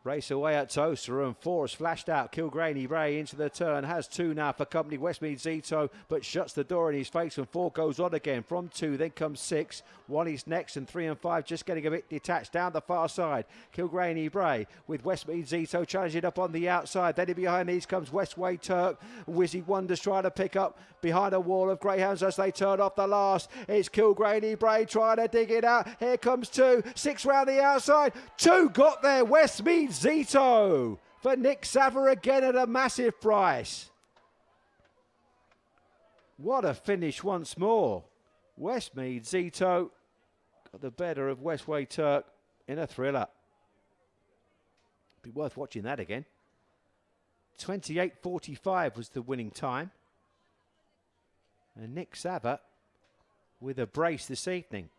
Speaker 3: Race away at Towcester, and 4 has flashed out. Kilgraney Bray into the turn, has 2 now for company. Westmead Zito, but shuts the door in his face, and 4 goes on again. From 2, then comes 6. 1 is next, and 3 and 5 just getting a bit detached down the far side. Kilgraney Bray with Westmead Zito challenging up on the outside. Then behind these comes Westway Turk. Wizzy Wonders trying to pick up behind a wall of Greyhounds as they turn off the last. It's Kilgraney Bray trying to dig it out. Here comes 2. 6 round the outside. 2 got there. Westmead Zito for Nick Sava again at a massive price. What a finish once more. Westmead Zito got the better of Westway Turk in a thriller. Be worth watching that again. 28.45 was the winning time. And Nick Sava with a brace this evening.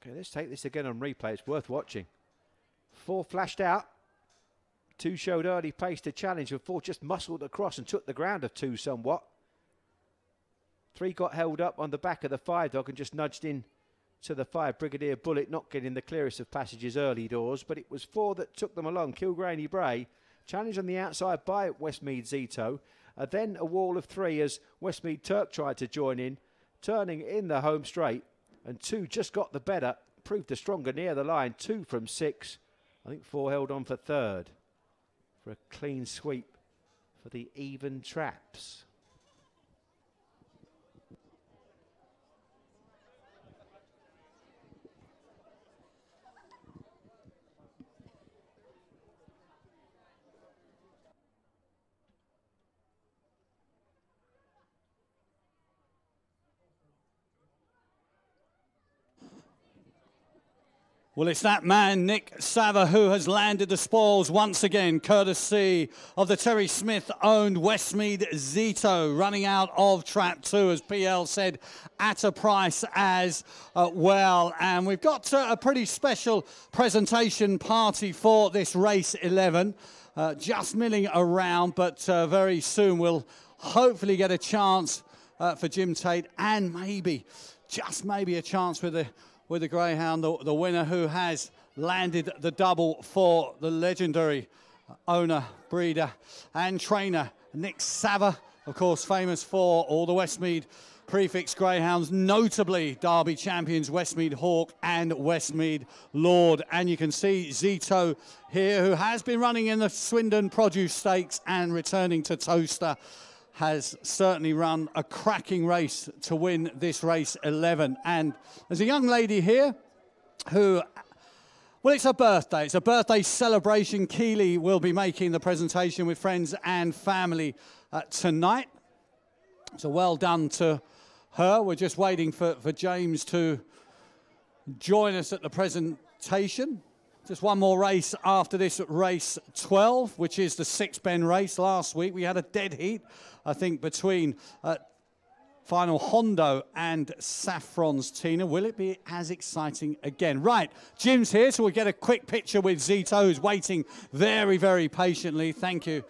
Speaker 3: Okay, let's take this again on replay. It's worth watching. 4 flashed out. 2 showed early pace to challenge, and 4 just muscled across and took the ground of 2 somewhat. 3 got held up on the back of the 5 dog and just nudged in to the 5. Brigadier Bullet not getting the clearest of passages early doors, but it was 4 that took them along. Kilgraney Bray challenged on the outside by Westmead Zito. Then a wall of 3 as Westmead Turk tried to join in, turning in the home straight. And 2 just got the better, proved the stronger near the line. 2 from 6. I think 4 held on for 3rd for a clean sweep for the even traps.
Speaker 4: Well, it's that man, Nick Sava, who has landed the spoils once again, courtesy of the Terry Smith-owned Westmead Zito, running out of trap 2, as PL said, at a price as well. And we've got a pretty special presentation party for this race 11, just milling around, but very soon we'll hopefully get a chance for Jim Tate, and maybe, just maybe, a chance with the Greyhound, the winner, who has landed the double for the legendary owner, breeder and trainer Nick Sava, of course famous for all the Westmead prefix Greyhounds, notably Derby champions Westmead Hawk and Westmead Lord. And you can see Zito here, who has been running in the Swindon Produce Stakes and returning to Towcester, has certainly run a cracking race to win this race 11. And there's a young lady here who, well, it's her birthday. It's a birthday celebration. Keeley will be making the presentation with friends and family tonight. So well done to her. We're just waiting for James to join us at the presentation. Just one more race after this, race 12, which is the Six Ben race. Last week we had a dead heat, I think, between final Hondo and Saffron's Tina. Will it be as exciting again? Right, Jim's here, so we'll get a quick picture with Zito, who's waiting very, very patiently. Thank you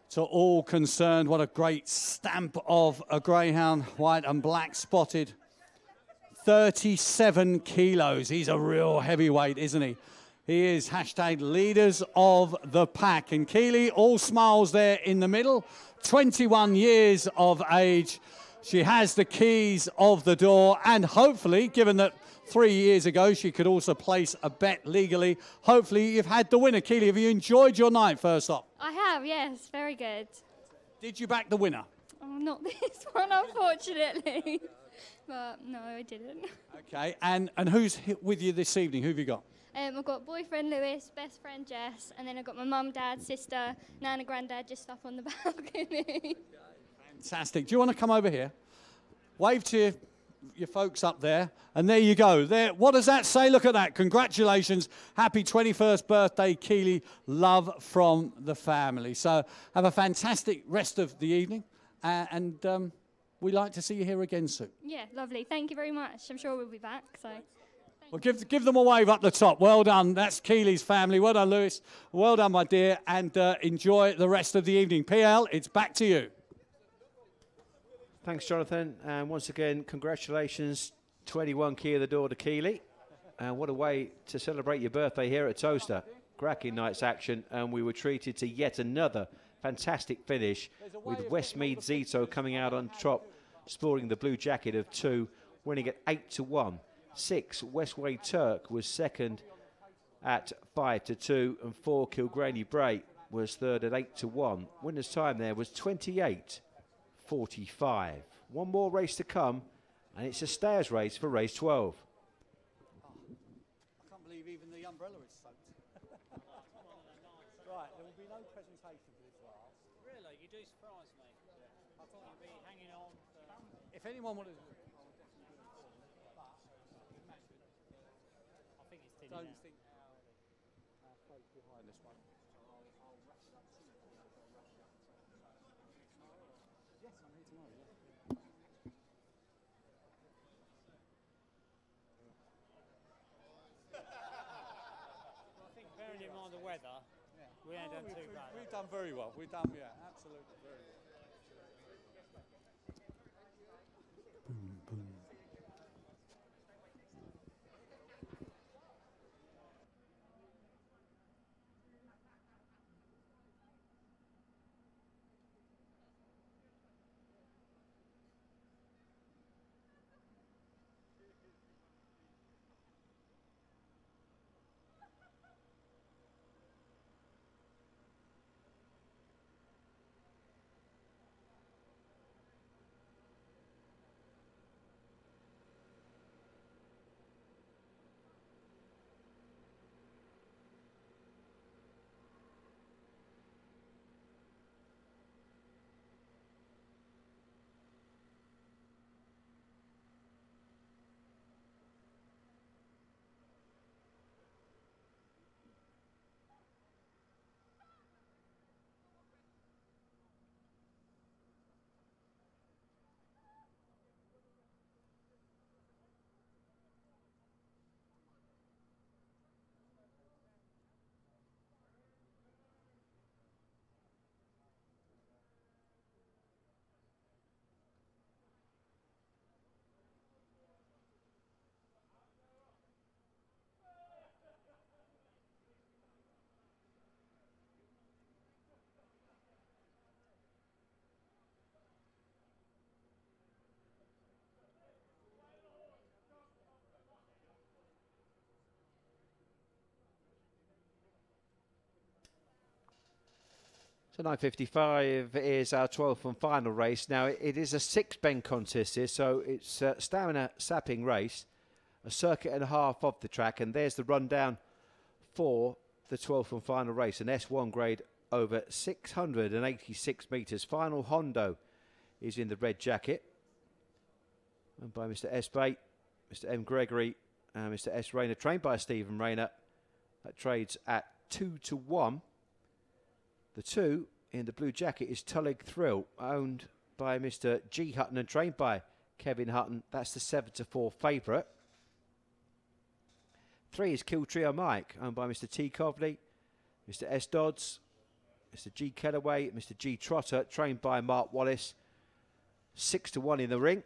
Speaker 4: to all concerned. What a great stamp of a greyhound, white and black spotted. 37 kilos. He's a real heavyweight, isn't he? He is hashtag leaders of the pack. And Keeley, all smiles there in the middle, 21 years of age. She has the keys of the door, and hopefully, given that 3 years ago she could also place a bet legally, hopefully you've had the winner. Keeley, have you enjoyed your night first off?
Speaker 13: I have, yes, very good.
Speaker 4: Did you back the winner?
Speaker 13: Oh, not this one, unfortunately. But no, I didn't.
Speaker 4: Okay, and who's with you this evening? Who have you got?
Speaker 13: I've got boyfriend Lewis, best friend Jess, and then I've got my mum, dad, sister, nan and granddad just up on the balcony.
Speaker 4: Fantastic. Do you want to come over here? Wave to your folks up there, and there you go. There. What does that say? Look at that. Congratulations. Happy 21st birthday, Keeley. Love from the family. So have a fantastic rest of the evening, and we'd like to see you here again soon.
Speaker 13: Yeah, lovely. Thank you very much. I'm sure we'll be back. So.
Speaker 4: Well, give them a wave up the top. Well done. That's Keeley's family. Well done, Lewis. Well done, my dear. And enjoy the rest of the evening. PL, it's back to you.
Speaker 3: Thanks, Jonathan. And once again, congratulations. 21 key of the door to Keeley. And what a way to celebrate your birthday here at Towcester. Cracking night's action. And we were treated to yet another fantastic finish with Westmead Zito coming out on top, sporting the blue jacket of 2, winning at 8-1. 6, Westway Turk was second at 5-2, and 4, Kilgraney Bray was third at 8-1. Winner's time there was 28:45. One more race to come, and it's a stayers race for race 12.
Speaker 4: I can't believe even the umbrella is soaked. Right, there will be no presentation for this last.
Speaker 14: Really, you do surprise me. I thought you'd be hanging on.
Speaker 4: If anyone wanted to... I don't think our folks behind this one. Yes, I need to know.
Speaker 14: Well, I think bearing in mind the weather, we ain't done too bad.
Speaker 4: We've done very well. We've done, yeah, absolutely very well.
Speaker 3: So 9:55 is our 12th and final race. Now it is a 6-bend contest here, so it's a stamina sapping race, a circuit and a half of the track, and there's the rundown for the 12th and final race. An S1 grade over 686 metres. Final Hondo is in the red jacket, and by Mr. S. Bate, Mr. M. Gregory, and Mr. S. Rayner, trained by Stephen Rayner. That trades at 2-1. The 2 in the blue jacket is Tullig Thrill, owned by Mr. G. Hutton and trained by Kevin Hutton. That's the 7-4 favourite. 3 is Kill Trio Mike, owned by Mr. T. Coveney, Mr. S. Dodds, Mr. G. Kellaway, Mr. G. Trotter, trained by Mark Wallace. 6-1 in the ring.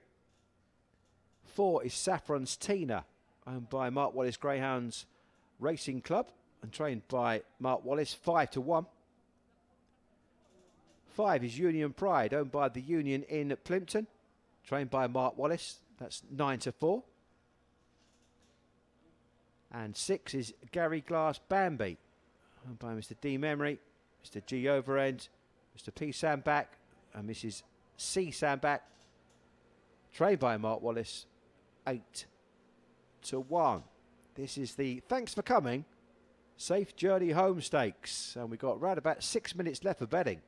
Speaker 3: 4 is Saffron's Tina, owned by Mark Wallace Greyhounds Racing Club and trained by Mark Wallace. 5-1. 5 is Union Pride, owned by the Union in Plimpton, trained by Mark Wallace. That's 9-4. And 6 is Gary Glass Bambi, owned by Mr. D. Memory, Mr. G. Overend, Mr. P. Sandback, and Mrs. C. Sandback, trained by Mark Wallace. 8-1. This is the Thanks for Coming Safe Journey Home Stakes, and we've got around about 6 minutes left for betting.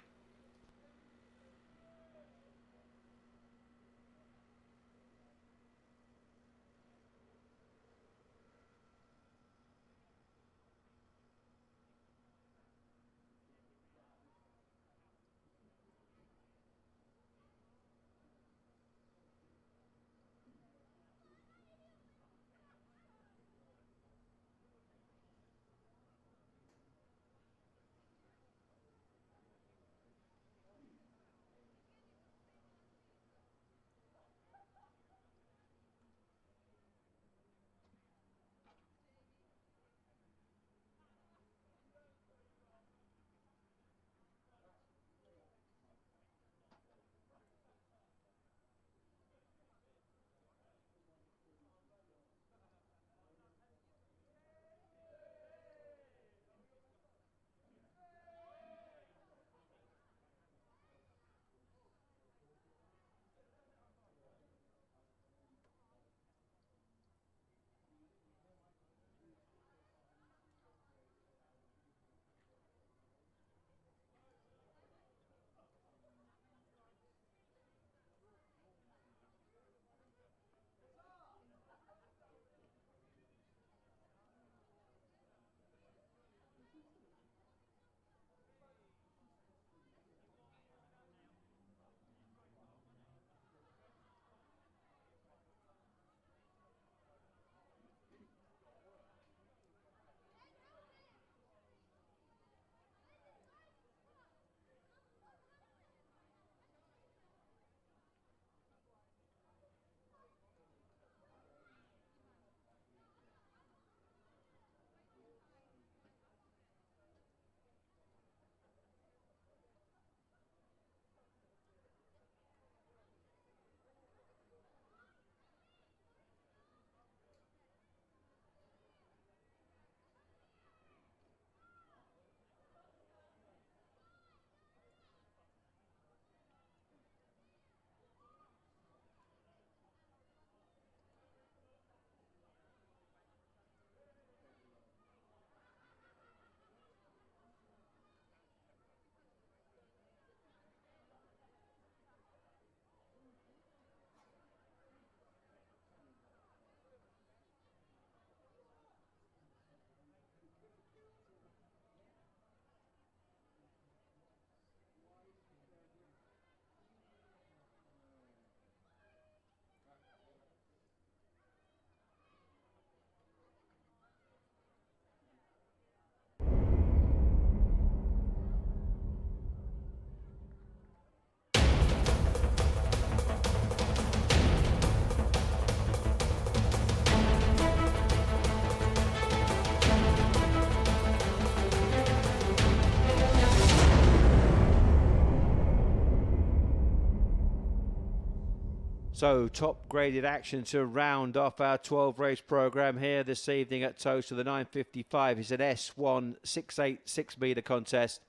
Speaker 3: So top graded action to round off our 12 race programme here this evening at Towcester. The 9:55 is an S1 686 metre contest.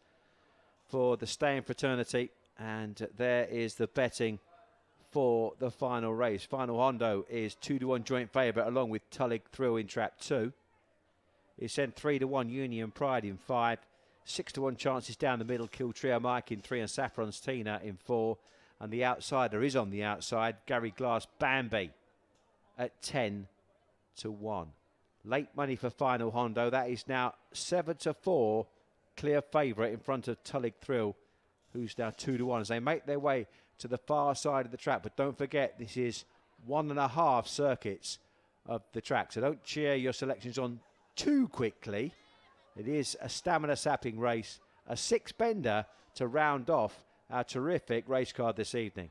Speaker 3: for the staying fraternity. And there is the betting for the final race. Final Hondo is 2-1 joint favourite, along with Tullig Thrill in trap 2. It's sent 3-1 Union Pride in 5. 6-1 chances down the middle, Kill Trio Mike in 3 and Saffron's Tina in 4. And the outsider is on the outside, Gary Glass Bambi at 10-1. Late money for Final Hondo. That is now 7-4, clear favourite in front of Tullig Thrill, who's now 2-1 as they make their way to the far side of the track. But don't forget, this is 1.5 circuits of the track, so don't cheer your selections on too quickly. It is a stamina sapping race, a 6-bender to round off our terrific race card this evening.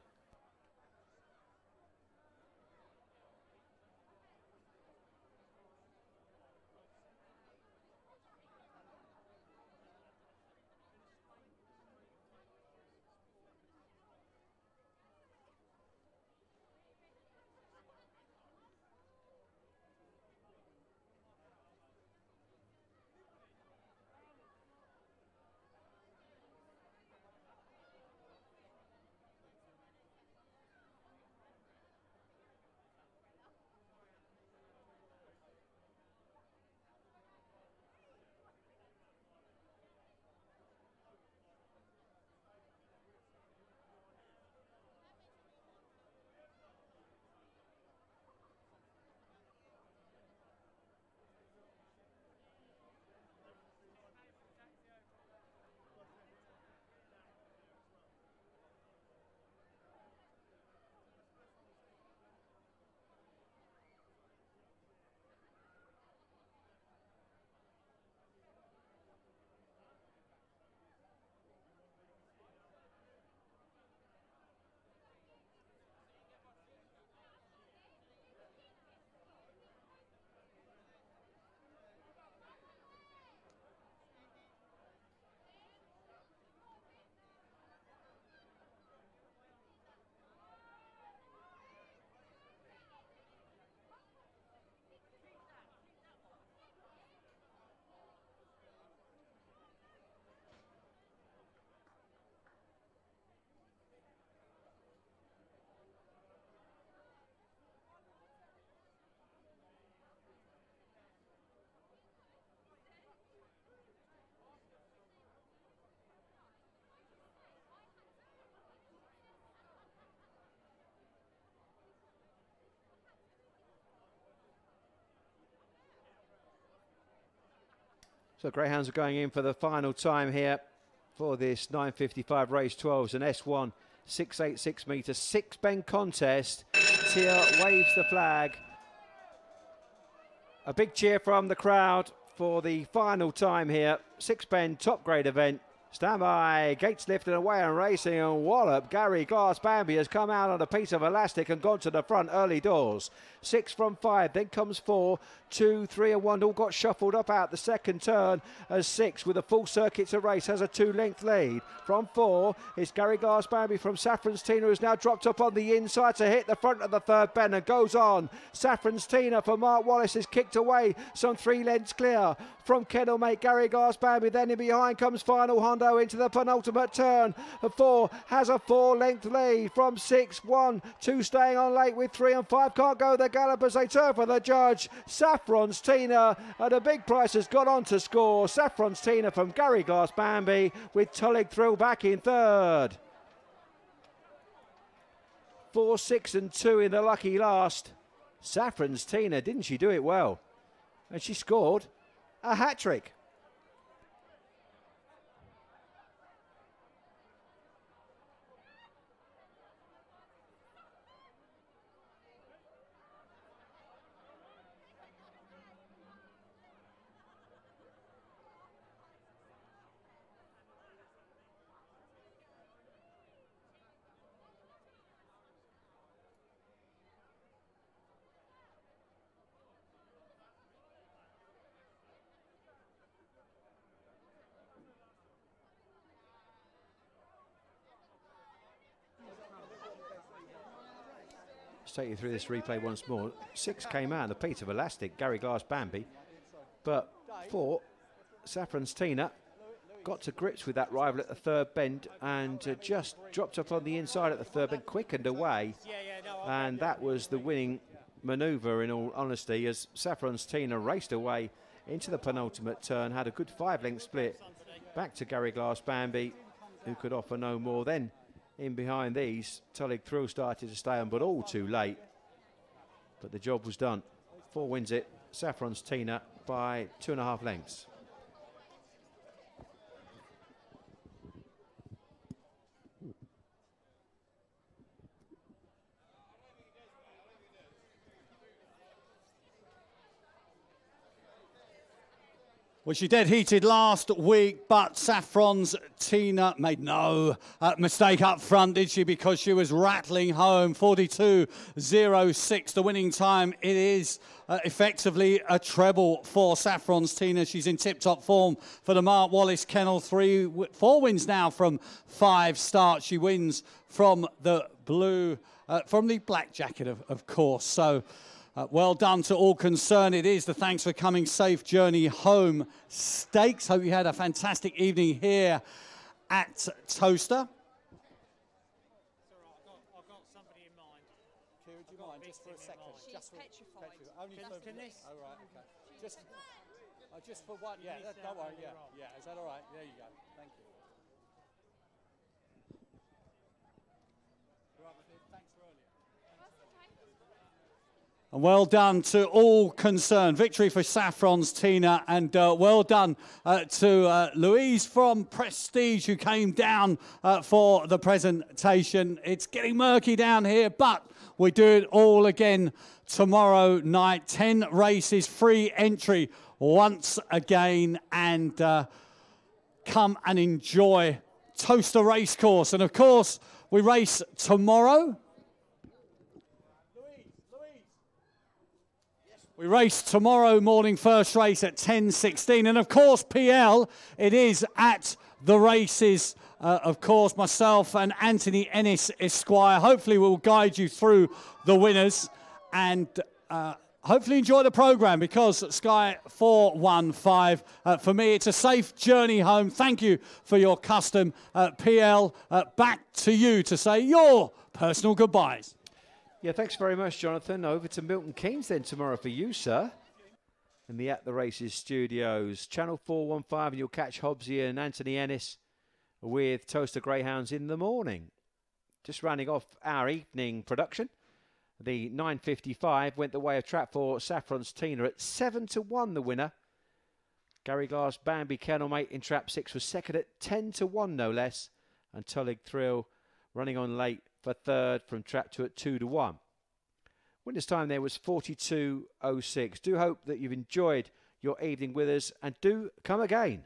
Speaker 3: So Greyhounds are going in for the final time here for this 9:55 race 12s, an S1 686 metre 6-bend contest. Tia waves the flag. A big cheer from the crowd for the final time here. 6-bend top grade event. Stand by, gates lifted away and racing, and wallop. Gary Glass Bambi has come out on a piece of elastic and gone to the front early doors. 6 from 5, then comes 4, 2, 3 and 1, all got shuffled up out the second turn as 6 with a full circuit to race has a 2-length lead. From 4, it's Gary Glass Bambi from Saffron's Tina, who's now dropped up on the inside to hit the front of the third bend and goes on. Saffron's Tina for Mark Wallace is kicked away, some 3 lengths clear from Kennelmate Gary Glass Bambi. Then in behind comes Final Hondo into the penultimate turn. 4 has a 4-length lead from 6, 1, 2 staying on late with 3 and 5 can't go the gallop as they turn for the judge. Saffron's Tina at a big price has got on to score. Saffron's Tina from Gary Glass Bambi with Tullig Thrill back in third. 4, 6 and 2 in the lucky last. Saffron's Tina, didn't she do it well? And she scored a hat-trick. Let's take you through this replay once more. 6 came out, the piece of elastic, Gary Glass Bambi. But 4, Saffron's Tina, got to grips with that rival at the third bend and just dropped up on the inside at the third bend, quickened away. And that was the winning manoeuvre, in all honesty, as Saffron's Tina raced away into the penultimate turn, had a good 5-length split back to Gary Glass Bambi, who could offer no more. Then in behind these, Tullig Thrill started to stay on, but all too late. But the job was done. 4 wins it, Saffron's Tina, by 2.5 lengths.
Speaker 4: Well, she dead heated last week, but Saffron's Tina made no mistake up front, did she? Because she was rattling home 42.06, the winning time. It is effectively a treble for Saffron's Tina. She's in tip-top form for the Mark Wallace Kennel. 4 wins now from 5 starts. She wins from the from the black jacket, of course. So. Well done to all concerned. It is the Thanks for Coming Safe Journey Home Stakes. Hope you had a fantastic evening here at Towcester.
Speaker 14: I've got somebody in mind.
Speaker 4: Kira, do you mind just for a second?
Speaker 10: She's petrified.
Speaker 4: Only for this? Oh, right, okay. Just for one, yeah, don't worry, yeah. Is that all right? There you go. Thank you. Thanks for earlier. And well done to all concerned. Victory for Saffron's Tina, and well done to Louise from Prestige, who came down for the presentation. It's getting murky down here, but we do it all again tomorrow night. 10 races, free entry once again, and come and enjoy Towcester Racecourse. And of course, we race tomorrow. We race tomorrow morning, first race at 10:16. And of course, PL, it is at the races. Of course, myself and Anthony Ennis, Esquire. Hopefully we'll guide you through the winners and hopefully enjoy the programme, because Sky 415, for me, it's a safe journey home. Thank you for your custom. PL, back to you to say your personal goodbyes.
Speaker 3: Yeah, thanks very much, Jonathan. Over to Milton Keynes then tomorrow for you, sir. In the At the Races studios. Channel 415, and you'll catch Hobbsy and Anthony Ennis with Towcester Greyhounds in the morning. Just rounding off our evening production. The 9:55 went the way of trap for Saffron's Tina at 7-1, the winner. Gary Glass Bambi Kennelmate in trap 6 was second at 10-1, no less. And Tullig Thrill running on late for third from trap 2 at 2-1. Winner's time there was 42.06. Do hope that you've enjoyed your evening with us, and do come again.